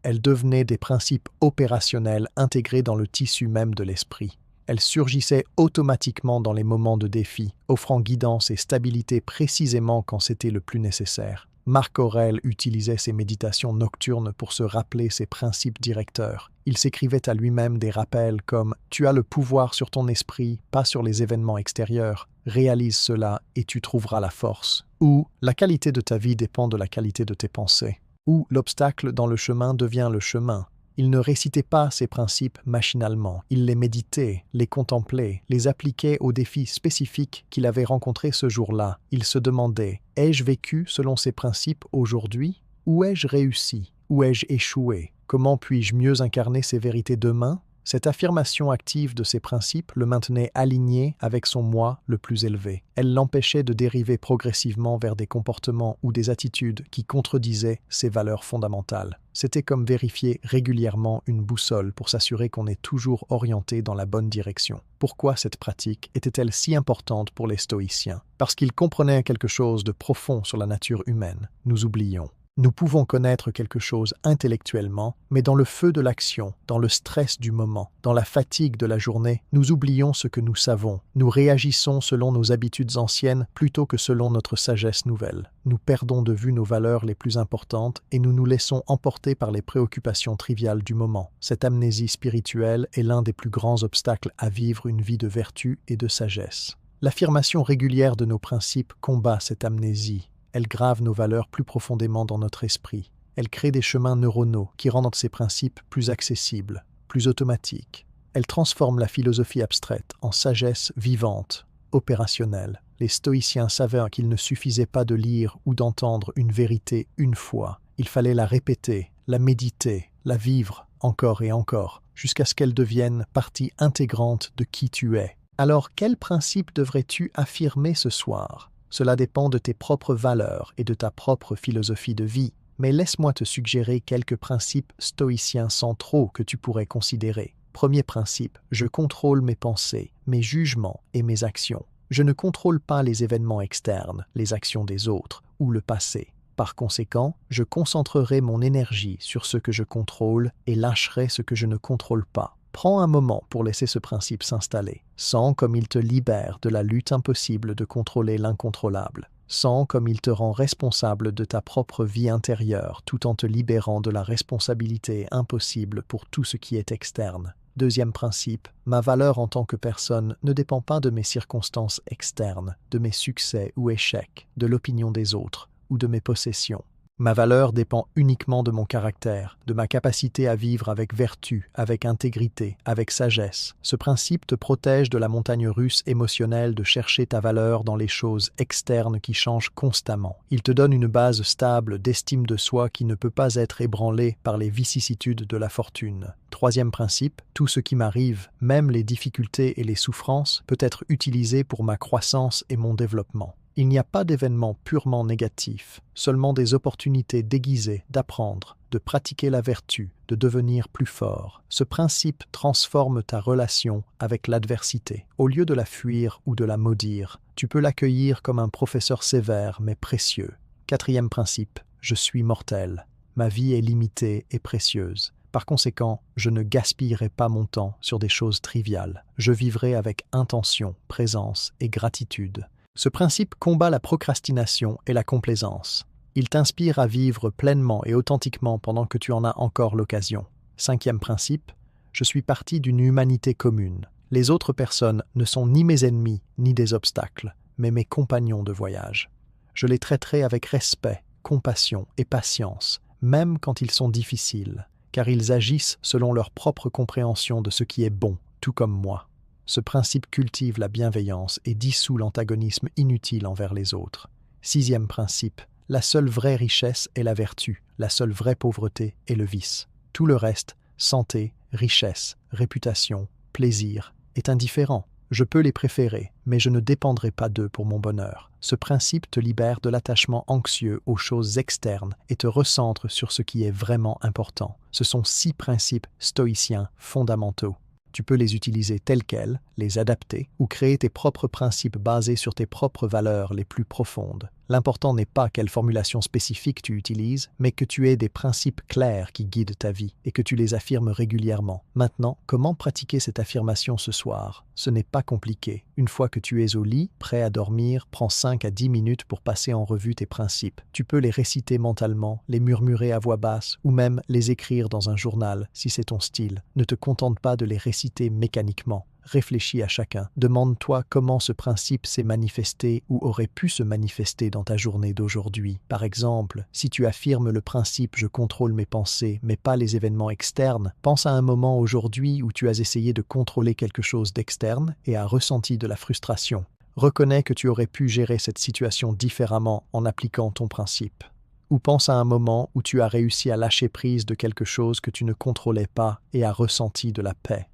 Elles devenaient des principes opérationnels intégrés dans le tissu même de l'esprit. Elles surgissaient automatiquement dans les moments de défi, offrant guidance et stabilité précisément quand c'était le plus nécessaire. Marc Aurèle utilisait ses méditations nocturnes pour se rappeler ses principes directeurs. Il s'écrivait à lui-même des rappels comme « Tu as le pouvoir sur ton esprit, pas sur les événements extérieurs. Réalise cela et tu trouveras la force. » Ou « La qualité de ta vie dépend de la qualité de tes pensées. » Ou « L'obstacle dans le chemin devient le chemin. » Il ne récitait pas ces principes machinalement. Il les méditait, les contemplait, les appliquait aux défis spécifiques qu'il avait rencontrés ce jour-là. Il se demandait « Ai-je vécu selon ces principes aujourd'hui ? Où ai-je réussi ? Où ai-je échoué ? Comment puis-je mieux incarner ces vérités demain ?» Cette affirmation active de ses principes le maintenait aligné avec son moi le plus élevé. Elle l'empêchait de dériver progressivement vers des comportements ou des attitudes qui contredisaient ses valeurs fondamentales. C'était comme vérifier régulièrement une boussole pour s'assurer qu'on est toujours orienté dans la bonne direction. Pourquoi cette pratique était-elle si importante pour les stoïciens ? Parce qu'ils comprenaient quelque chose de profond sur la nature humaine. Nous oublions. Nous pouvons connaître quelque chose intellectuellement, mais dans le feu de l'action, dans le stress du moment, dans la fatigue de la journée, nous oublions ce que nous savons. Nous réagissons selon nos habitudes anciennes plutôt que selon notre sagesse nouvelle. Nous perdons de vue nos valeurs les plus importantes et nous nous laissons emporter par les préoccupations triviales du moment. Cette amnésie spirituelle est l'un des plus grands obstacles à vivre une vie de vertu et de sagesse. L'affirmation régulière de nos principes combat cette amnésie. Elle grave nos valeurs plus profondément dans notre esprit. Elle crée des chemins neuronaux qui rendent ces principes plus accessibles, plus automatiques. Elle transforme la philosophie abstraite en sagesse vivante, opérationnelle. Les stoïciens savaient qu'il ne suffisait pas de lire ou d'entendre une vérité une fois. Il fallait la répéter, la méditer, la vivre encore et encore, jusqu'à ce qu'elle devienne partie intégrante de qui tu es. Alors, quels principes devrais-tu affirmer ce soir ? Cela dépend de tes propres valeurs et de ta propre philosophie de vie, mais laisse-moi te suggérer quelques principes stoïciens centraux que tu pourrais considérer. Premier principe, je contrôle mes pensées, mes jugements et mes actions. Je ne contrôle pas les événements externes, les actions des autres ou le passé. Par conséquent, je concentrerai mon énergie sur ce que je contrôle et lâcherai ce que je ne contrôle pas. Prends un moment pour laisser ce principe s'installer. Sens comme il te libère de la lutte impossible de contrôler l'incontrôlable. Sens comme il te rend responsable de ta propre vie intérieure tout en te libérant de la responsabilité impossible pour tout ce qui est externe. Deuxième principe, ma valeur en tant que personne ne dépend pas de mes circonstances externes, de mes succès ou échecs, de l'opinion des autres ou de mes possessions. Ma valeur dépend uniquement de mon caractère, de ma capacité à vivre avec vertu, avec intégrité, avec sagesse. Ce principe te protège de la montagne russe émotionnelle de chercher ta valeur dans les choses externes qui changent constamment. Il te donne une base stable d'estime de soi qui ne peut pas être ébranlée par les vicissitudes de la fortune. Troisième principe, tout ce qui m'arrive, même les difficultés et les souffrances, peut être utilisé pour ma croissance et mon développement. Il n'y a pas d'événements purement négatifs, seulement des opportunités déguisées d'apprendre, de pratiquer la vertu, de devenir plus fort. Ce principe transforme ta relation avec l'adversité. Au lieu de la fuir ou de la maudire, tu peux l'accueillir comme un professeur sévère mais précieux. Quatrième principe, je suis mortel. Ma vie est limitée et précieuse. Par conséquent, je ne gaspillerai pas mon temps sur des choses triviales. Je vivrai avec intention, présence et gratitude. Ce principe combat la procrastination et la complaisance. Il t'inspire à vivre pleinement et authentiquement pendant que tu en as encore l'occasion. Cinquième principe, je suis partie d'une humanité commune. Les autres personnes ne sont ni mes ennemis ni des obstacles, mais mes compagnons de voyage. Je les traiterai avec respect, compassion et patience, même quand ils sont difficiles, car ils agissent selon leur propre compréhension de ce qui est bon, tout comme moi. Ce principe cultive la bienveillance et dissout l'antagonisme inutile envers les autres. Sixième principe, la seule vraie richesse est la vertu, la seule vraie pauvreté est le vice. Tout le reste, santé, richesse, réputation, plaisir, est indifférent. Je peux les préférer, mais je ne dépendrai pas d'eux pour mon bonheur. Ce principe te libère de l'attachement anxieux aux choses externes et te recentre sur ce qui est vraiment important. Ce sont 6 principes stoïciens fondamentaux. Tu peux les utiliser tels quels, les adapter ou créer tes propres principes basés sur tes propres valeurs les plus profondes. L'important n'est pas quelle formulation spécifique tu utilises, mais que tu aies des principes clairs qui guident ta vie et que tu les affirmes régulièrement. Maintenant, comment pratiquer cette affirmation ce soir? Ce n'est pas compliqué. Une fois que tu es au lit, prêt à dormir, prends 5 à 10 minutes pour passer en revue tes principes. Tu peux les réciter mentalement, les murmurer à voix basse ou même les écrire dans un journal si c'est ton style. Ne te contente pas de les réciter mécaniquement. Réfléchis à chacun. Demande-toi comment ce principe s'est manifesté ou aurait pu se manifester dans ta journée d'aujourd'hui. Par exemple, si tu affirmes le principe « je contrôle mes pensées, mais pas les événements externes », pense à un moment aujourd'hui où tu as essayé de contrôler quelque chose d'externe et as ressenti de la frustration. Reconnais que tu aurais pu gérer cette situation différemment en appliquant ton principe. Ou pense à un moment où tu as réussi à lâcher prise de quelque chose que tu ne contrôlais pas et as ressenti de la paix.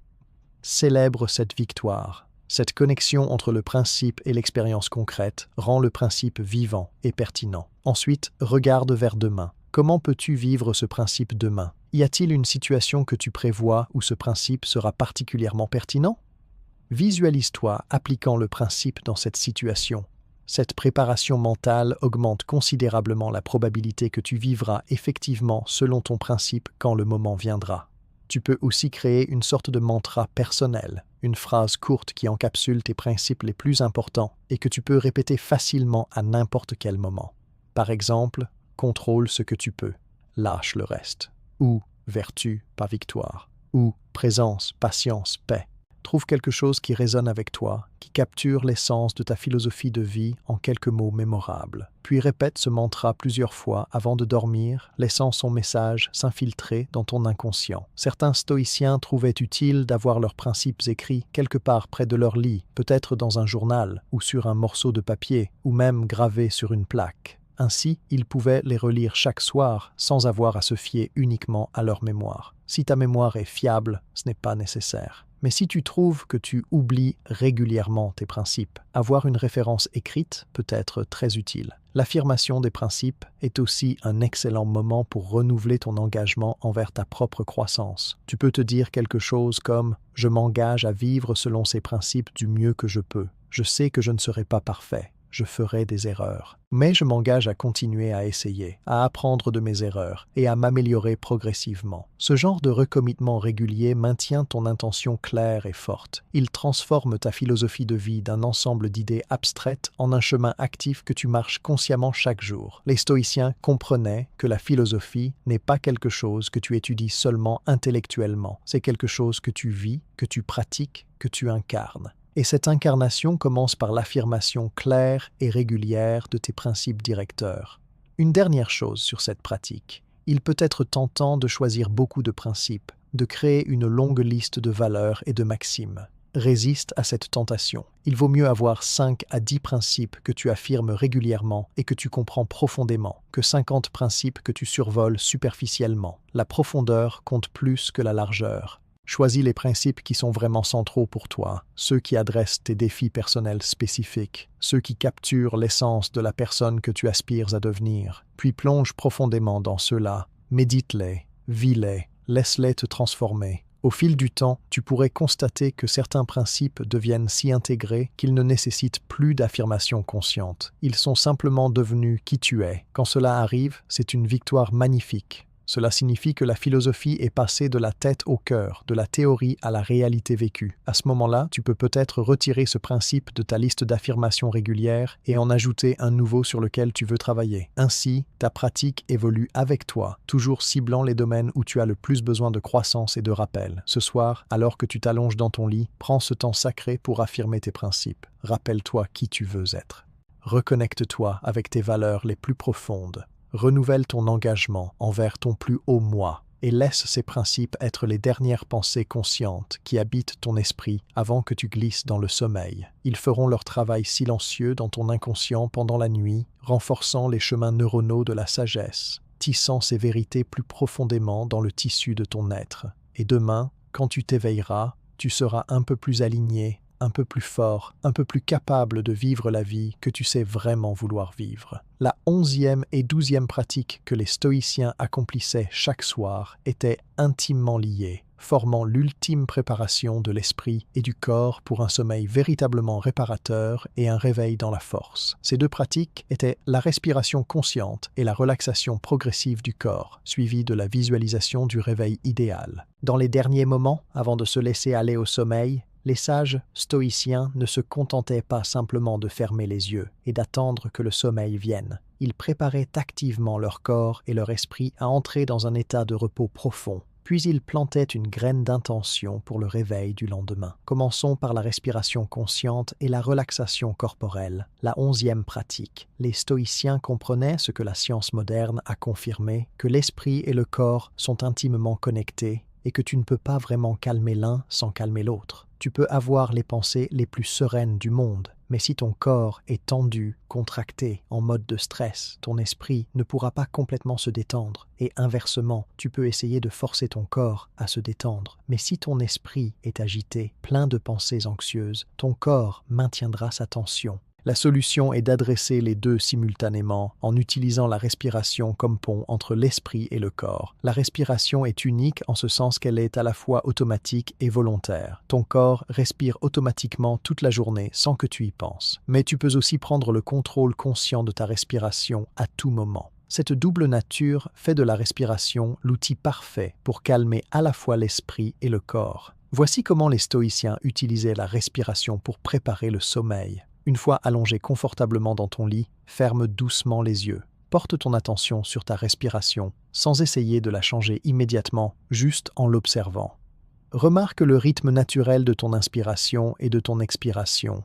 Célèbre cette victoire. Cette connexion entre le principe et l'expérience concrète rend le principe vivant et pertinent. Ensuite, regarde vers demain. Comment peux-tu vivre ce principe demain? Y a-t-il une situation que tu prévois où ce principe sera particulièrement pertinent? Visualise-toi appliquant le principe dans cette situation. Cette préparation mentale augmente considérablement la probabilité que tu vivras effectivement selon ton principe quand le moment viendra. Tu peux aussi créer une sorte de mantra personnel, une phrase courte qui encapsule tes principes les plus importants et que tu peux répéter facilement à n'importe quel moment. Par exemple, contrôle ce que tu peux, lâche le reste, ou vertu, pas victoire, ou présence, patience, paix. Trouve quelque chose qui résonne avec toi, qui capture l'essence de ta philosophie de vie en quelques mots mémorables. Puis répète ce mantra plusieurs fois avant de dormir, laissant son message s'infiltrer dans ton inconscient. Certains stoïciens trouvaient utile d'avoir leurs principes écrits quelque part près de leur lit, peut-être dans un journal ou sur un morceau de papier, ou même gravés sur une plaque. Ainsi, ils pouvaient les relire chaque soir sans avoir à se fier uniquement à leur mémoire. Si ta mémoire est fiable, ce n'est pas nécessaire. Mais si tu trouves que tu oublies régulièrement tes principes, avoir une référence écrite peut être très utile. L'affirmation des principes est aussi un excellent moment pour renouveler ton engagement envers ta propre croissance. Tu peux te dire quelque chose comme « Je m'engage à vivre selon ces principes du mieux que je peux. Je sais que je ne serai pas parfait, je ferai des erreurs. Mais je m'engage à continuer à essayer, à apprendre de mes erreurs et à m'améliorer progressivement. Ce genre de recommittement régulier maintient ton intention claire et forte. Il transforme ta philosophie de vie d'un ensemble d'idées abstraites en un chemin actif que tu marches consciemment chaque jour. Les stoïciens comprenaient que la philosophie n'est pas quelque chose que tu étudies seulement intellectuellement. C'est quelque chose que tu vis, que tu pratiques, que tu incarnes. Et cette incarnation commence par l'affirmation claire et régulière de tes principes directeurs. Une dernière chose sur cette pratique. Il peut être tentant de choisir beaucoup de principes, de créer une longue liste de valeurs et de maximes. Résiste à cette tentation. Il vaut mieux avoir 5 à 10 principes que tu affirmes régulièrement et que tu comprends profondément, que 50 principes que tu survoles superficiellement. La profondeur compte plus que la largeur. Choisis les principes qui sont vraiment centraux pour toi, ceux qui adressent tes défis personnels spécifiques, ceux qui capturent l'essence de la personne que tu aspires à devenir. Puis plonge profondément dans ceux-là, médite-les, vis-les, laisse-les te transformer. Au fil du temps, tu pourrais constater que certains principes deviennent si intégrés qu'ils ne nécessitent plus d'affirmation consciente. Ils sont simplement devenus qui tu es. Quand cela arrive, c'est une victoire magnifique. Cela signifie que la philosophie est passée de la tête au cœur, de la théorie à la réalité vécue. À ce moment-là, tu peux peut-être retirer ce principe de ta liste d'affirmations régulières et en ajouter un nouveau sur lequel tu veux travailler. Ainsi, ta pratique évolue avec toi, toujours ciblant les domaines où tu as le plus besoin de croissance et de rappel. Ce soir, alors que tu t'allonges dans ton lit, prends ce temps sacré pour affirmer tes principes. Rappelle-toi qui tu veux être. Reconnecte-toi avec tes valeurs les plus profondes. Renouvelle ton engagement envers ton plus haut moi et laisse ces principes être les dernières pensées conscientes qui habitent ton esprit avant que tu glisses dans le sommeil. Ils feront leur travail silencieux dans ton inconscient pendant la nuit, renforçant les chemins neuronaux de la sagesse, tissant ces vérités plus profondément dans le tissu de ton être. Et demain, quand tu t'éveilleras, tu seras un peu plus aligné, un peu plus fort, un peu plus capable de vivre la vie que tu sais vraiment vouloir vivre. La 11e et 12e pratique que les stoïciens accomplissaient chaque soir étaient intimement liées, formant l'ultime préparation de l'esprit et du corps pour un sommeil véritablement réparateur et un réveil dans la force. Ces deux pratiques étaient la respiration consciente et la relaxation progressive du corps, suivie de la visualisation du réveil idéal. Dans les derniers moments, avant de se laisser aller au sommeil, les sages stoïciens ne se contentaient pas simplement de fermer les yeux et d'attendre que le sommeil vienne. Ils préparaient activement leur corps et leur esprit à entrer dans un état de repos profond. Puis ils plantaient une graine d'intention pour le réveil du lendemain. Commençons par la respiration consciente et la relaxation corporelle, la 11e pratique. Les stoïciens comprenaient ce que la science moderne a confirmé, que l'esprit et le corps sont intimement connectés et que tu ne peux pas vraiment calmer l'un sans calmer l'autre. Tu peux avoir les pensées les plus sereines du monde, mais si ton corps est tendu, contracté, en mode de stress, ton esprit ne pourra pas complètement se détendre. Et inversement, tu peux essayer de forcer ton corps à se détendre. Mais si ton esprit est agité, plein de pensées anxieuses, ton corps maintiendra sa tension. La solution est d'adresser les deux simultanément en utilisant la respiration comme pont entre l'esprit et le corps. La respiration est unique en ce sens qu'elle est à la fois automatique et volontaire. Ton corps respire automatiquement toute la journée sans que tu y penses. Mais tu peux aussi prendre le contrôle conscient de ta respiration à tout moment. Cette double nature fait de la respiration l'outil parfait pour calmer à la fois l'esprit et le corps. Voici comment les stoïciens utilisaient la respiration pour préparer le sommeil. Une fois allongé confortablement dans ton lit, ferme doucement les yeux. Porte ton attention sur ta respiration, sans essayer de la changer immédiatement, juste en l'observant. Remarque le rythme naturel de ton inspiration et de ton expiration.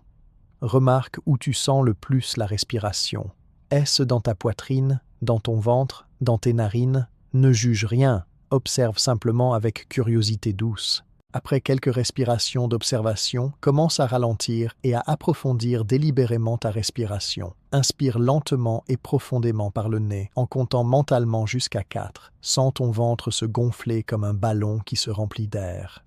Remarque où tu sens le plus la respiration. Est-ce dans ta poitrine, dans ton ventre, dans tes narines? Ne juge rien, observe simplement avec curiosité douce. Après quelques respirations d'observation, commence à ralentir et à approfondir délibérément ta respiration. Inspire lentement et profondément par le nez, en comptant mentalement jusqu'à 4. Sens ton ventre se gonfler comme un ballon qui se remplit d'air.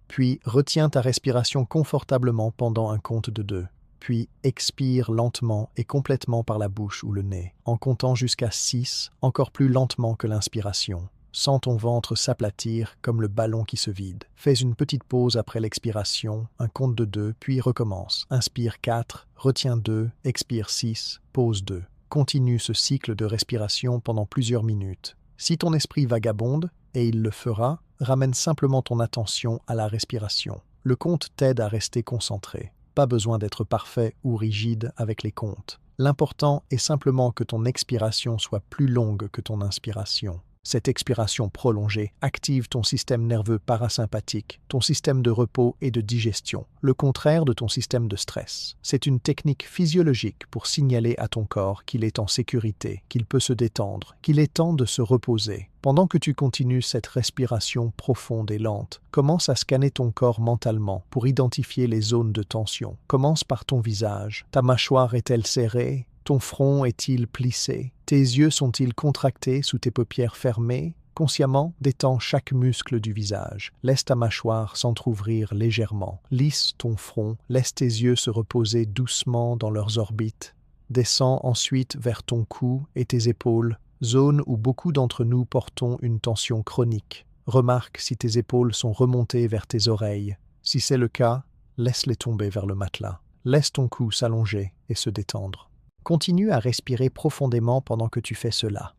Puis, retiens ta respiration confortablement pendant un compte de 2. Puis, expire lentement et complètement par la bouche ou le nez, en comptant jusqu'à 6, encore plus lentement que l'inspiration. Sens ton ventre s'aplatir comme le ballon qui se vide. Fais une petite pause après l'expiration, un compte de 2, puis recommence. Inspire 4, retiens 2, expire 6, pause 2. Continue ce cycle de respiration pendant plusieurs minutes. Si ton esprit vagabonde, et il le fera, ramène simplement ton attention à la respiration. Le compte t'aide à rester concentré. Pas besoin d'être parfait ou rigide avec les comptes. L'important est simplement que ton expiration soit plus longue que ton inspiration. Cette expiration prolongée active ton système nerveux parasympathique, ton système de repos et de digestion, le contraire de ton système de stress. C'est une technique physiologique pour signaler à ton corps qu'il est en sécurité, qu'il peut se détendre, qu'il est temps de se reposer. Pendant que tu continues cette respiration profonde et lente, commence à scanner ton corps mentalement pour identifier les zones de tension. Commence par ton visage. Ta mâchoire est-elle serrée? Ton front est-il plissé? Tes yeux sont-ils contractés sous tes paupières fermées? Consciemment, détends chaque muscle du visage. Laisse ta mâchoire s'entr'ouvrir légèrement. Lisse ton front. Laisse tes yeux se reposer doucement dans leurs orbites. Descends ensuite vers ton cou et tes épaules, zone où beaucoup d'entre nous portons une tension chronique. Remarque si tes épaules sont remontées vers tes oreilles. Si c'est le cas, laisse-les tomber vers le matelas. Laisse ton cou s'allonger et se détendre. Continue à respirer profondément pendant que tu fais cela.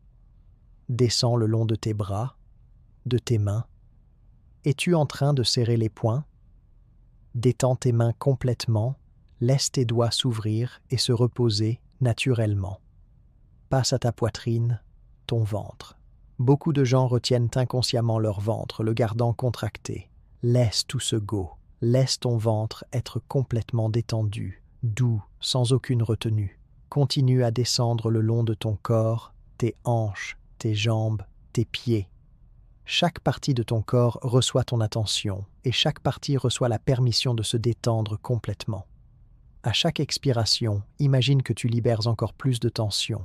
Descends le long de tes bras, de tes mains. Es-tu en train de serrer les poings? Détends tes mains complètement, laisse tes doigts s'ouvrir et se reposer naturellement. Passe à ta poitrine, ton ventre. Beaucoup de gens retiennent inconsciemment leur ventre, le gardant contracté. Laisse tout ce go. Laisse ton ventre être complètement détendu, doux, sans aucune retenue. Continue à descendre le long de ton corps, tes hanches, tes jambes, tes pieds. Chaque partie de ton corps reçoit ton attention et chaque partie reçoit la permission de se détendre complètement. À chaque expiration, imagine que tu libères encore plus de tension.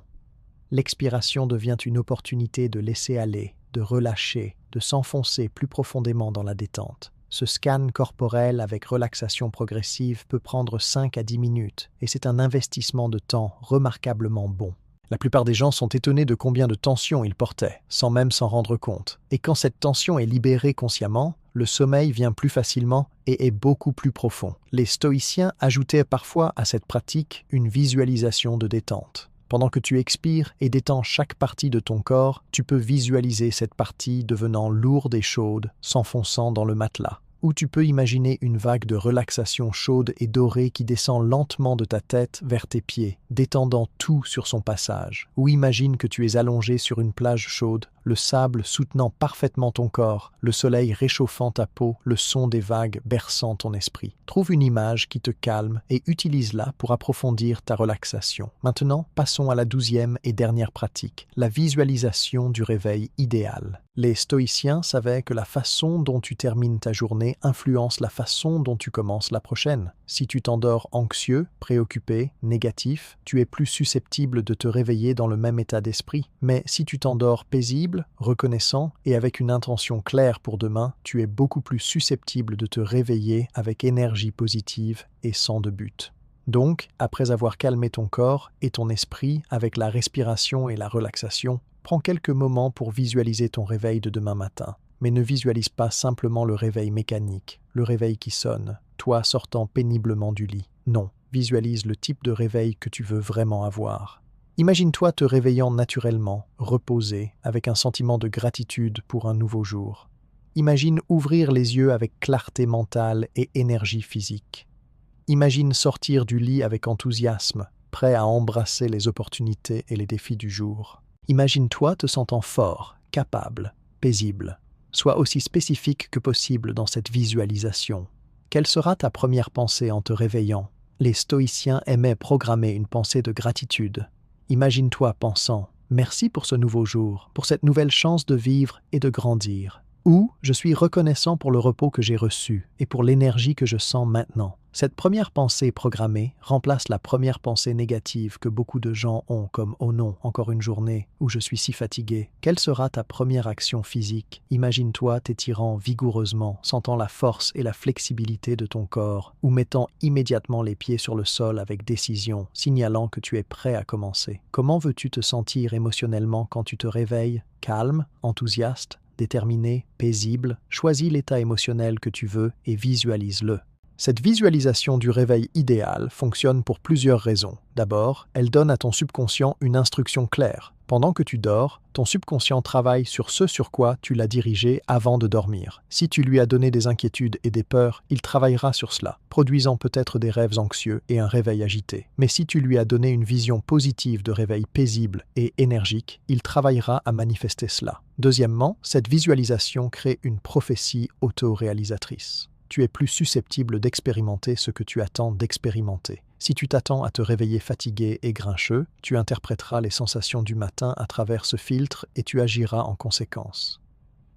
L'expiration devient une opportunité de laisser aller, de relâcher, de s'enfoncer plus profondément dans la détente. Ce scan corporel avec relaxation progressive peut prendre 5 à 10 minutes et c'est un investissement de temps remarquablement bon. La plupart des gens sont étonnés de combien de tension ils portaient, sans même s'en rendre compte. Et quand cette tension est libérée consciemment, le sommeil vient plus facilement et est beaucoup plus profond. Les stoïciens ajoutaient parfois à cette pratique une visualisation de détente. Pendant que tu expires et détends chaque partie de ton corps, tu peux visualiser cette partie devenant lourde et chaude, s'enfonçant dans le matelas. Ou tu peux imaginer une vague de relaxation chaude et dorée qui descend lentement de ta tête vers tes pieds, détendant tout sur son passage. Ou imagine que tu es allongé sur une plage chaude, le sable soutenant parfaitement ton corps, le soleil réchauffant ta peau, le son des vagues berçant ton esprit. Trouve une image qui te calme et utilise-la pour approfondir ta relaxation. Maintenant, passons à la 12e et dernière pratique, la visualisation du réveil idéal. Les stoïciens savaient que la façon dont tu termines ta journée influence la façon dont tu commences la prochaine. Si tu t'endors anxieux, préoccupé, négatif, tu es plus susceptible de te réveiller dans le même état d'esprit. Mais si tu t'endors paisible, reconnaissant et avec une intention claire pour demain, tu es beaucoup plus susceptible de te réveiller avec énergie positive et sans de but. Donc, après avoir calmé ton corps et ton esprit avec la respiration et la relaxation, prends quelques moments pour visualiser ton réveil de demain matin. Mais ne visualise pas simplement le réveil mécanique, le réveil qui sonne, toi sortant péniblement du lit. Non, visualise le type de réveil que tu veux vraiment avoir. Imagine-toi te réveillant naturellement, reposé, avec un sentiment de gratitude pour un nouveau jour. Imagine ouvrir les yeux avec clarté mentale et énergie physique. Imagine sortir du lit avec enthousiasme, prêt à embrasser les opportunités et les défis du jour. Imagine-toi te sentant fort, capable, paisible. Sois aussi spécifique que possible dans cette visualisation. Quelle sera ta première pensée en te réveillant? Les stoïciens aimaient programmer une pensée de gratitude. Imagine-toi pensant « Merci pour ce nouveau jour, pour cette nouvelle chance de vivre et de grandir. » Ou « Je suis reconnaissant pour le repos que j'ai reçu et pour l'énergie que je sens maintenant. » Cette première pensée programmée remplace la première pensée négative que beaucoup de gens ont comme « Oh non, encore une journée où je suis si fatigué. » Quelle sera ta première action physique? Imagine-toi t'étirant vigoureusement, sentant la force et la flexibilité de ton corps, ou mettant immédiatement les pieds sur le sol avec décision, signalant que tu es prêt à commencer. Comment veux-tu te sentir émotionnellement quand tu te réveilles? Calme, enthousiaste, déterminé, paisible, choisis l'état émotionnel que tu veux et visualise-le. Cette visualisation du réveil idéal fonctionne pour plusieurs raisons. D'abord, elle donne à ton subconscient une instruction claire. Pendant que tu dors, ton subconscient travaille sur ce sur quoi tu l'as dirigé avant de dormir. Si tu lui as donné des inquiétudes et des peurs, il travaillera sur cela, produisant peut-être des rêves anxieux et un réveil agité. Mais si tu lui as donné une vision positive de réveil paisible et énergique, il travaillera à manifester cela. Deuxièmement, cette visualisation crée une prophétie auto-réalisatrice. Tu es plus susceptible d'expérimenter ce que tu attends d'expérimenter. Si tu t'attends à te réveiller fatigué et grincheux, tu interpréteras les sensations du matin à travers ce filtre et tu agiras en conséquence.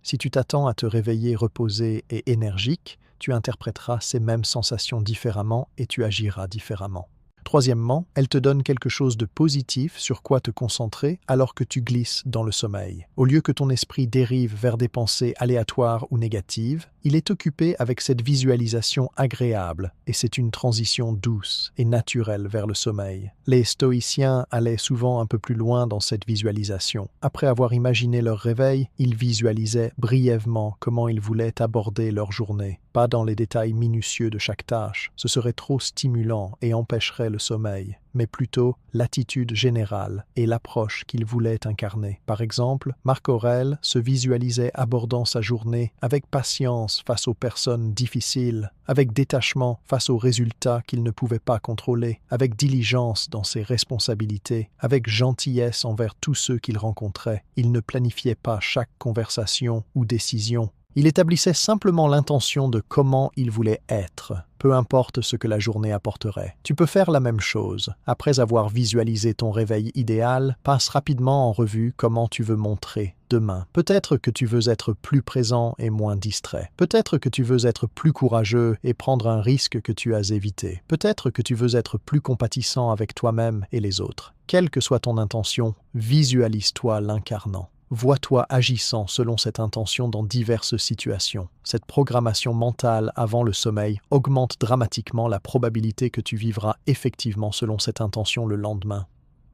Si tu t'attends à te réveiller reposé et énergique, tu interpréteras ces mêmes sensations différemment et tu agiras différemment. Troisièmement, elle te donne quelque chose de positif sur quoi te concentrer alors que tu glisses dans le sommeil. Au lieu que ton esprit dérive vers des pensées aléatoires ou négatives, il est occupé avec cette visualisation agréable et c'est une transition douce et naturelle vers le sommeil. Les stoïciens allaient souvent un peu plus loin dans cette visualisation. Après avoir imaginé leur réveil, ils visualisaient brièvement comment ils voulaient aborder leur journée. Pas dans les détails minutieux de chaque tâche, ce serait trop stimulant et empêcherait le sommeil, mais plutôt l'attitude générale et l'approche qu'il voulait incarner. Par exemple, Marc Aurèle se visualisait abordant sa journée avec patience face aux personnes difficiles, avec détachement face aux résultats qu'il ne pouvait pas contrôler, avec diligence dans ses responsabilités, avec gentillesse envers tous ceux qu'il rencontrait. Il ne planifiait pas chaque conversation ou décision. Il établissait simplement l'intention de comment il voulait être, peu importe ce que la journée apporterait. Tu peux faire la même chose. Après avoir visualisé ton réveil idéal, passe rapidement en revue comment tu veux montrer demain. Peut-être que tu veux être plus présent et moins distrait. Peut-être que tu veux être plus courageux et prendre un risque que tu as évité. Peut-être que tu veux être plus compatissant avec toi-même et les autres. Quelle que soit ton intention, visualise-toi l'incarnant. Vois-toi agissant selon cette intention dans diverses situations. Cette programmation mentale avant le sommeil augmente dramatiquement la probabilité que tu vivras effectivement selon cette intention le lendemain.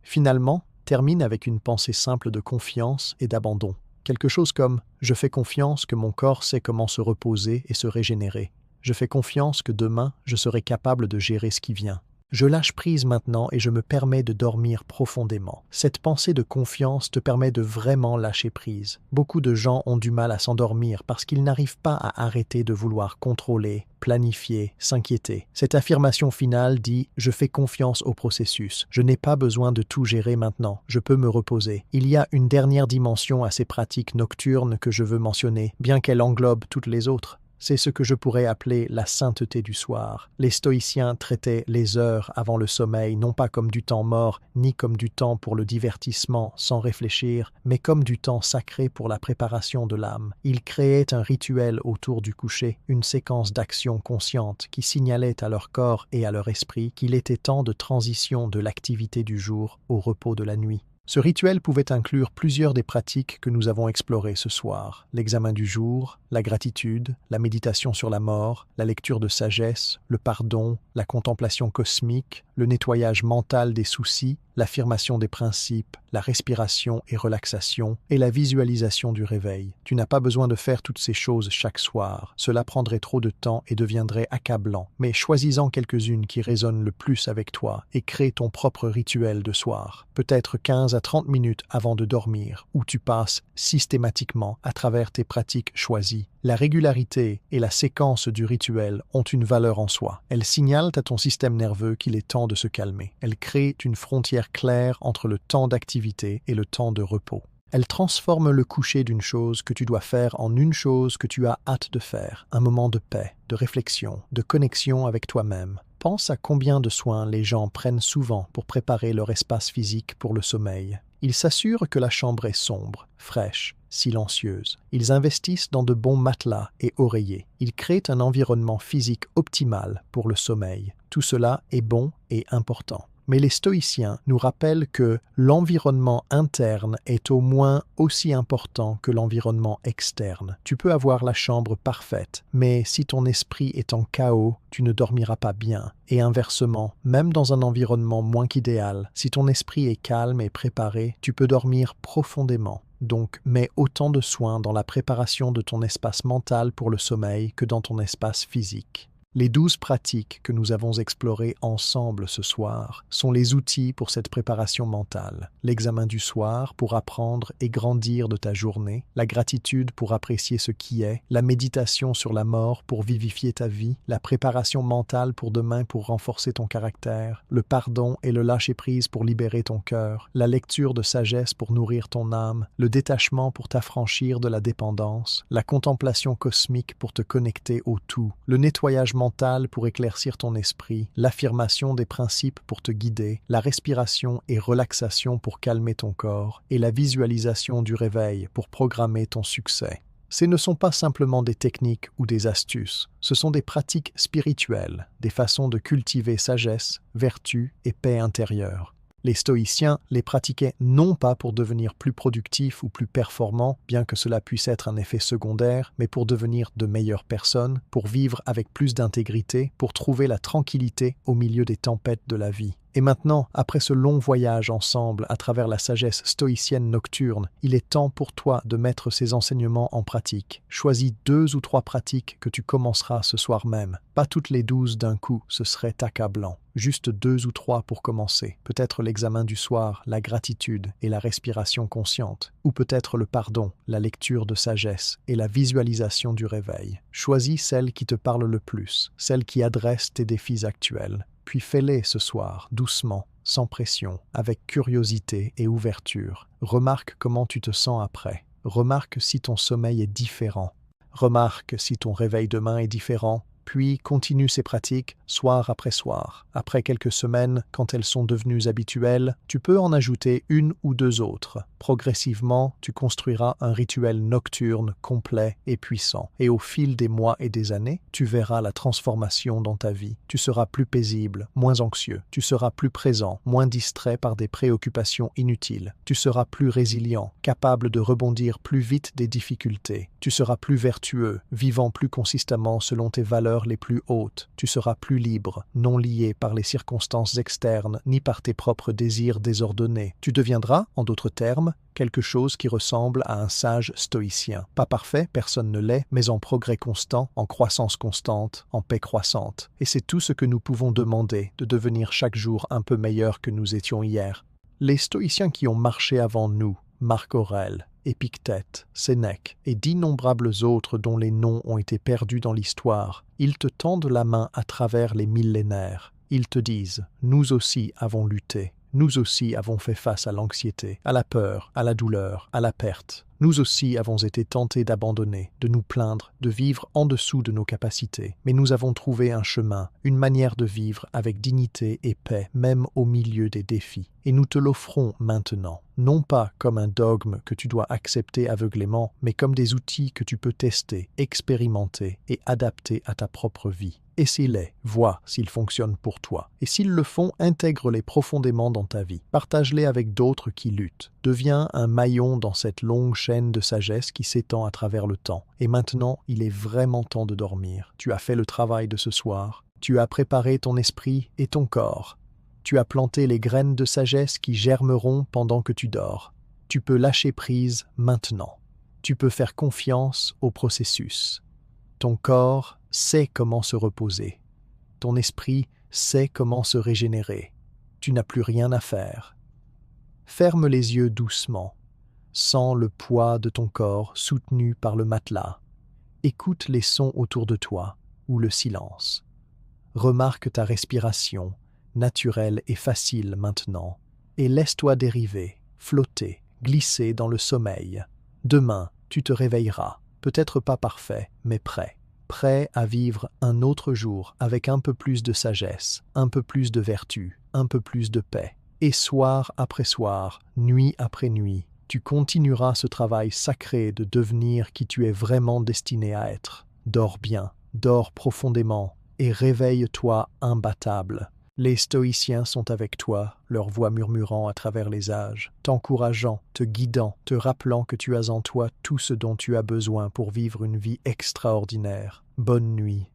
Finalement, termine avec une pensée simple de confiance et d'abandon. Quelque chose comme « Je fais confiance que mon corps sait comment se reposer et se régénérer. Je fais confiance que demain, je serai capable de gérer ce qui vient. Je lâche prise maintenant et je me permets de dormir profondément. » Cette pensée de confiance te permet de vraiment lâcher prise. Beaucoup de gens ont du mal à s'endormir parce qu'ils n'arrivent pas à arrêter de vouloir contrôler, planifier, s'inquiéter. Cette affirmation finale dit « Je fais confiance au processus. Je n'ai pas besoin de tout gérer maintenant. Je peux me reposer. » Il y a une dernière dimension à ces pratiques nocturnes que je veux mentionner, bien qu'elle englobe toutes les autres. C'est ce que je pourrais appeler la sainteté du soir. Les stoïciens traitaient les heures avant le sommeil non pas comme du temps mort, ni comme du temps pour le divertissement sans réfléchir, mais comme du temps sacré pour la préparation de l'âme. Ils créaient un rituel autour du coucher, une séquence d'actions conscientes qui signalait à leur corps et à leur esprit qu'il était temps de transition de l'activité du jour au repos de la nuit. Ce rituel pouvait inclure plusieurs des pratiques que nous avons explorées ce soir. L'examen du jour, la gratitude, la méditation sur la mort, la lecture de sagesse, le pardon, la contemplation cosmique, le nettoyage mental des soucis, l'affirmation des principes, la respiration et relaxation, et la visualisation du réveil. Tu n'as pas besoin de faire toutes ces choses chaque soir. Cela prendrait trop de temps et deviendrait accablant. Mais choisis-en quelques-unes qui résonnent le plus avec toi et crée ton propre rituel de soir. Peut-être 15 à 30 minutes avant de dormir, où tu passes systématiquement à travers tes pratiques choisies. La régularité et la séquence du rituel ont une valeur en soi. Elles signalent à ton système nerveux qu'il est temps de se calmer. Elles créent une frontière claire entre le temps d'activité et le temps de repos. Elles transforment le coucher d'une chose que tu dois faire en une chose que tu as hâte de faire, un moment de paix, de réflexion, de connexion avec toi-même. Pense à combien de soins les gens prennent souvent pour préparer leur espace physique pour le sommeil. Ils s'assurent que la chambre est sombre, fraîche, silencieuse. Ils investissent dans de bons matelas et oreillers. Ils créent un environnement physique optimal pour le sommeil. Tout cela est bon et important. Mais les stoïciens nous rappellent que l'environnement interne est au moins aussi important que l'environnement externe. Tu peux avoir la chambre parfaite, mais si ton esprit est en chaos, tu ne dormiras pas bien. Et inversement, même dans un environnement moins qu'idéal, si ton esprit est calme et préparé, tu peux dormir profondément. Donc, mets autant de soin dans la préparation de ton espace mental pour le sommeil que dans ton espace physique. Les 12 pratiques que nous avons explorées ensemble ce soir sont les outils pour cette préparation mentale. L'examen du soir pour apprendre et grandir de ta journée, la gratitude pour apprécier ce qui est, la méditation sur la mort pour vivifier ta vie, la préparation mentale pour demain pour renforcer ton caractère, le pardon et le lâcher-prise pour libérer ton cœur, la lecture de sagesse pour nourrir ton âme, le détachement pour t'affranchir de la dépendance, la contemplation cosmique pour te connecter au tout, le nettoyage mental pour éclaircir ton esprit, l'affirmation des principes pour te guider, la respiration et relaxation pour calmer ton corps, et la visualisation du réveil pour programmer ton succès. Ces ne sont pas simplement des techniques ou des astuces, ce sont des pratiques spirituelles, des façons de cultiver sagesse, vertu et paix intérieure. Les stoïciens les pratiquaient non pas pour devenir plus productifs ou plus performants, bien que cela puisse être un effet secondaire, mais pour devenir de meilleures personnes, pour vivre avec plus d'intégrité, pour trouver la tranquillité au milieu des tempêtes de la vie. Et maintenant, après ce long voyage ensemble à travers la sagesse stoïcienne nocturne, il est temps pour toi de mettre ces enseignements en pratique. Choisis 2 ou 3 pratiques que tu commenceras ce soir même. Pas toutes les 12 d'un coup, ce serait accablant. Juste 2 ou 3 pour commencer. Peut-être l'examen du soir, la gratitude et la respiration consciente. Ou peut-être le pardon, la lecture de sagesse et la visualisation du réveil. Choisis celle qui te parle le plus, celle qui adresse tes défis actuels. Puis fais-les ce soir, doucement, sans pression, avec curiosité et ouverture. Remarque comment tu te sens après. Remarque si ton sommeil est différent. Remarque si ton réveil demain est différent. Puis continue ces pratiques soir après soir. Après quelques semaines, quand elles sont devenues habituelles, tu peux en ajouter 1 ou 2 autres. Progressivement, tu construiras un rituel nocturne complet et puissant. Et au fil des mois et des années, tu verras la transformation dans ta vie. Tu seras plus paisible, moins anxieux. Tu seras plus présent, moins distrait par des préoccupations inutiles. Tu seras plus résilient, capable de rebondir plus vite des difficultés. Tu seras plus vertueux, vivant plus consistamment selon tes valeurs les plus hautes. Tu seras plus libre, non lié par les circonstances externes ni par tes propres désirs désordonnés. Tu deviendras, en d'autres termes, quelque chose qui ressemble à un sage stoïcien. Pas parfait, personne ne l'est, mais en progrès constant, en croissance constante, en paix croissante. Et c'est tout ce que nous pouvons demander, de devenir chaque jour un peu meilleur que nous étions hier. Les stoïciens qui ont marché avant nous, Marc Aurèle, Épictète, Sénèque et d'innombrables autres dont les noms ont été perdus dans l'histoire, ils te tendent la main à travers les millénaires. Ils te disent « Nous aussi avons lutté, nous aussi avons fait face à l'anxiété, à la peur, à la douleur, à la perte. Nous aussi avons été tentés d'abandonner, de nous plaindre, de vivre en dessous de nos capacités. Mais nous avons trouvé un chemin, une manière de vivre avec dignité et paix, même au milieu des défis. Et nous te l'offrons maintenant, non pas comme un dogme que tu dois accepter aveuglément, mais comme des outils que tu peux tester, expérimenter et adapter à ta propre vie. Essaie-les, vois s'ils fonctionnent pour toi. Et s'ils le font, intègre-les profondément dans ta vie. Partage-les avec d'autres qui luttent. Deviens un maillon dans cette longue chaîne de sagesse qui s'étend à travers le temps. Et maintenant, il est vraiment temps de dormir. Tu as fait le travail de ce soir. Tu as préparé ton esprit et ton corps. Tu as planté les graines de sagesse qui germeront pendant que tu dors. Tu peux lâcher prise maintenant. Tu peux faire confiance au processus. Ton corps sait comment se reposer. Ton esprit sait comment se régénérer. Tu n'as plus rien à faire. Ferme les yeux doucement. Sens le poids de ton corps soutenu par le matelas. Écoute les sons autour de toi ou le silence. Remarque ta respiration, naturelle et facile maintenant, et laisse-toi dériver, flotter, glisser dans le sommeil. Demain, tu te réveilleras, peut-être pas parfait, mais prêt. Prêt à vivre un autre jour avec un peu plus de sagesse, un peu plus de vertu, un peu plus de paix. Et soir après soir, nuit après nuit, tu continueras ce travail sacré de devenir qui tu es vraiment destiné à être. Dors bien, dors profondément et réveille-toi imbattable. Les stoïciens sont avec toi, leur voix murmurant à travers les âges, t'encourageant, te guidant, te rappelant que tu as en toi tout ce dont tu as besoin pour vivre une vie extraordinaire. Bonne nuit.